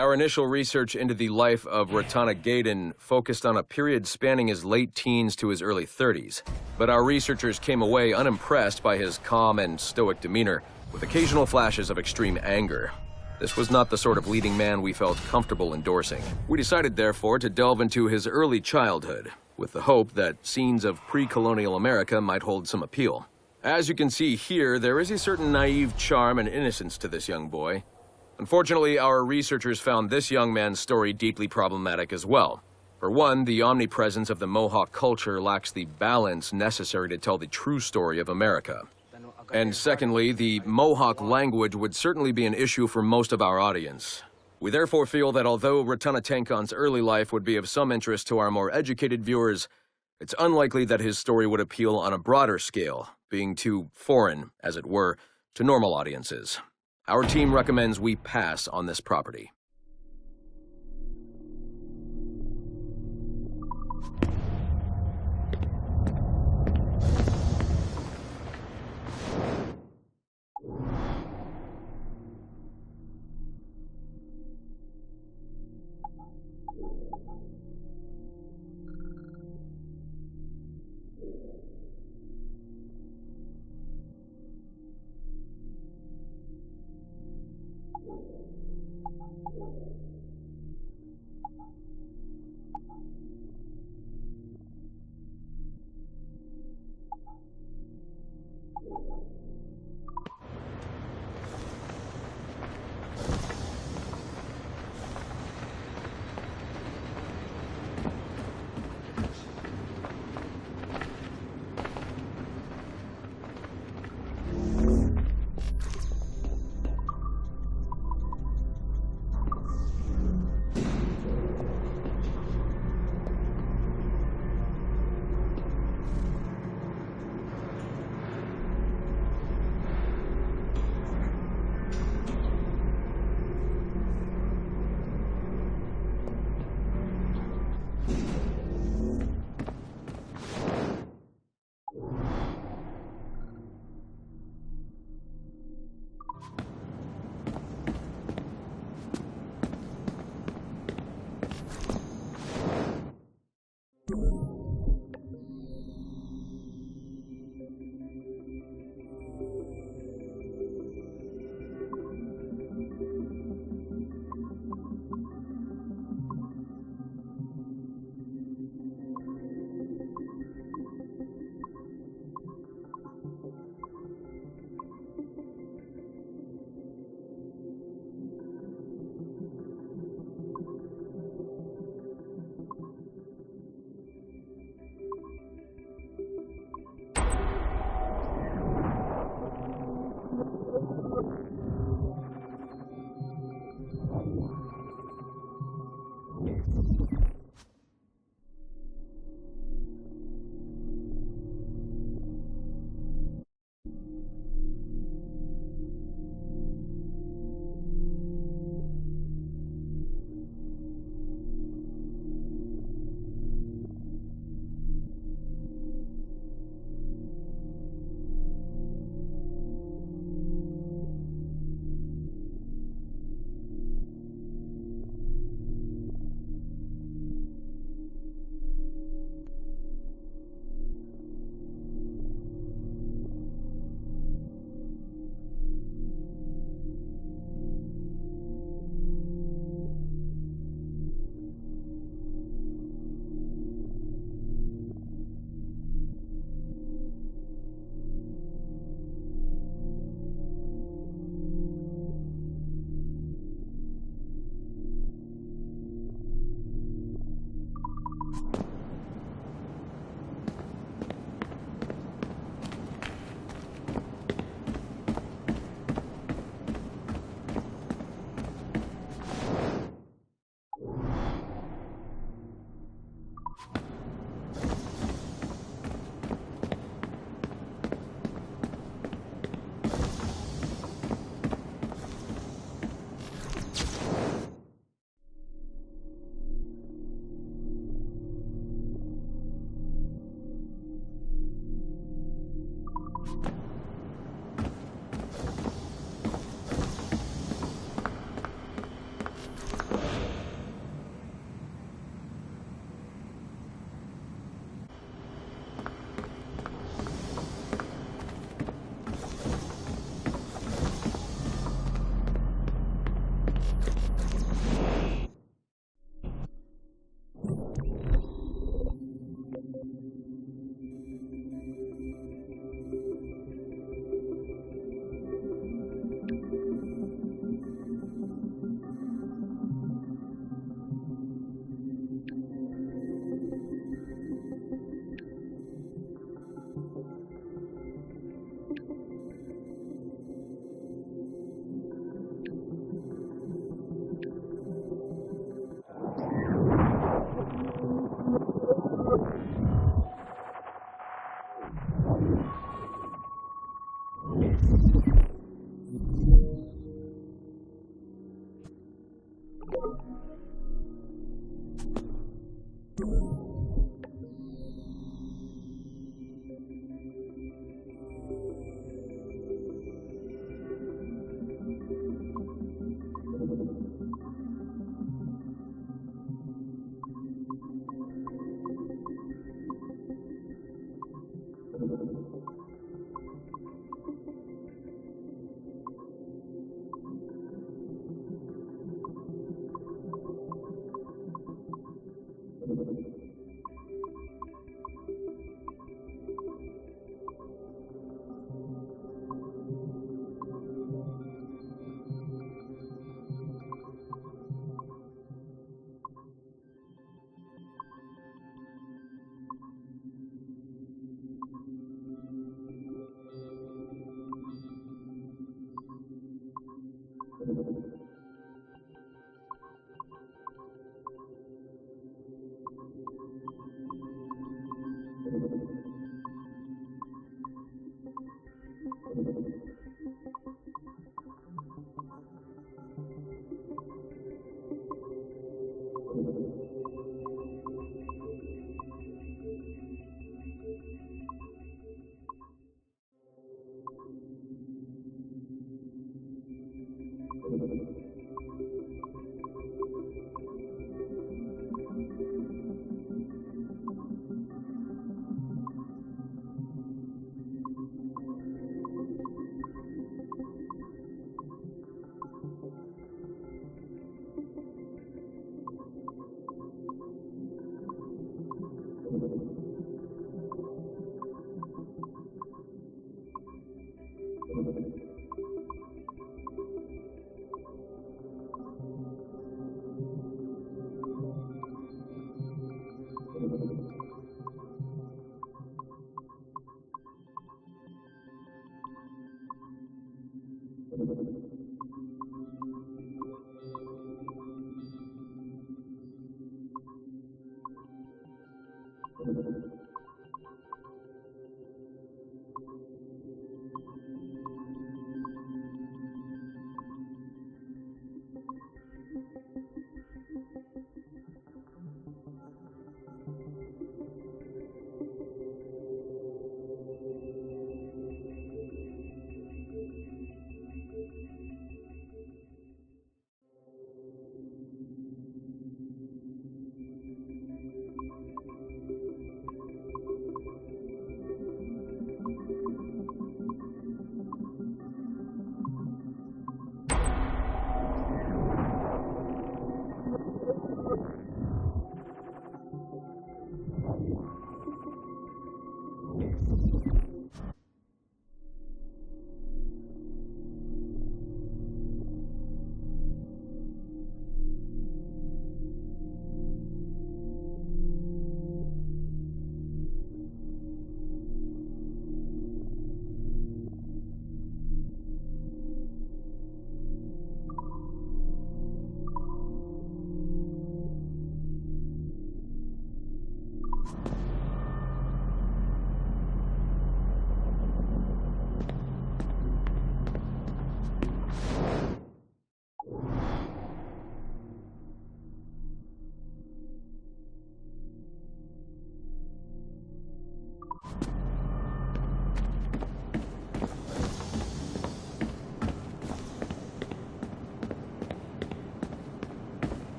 Our initial research into the life of Ratana Gaydon focused on a period spanning his late teens to his early 30s, but our researchers came away unimpressed by his calm and stoic demeanor, with occasional flashes of extreme anger. This was not the sort of leading man we felt comfortable endorsing. We decided, therefore, to delve into his early childhood, with the hope that scenes of pre-colonial America might hold some appeal. As you can see here, there is a certain naive charm and innocence to this young boy. Unfortunately, our researchers found this young man's story deeply problematic as well. For one, the omnipresence of the Mohawk culture lacks the balance necessary to tell the true story of America. And secondly, the Mohawk language would certainly be an issue for most of our audience. We therefore feel that although Ratana Tenkon's early life would be of some interest to our more educated viewers, it's unlikely that his story would appeal on a broader scale, being too foreign, as it were, to normal audiences. Our team recommends we pass on this property.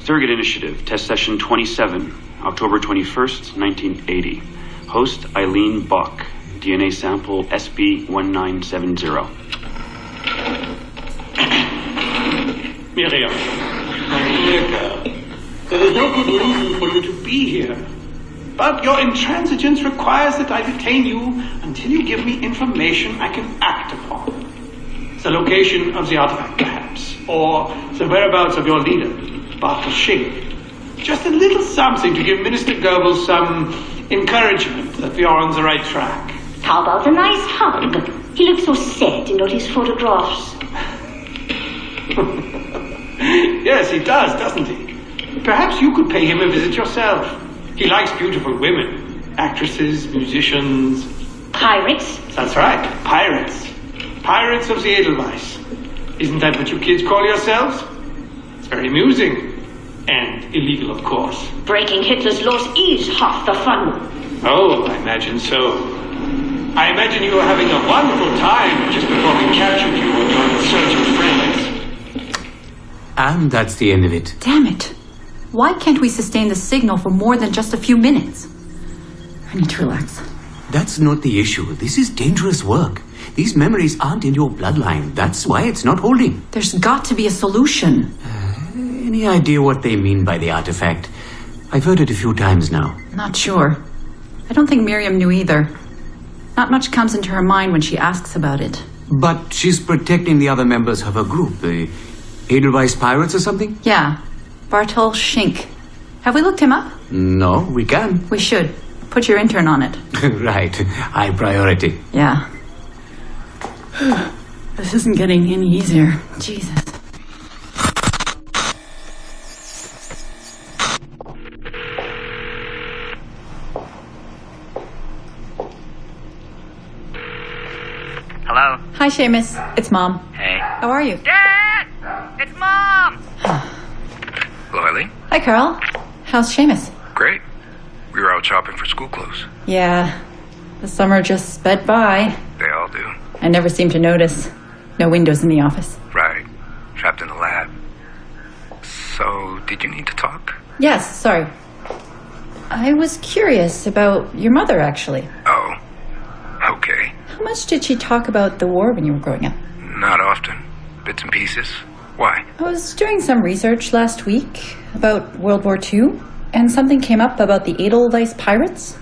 Surrogate Initiative, Test Session 27, October 21st, 1980. Host Eileen Bach, DNA sample SB1970. Miriam, my dear girl, there is no good reason for you to be here. But your intransigence requires that I detain you until you give me information I can act upon. The location of the artifact, perhaps, or the whereabouts of your leader, Bartle Shink. Just a little something to give Minister Goebbels some encouragement that we are on the right track. How about a nice hug? He looks so sad in all his photographs. Yes, he does, doesn't he? Perhaps you could pay him a visit yourself. He likes beautiful women, actresses, musicians. Pirates? That's right, pirates. Pirates of the Edelweiss. Isn't that what you kids call yourselves? It's very amusing. And illegal, of course. Breaking Hitler's laws is half the fun. Oh, I imagine so. I imagine you were having a wonderful time just before we captured you and your insurgent friends. And that's the end of it. Damn it. Why can't we sustain the signal for more than just a few minutes? I need to relax. That's not the issue. This is dangerous work. These memories aren't in your bloodline. That's why it's not holding. There's got to be a solution. Any idea what they mean by the artifact? I've heard it a few times now. Not sure. I don't think Miriam knew either. Not much comes into her mind when she asks about it. But she's protecting the other members of her group, the Edelweiss Pirates or something? Yeah. Bartol Shink. Have we looked him up? No, we can. We should. Put your intern on it. Right. High priority. Yeah. This isn't getting any easier. Jesus. Hello? Hi, Seamus. It's Mom. Hey. How are you? Dad! It's Mom! Hello, Eileen. Hi, Carl. How's Seamus? Great. We were out shopping for school clothes. Yeah. The summer just sped by. They all do. I never seem to notice. No windows in the office. Right. Trapped in the lab. So, did you need to talk? Yes, sorry. I was curious about your mother, actually. Oh. Okay. How much did she talk about the war when you were growing up? Not often. Bits and pieces. Why? I was doing some research last week about World War II, and something came up about the Edelweiss Pirates,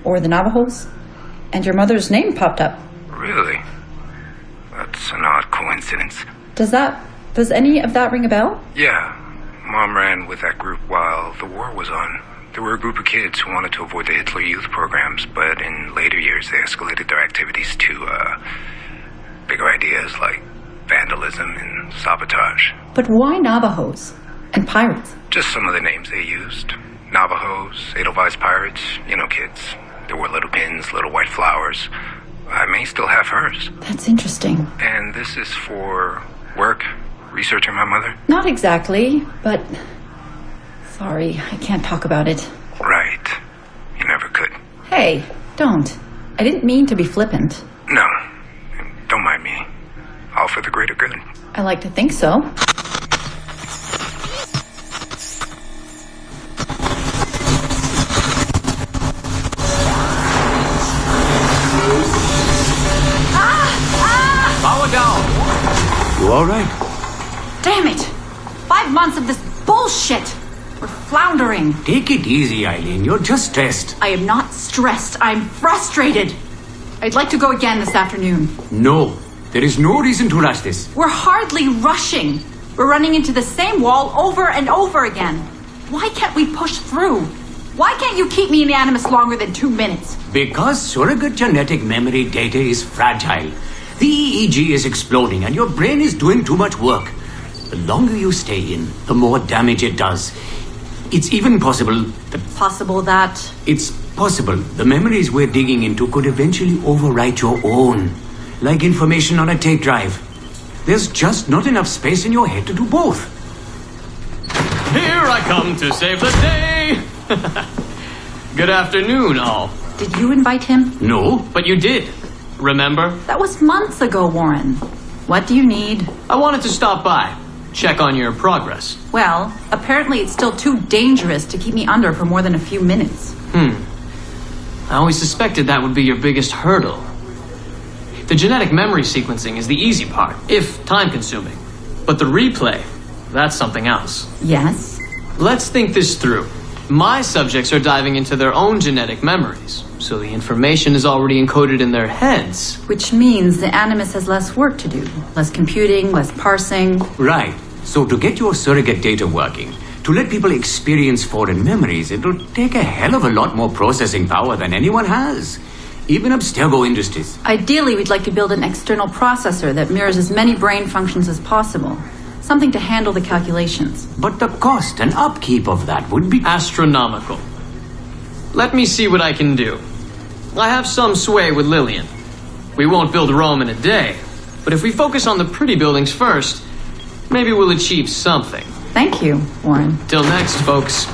or the Navajos, and your mother's name popped up. Really? That's an odd coincidence. Does any of that ring a bell? Yeah. Mom ran with that group while the war was on. There were a group of kids who wanted to avoid the Hitler Youth programs, but in later years they escalated their activities to, bigger ideas like vandalism and sabotage. But why Navajos and pirates? Just some of the names they used. Navajos, Edelweiss Pirates, you know kids. There were little pins, little white flowers. I may still have hers. That's interesting. And this is for work? Researching my mother? Not exactly, but... Sorry, I can't talk about it. Right. You never could. Hey, don't. I didn't mean to be flippant. No. Don't mind me. All for the greater good. I like to think so. Power down. You all right? Damn it! 5 months of this bullshit! We're floundering. Take it easy, Eileen. You're just stressed. I am not stressed. I'm frustrated. I'd like to go again this afternoon. No. There is no reason to rush this. We're hardly rushing. We're running into the same wall over and over again. Why can't we push through? Why can't you keep me in the Animus longer than 2 minutes? Because surrogate genetic memory data is fragile. The EEG is exploding and your brain is doing too much work. The longer you stay in, the more damage it does. It's even possible that... Possible that... It's possible the memories we're digging into could eventually overwrite your own. Like information on a tape drive. There's just not enough space in your head to do both. Here I come to save the day! Good afternoon, all. Did you invite him? No. But you did. Remember? That was months ago, Warren. What do you need? I wanted to stop by. check on your progress. Well, apparently it's still too dangerous to keep me under for more than a few minutes. I always suspected that would be your biggest hurdle. The genetic memory sequencing is the easy part, if time-consuming. But the replay, that's something else. Yes? Let's think this through. My subjects are diving into their own genetic memories, so the information is already encoded in their heads. Which means the Animus has less work to do. Less computing, less parsing. Right. So to get your surrogate data working, to let people experience foreign memories, it'll take a hell of a lot more processing power than anyone has. Even Abstergo Industries. Ideally, we'd like to build an external processor that mirrors as many brain functions as possible. Something to handle the calculations. But the cost and upkeep of that would be astronomical. Let me see what I can do. I have some sway with Lillian. We won't build Rome in a day, but if we focus on the pretty buildings first, maybe we'll achieve something. Thank you, Warren. Till next, folks.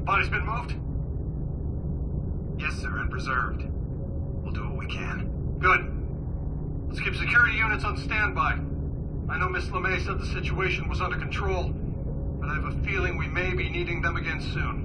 Body's been moved? Yes, sir, and preserved. We'll do what we can. Good. Let's keep security units on standby. I know Miss LeMay said the situation was under control, but I have a feeling we may be needing them again soon.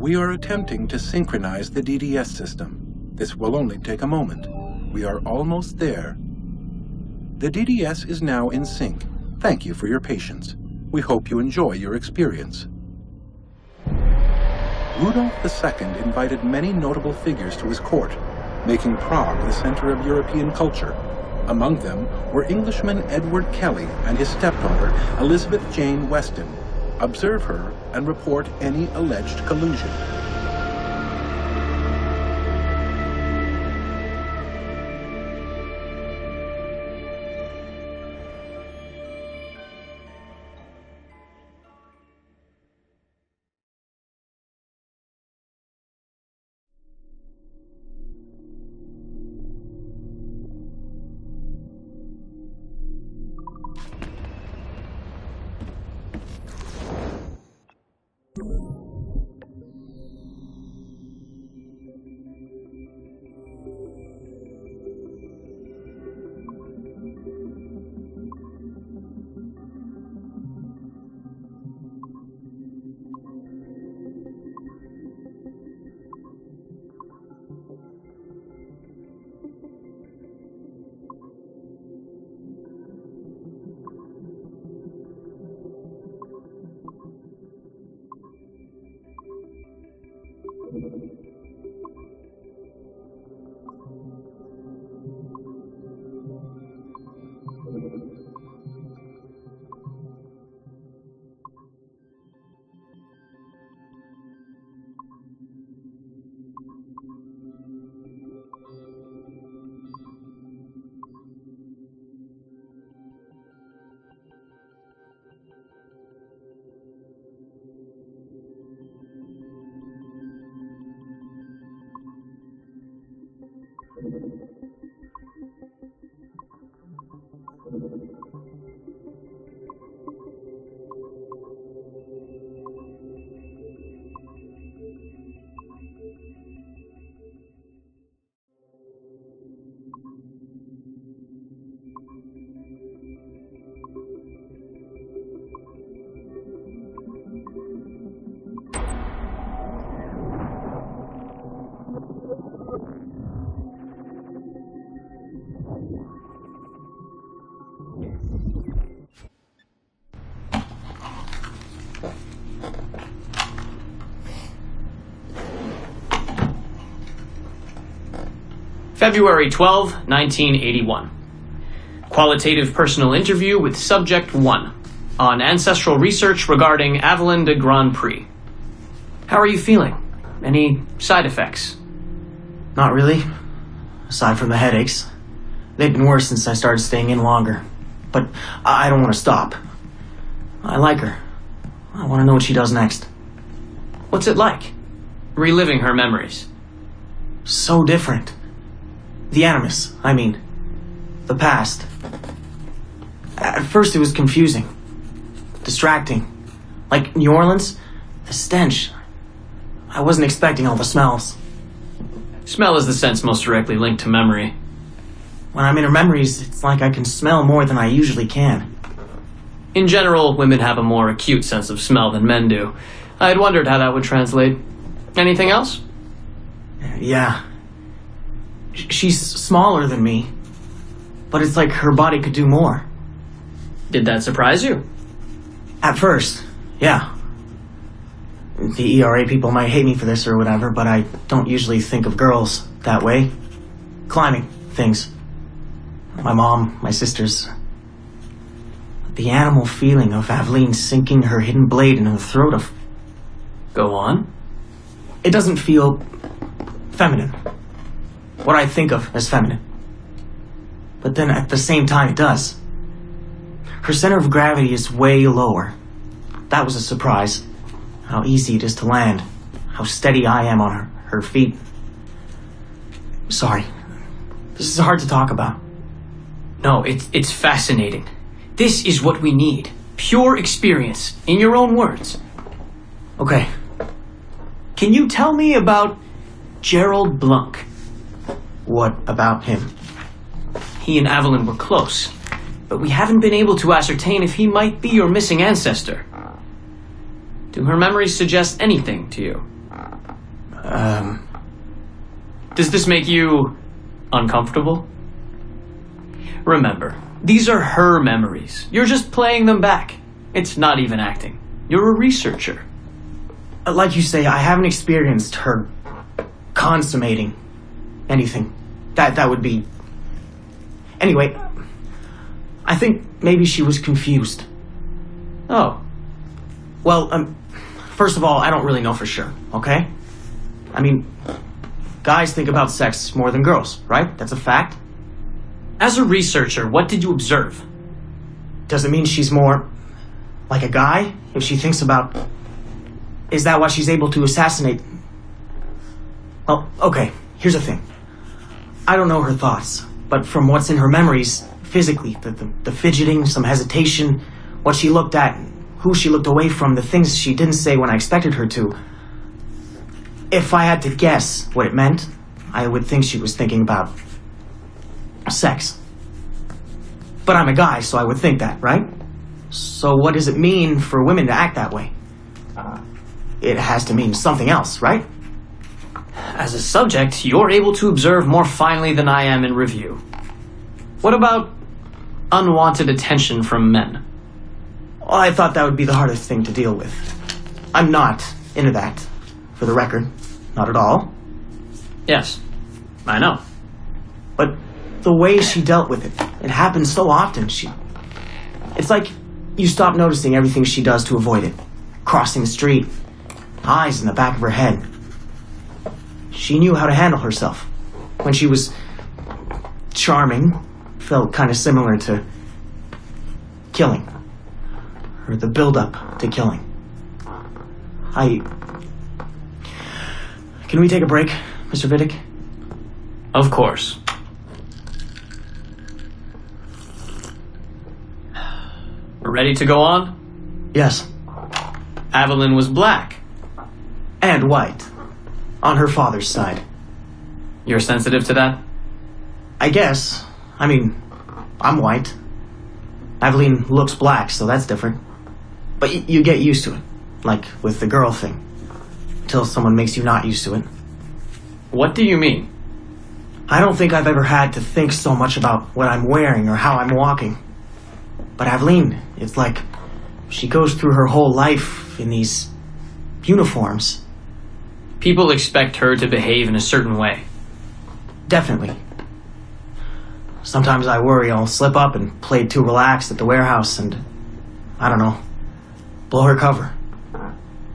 We are attempting to synchronize the DDS system. This will only take a moment. We are almost there. The DDS is now in sync. Thank you for your patience. We hope you enjoy your experience. Rudolf II invited many notable figures to his court, making Prague the center of European culture. Among them were Englishman Edward Kelly and his stepdaughter, Elizabeth Jane Weston. Observe her and report any alleged collusion. February 12, 1981. Qualitative personal interview with Subject 1 on ancestral research regarding Avalon de Grand Prix. How are you feeling? Any side effects? Not really. Aside from the headaches. They've been worse since I started staying in longer. But I don't want to stop. I like her. I want to know what she does next. What's it like? Reliving her memories. So different. The animus, I mean. The past. At first it was confusing. Distracting. Like New Orleans, the stench. I wasn't expecting all the smells. Smell is the sense most directly linked to memory. When I'm in her memories, it's like I can smell more than I usually can. In general, women have a more acute sense of smell than men do. I had wondered how that would translate. Anything else? Yeah. She's smaller than me, but it's like her body could do more. Did that surprise you? At first, yeah. The ERA people might hate me for this or whatever, but I don't usually think of girls that way. Climbing things. My mom, my sisters. The animal feeling of Aveline sinking her hidden blade into the throat of... Go on. It doesn't feel feminine. What I think of as feminine. But then at the same time it does. Her center of gravity is way lower. That was a surprise. How easy it is to land. How steady I am on her feet. Sorry. This is hard to talk about. No, it's fascinating. This is what we need. Pure experience, in your own words. Okay. Can you tell me about Gerald Blunk? What about him? He and Avalon were close, but we haven't been able to ascertain if he might be your missing ancestor. Do her memories suggest anything to you? Does this make you uncomfortable? Remember, these are her memories. You're just playing them back. It's not even acting. You're a researcher. Like you say, I haven't experienced her consummating anything. That would be... Anyway, I think maybe she was confused. Oh. Well, first of all, I don't really know for sure, okay? I mean, guys think about sex more than girls, right? That's a fact. As a researcher, what did you observe? Does it mean she's more like a guy if she thinks about... Is that why she's able to assassinate... Well, okay, here's the thing. I don't know her thoughts, but from what's in her memories, physically, the fidgeting, some hesitation, what she looked at, who she looked away from, the things she didn't say when I expected her to. If I had to guess what it meant, I would think she was thinking about sex. But I'm a guy, so I would think that, right? So what does it mean for women to act that way? It has to mean something else, right? As a subject, you're able to observe more finely than I am in review. What about unwanted attention from men? Well, I thought that would be the hardest thing to deal with. I'm not into that, for the record. Not at all. Yes, I know. But the way she dealt with it happens so often. It's like you stop noticing everything she does to avoid it. Crossing the street, eyes in the back of her head. She knew how to handle herself. When she was charming, felt kind of similar to killing. Or the build-up to killing. Can we take a break, Mr. Vidic? Of course. We're ready to go on? Yes. Avalon was black. And white. On her father's side. You're sensitive to that? I guess. I mean, I'm white. Aveline looks black, so that's different. But you get used to it. Like with the girl thing. Until someone makes you not used to it. What do you mean? I don't think I've ever had to think so much about what I'm wearing or how I'm walking. But Aveline, it's like she goes through her whole life in these uniforms. People expect her to behave in a certain way. Definitely. Sometimes I worry I'll slip up and play it too relaxed at the warehouse and, I don't know, blow her cover.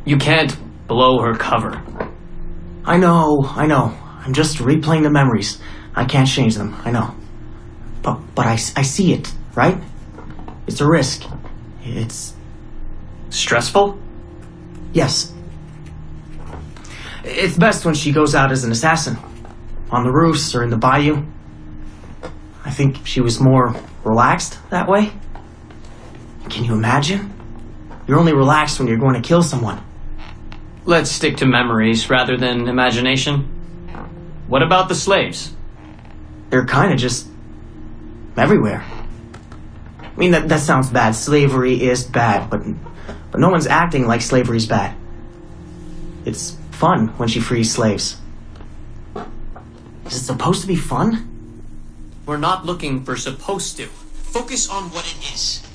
You can't blow her cover. I know. I'm just replaying the memories. I can't change them, I know. But I see it, right? It's a risk. It's... stressful? Yes. It's best when she goes out as an assassin. On the roofs or in the bayou. I think she was more relaxed that way. Can you imagine? You're only relaxed when you're going to kill someone. Let's stick to memories rather than imagination. What about the slaves? They're kind of just everywhere. I mean, that sounds bad. Slavery is bad, but no one's acting like slavery's bad. It's fun when she frees slaves. Is it supposed to be fun? We're not looking for supposed to. Focus on what it is.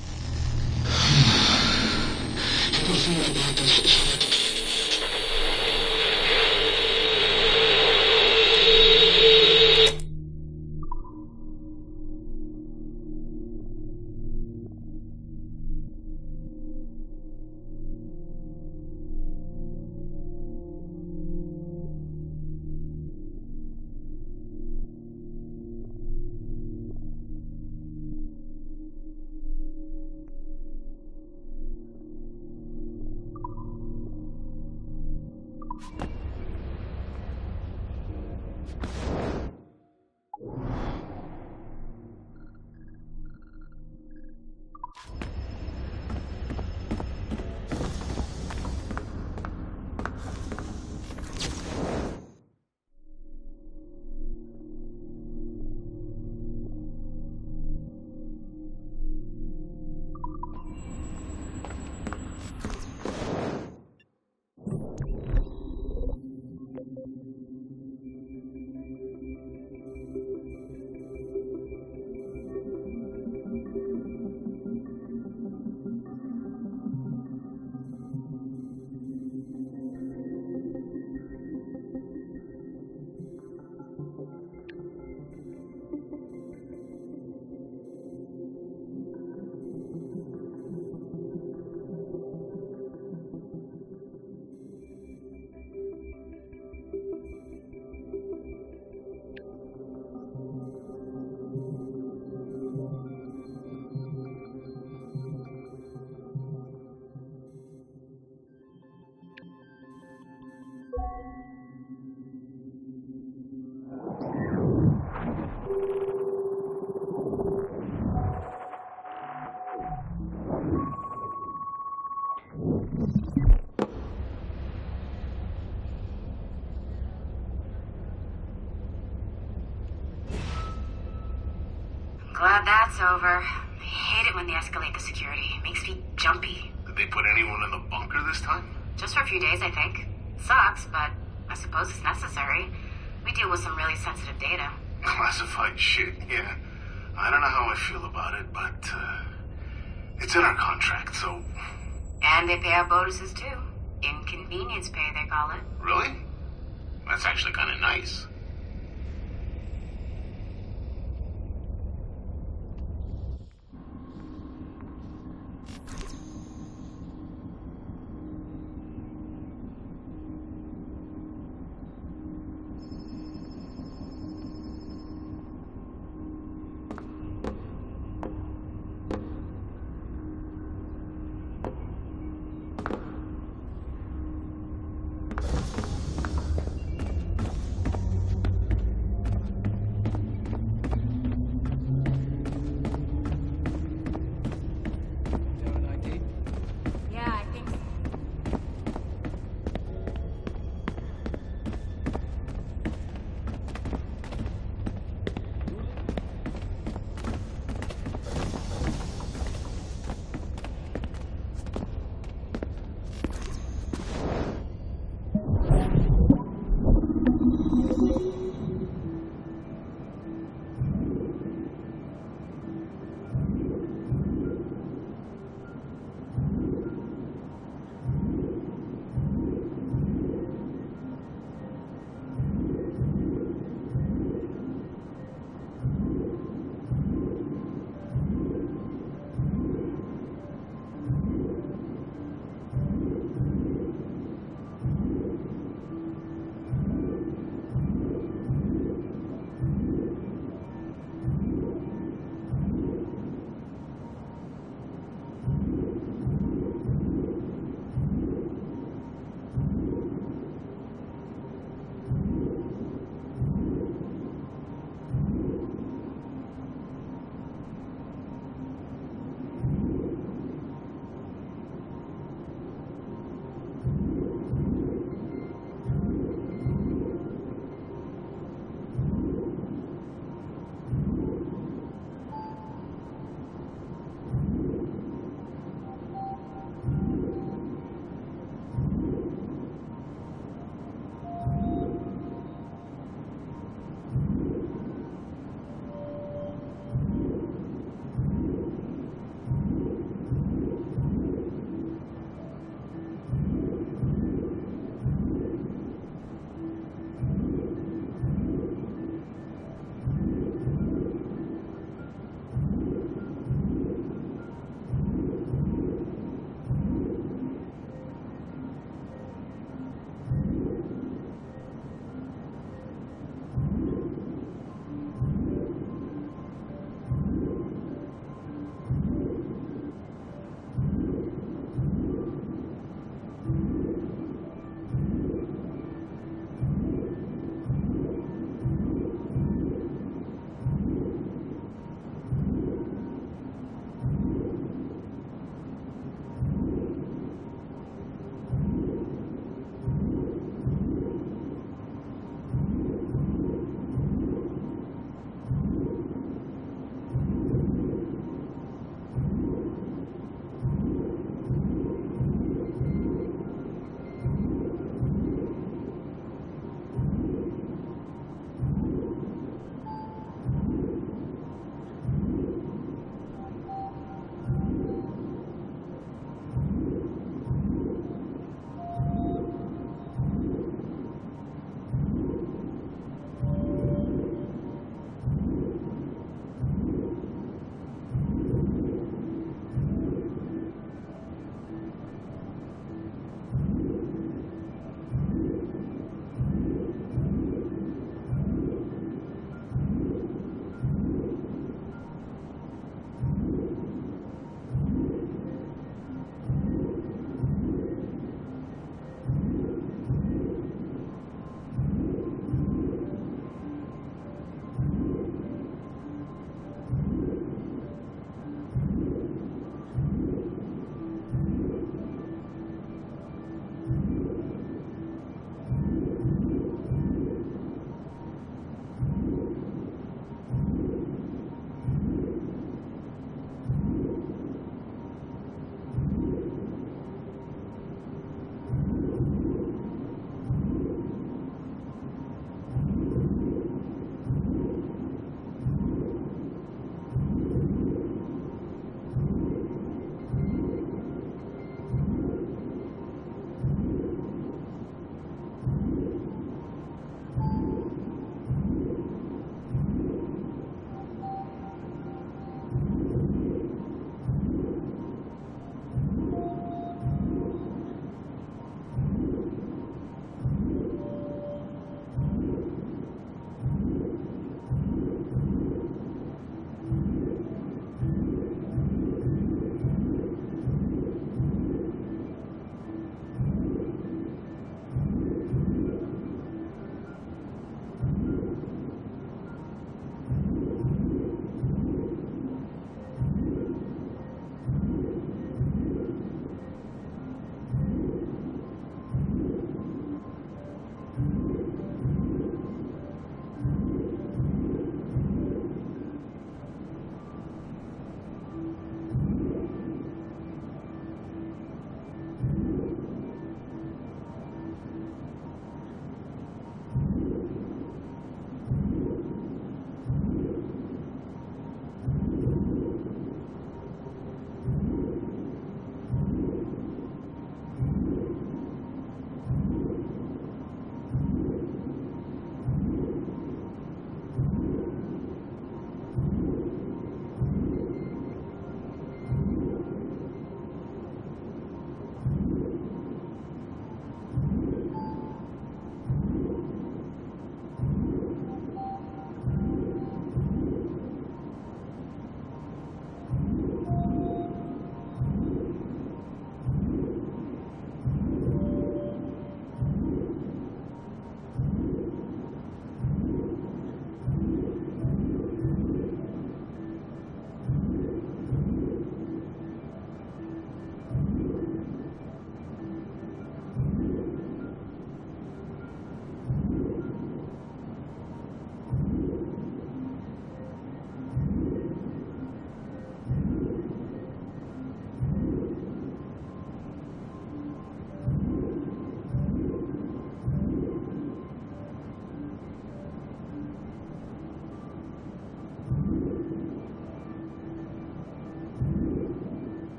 Glad that's over. I hate it when they escalate the security. It makes me jumpy. Did they put anyone in the bunker this time? Just for a few days, I think. Sucks, but I suppose it's necessary. We deal with some really sensitive data. Classified shit, yeah. I don't know how I feel about it, but it's in our contract, so... And they pay out bonuses, too. Inconvenience pay, they call it. Really? That's actually kind of nice.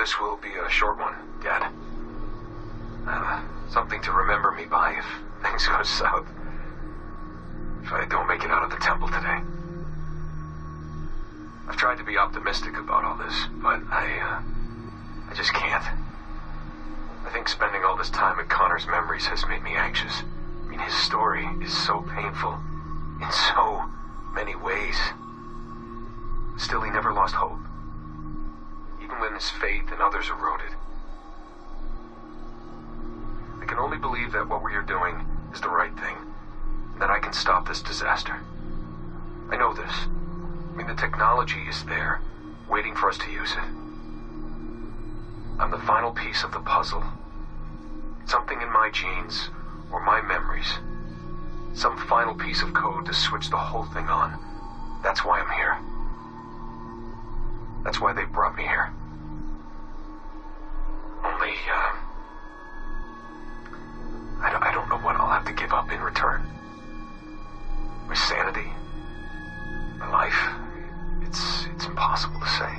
this will be a short one, Dad. Something to remember me by if things go south. If I don't make it out of the temple today. I've tried to be optimistic about all this, but I just can't. I think spending all this time in Connor's memories has made me anxious. I mean, his story is so painful in so many ways. Still, he never lost hope. Even when his faith in others eroded. I can only believe that what we are doing is the right thing, and that I can stop this disaster. I know this. I mean, the technology is there, waiting for us to use it. I'm the final piece of the puzzle. Something in my genes, or my memories. Some final piece of code to switch the whole thing on. That's why I'm here. That's why they brought me here. Only, I don't know what I'll have to give up in return. My sanity, my life, it's impossible to say.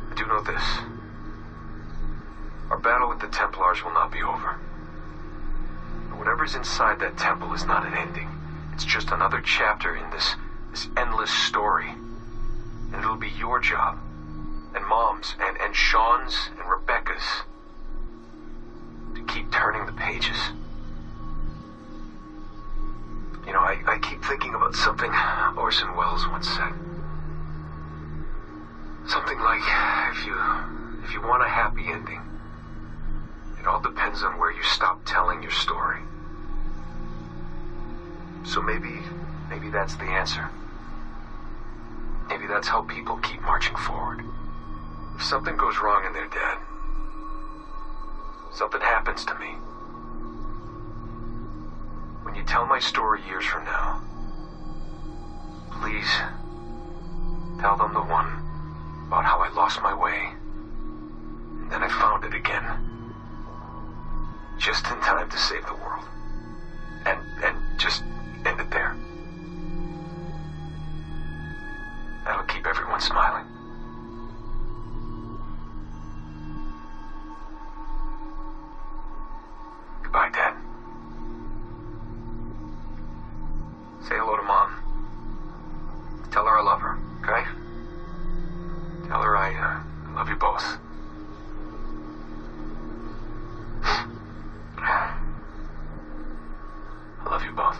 I do know this. Our battle with the Templars will not be over. And whatever's inside that temple is not an ending. It's just another chapter in this endless story. And it'll be your job, and Mom's, and Sean's, and Rebecca's, to keep turning the pages. You know, I keep thinking about something Orson Welles once said. Something like, if you want a happy ending, it all depends on where you stop telling your story. So maybe that's the answer. Maybe that's how people keep marching forward. If something goes wrong in their dad, something happens to me. When you tell my story years from now, please tell them the one about how I lost my way, and then I found it again. Just in time to save the world. And just end it there. That'll keep everyone smiling. Goodbye, Dad. Say hello to Mom. Tell her I love her, okay? Tell her I love you both. I love you both.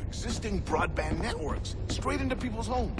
Existing broadband networks straight into people's homes.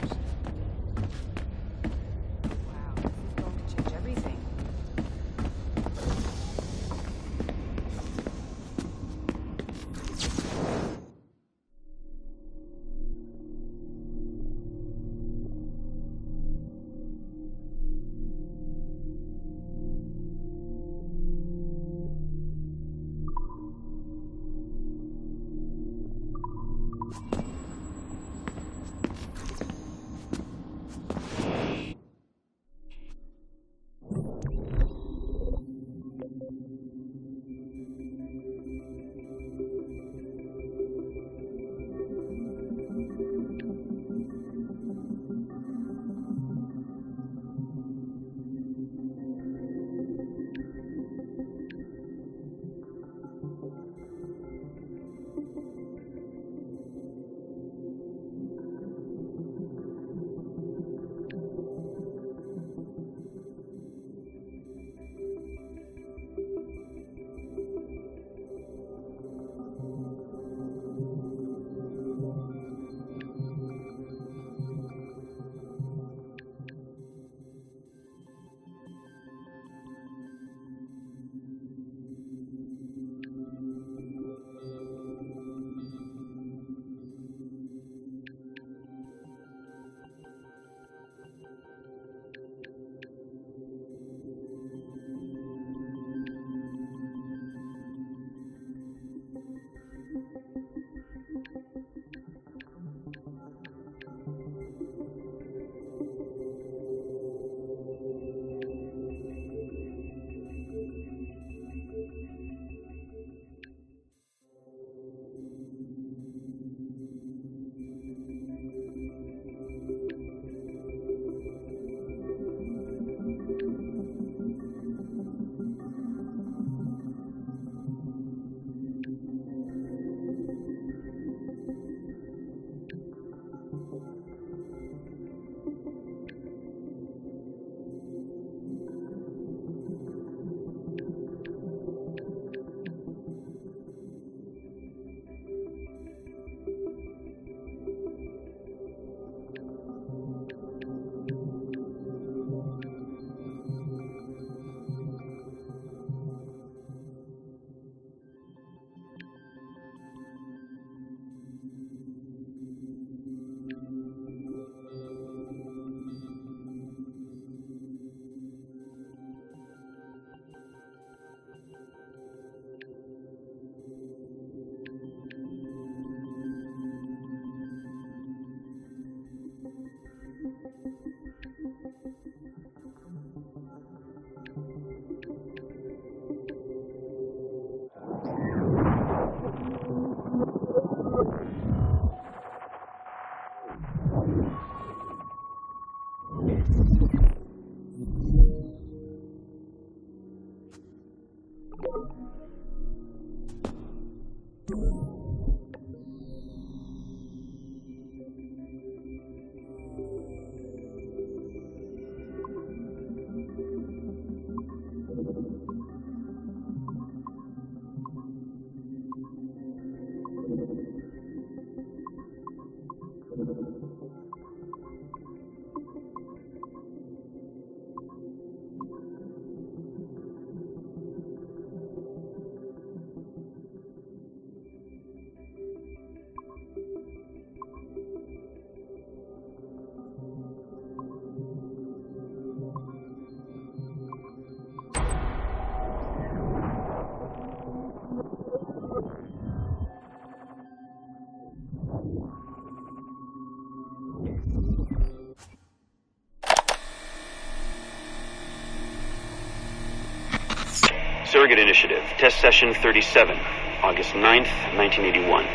Surrogate Initiative, Test Session 37, August 9th, 1981.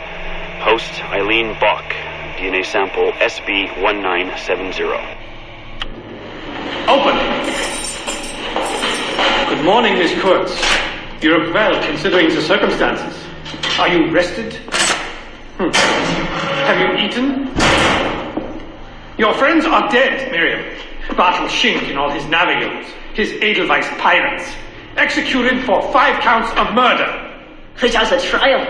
Host Eileen Bach, DNA sample SB1970. Open! Good morning, Miss Kurtz. You look well, considering the circumstances. Are you rested? Have you eaten? Your friends are dead, Miriam. Bartel Schink and all his navigators, his Edelweiss pirates, executed for 5 counts of murder. It has a trial.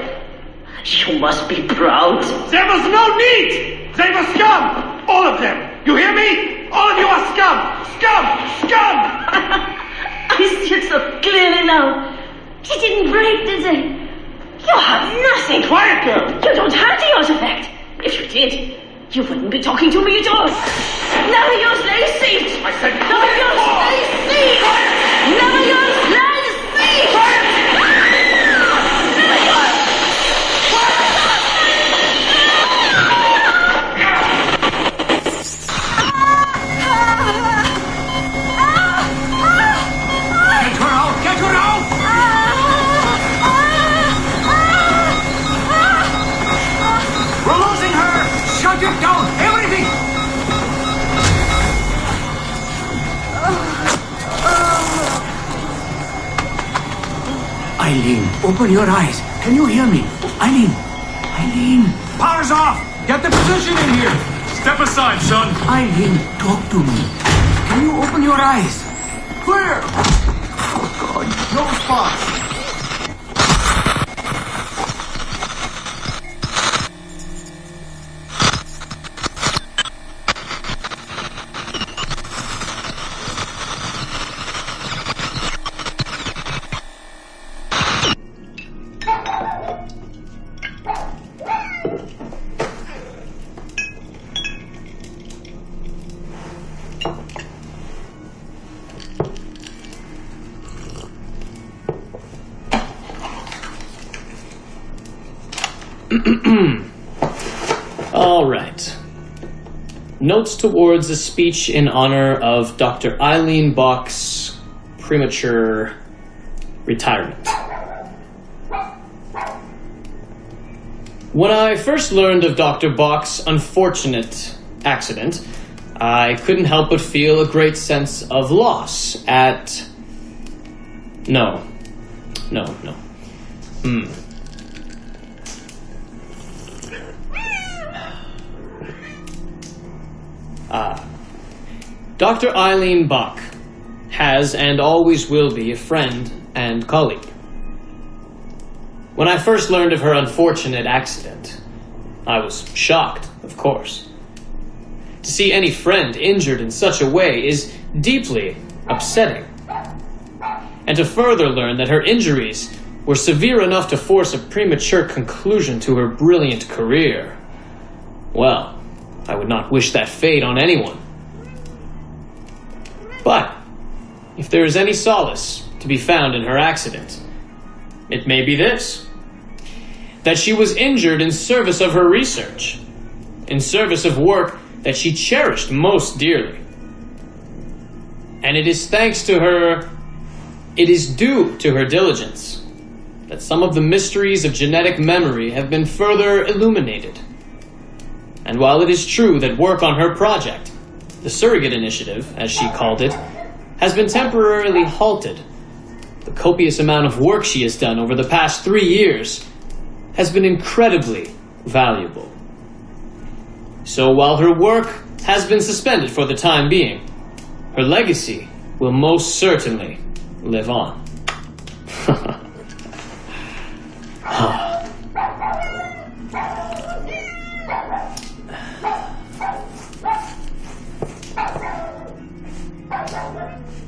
You must be proud. There was no need! They were scum! All of them! You hear me? All of you are scum! Scum! Scum! I see it so clearly now. He didn't break, did they? You have nothing. Quiet, girl! You don't have the artifact. If you did, you wouldn't be talking to me at all. Never use lace seat. I said never use lace seat. Never use lace seat. Never use. Get her out! Get her out! We're losing her! Shut it down! Everything! Eileen, open your eyes. Can you hear me? Eileen! Eileen! Power's off! Get the position in here! Step aside, son! Eileen, talk to me. Can you open your eyes? Clear! Oh, God. No response! All right. Notes towards a speech in honor of Dr. Eileen Bach's premature retirement. When I first learned of Dr. Bach's unfortunate accident, I couldn't help but feel a great sense of loss at... No. Dr. Eileen Bach has and always will be a friend and colleague. When I first learned of her unfortunate accident, I was shocked, of course. To see any friend injured in such a way is deeply upsetting. And to further learn that her injuries were severe enough to force a premature conclusion to her brilliant career, well, I would not wish that fate on anyone. But, if there is any solace to be found in her accident, it may be this: that she was injured in service of her research, in service of work that she cherished most dearly. And it is thanks to her, it is due to her diligence, that some of the mysteries of genetic memory have been further illuminated. And while it is true that work on her project the surrogate initiative, as she called it, has been temporarily halted. The copious amount of work she has done over the past 3 years has been incredibly valuable. So while her work has been suspended for the time being, her legacy will most certainly live on.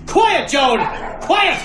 Quiet, Joan! Quiet!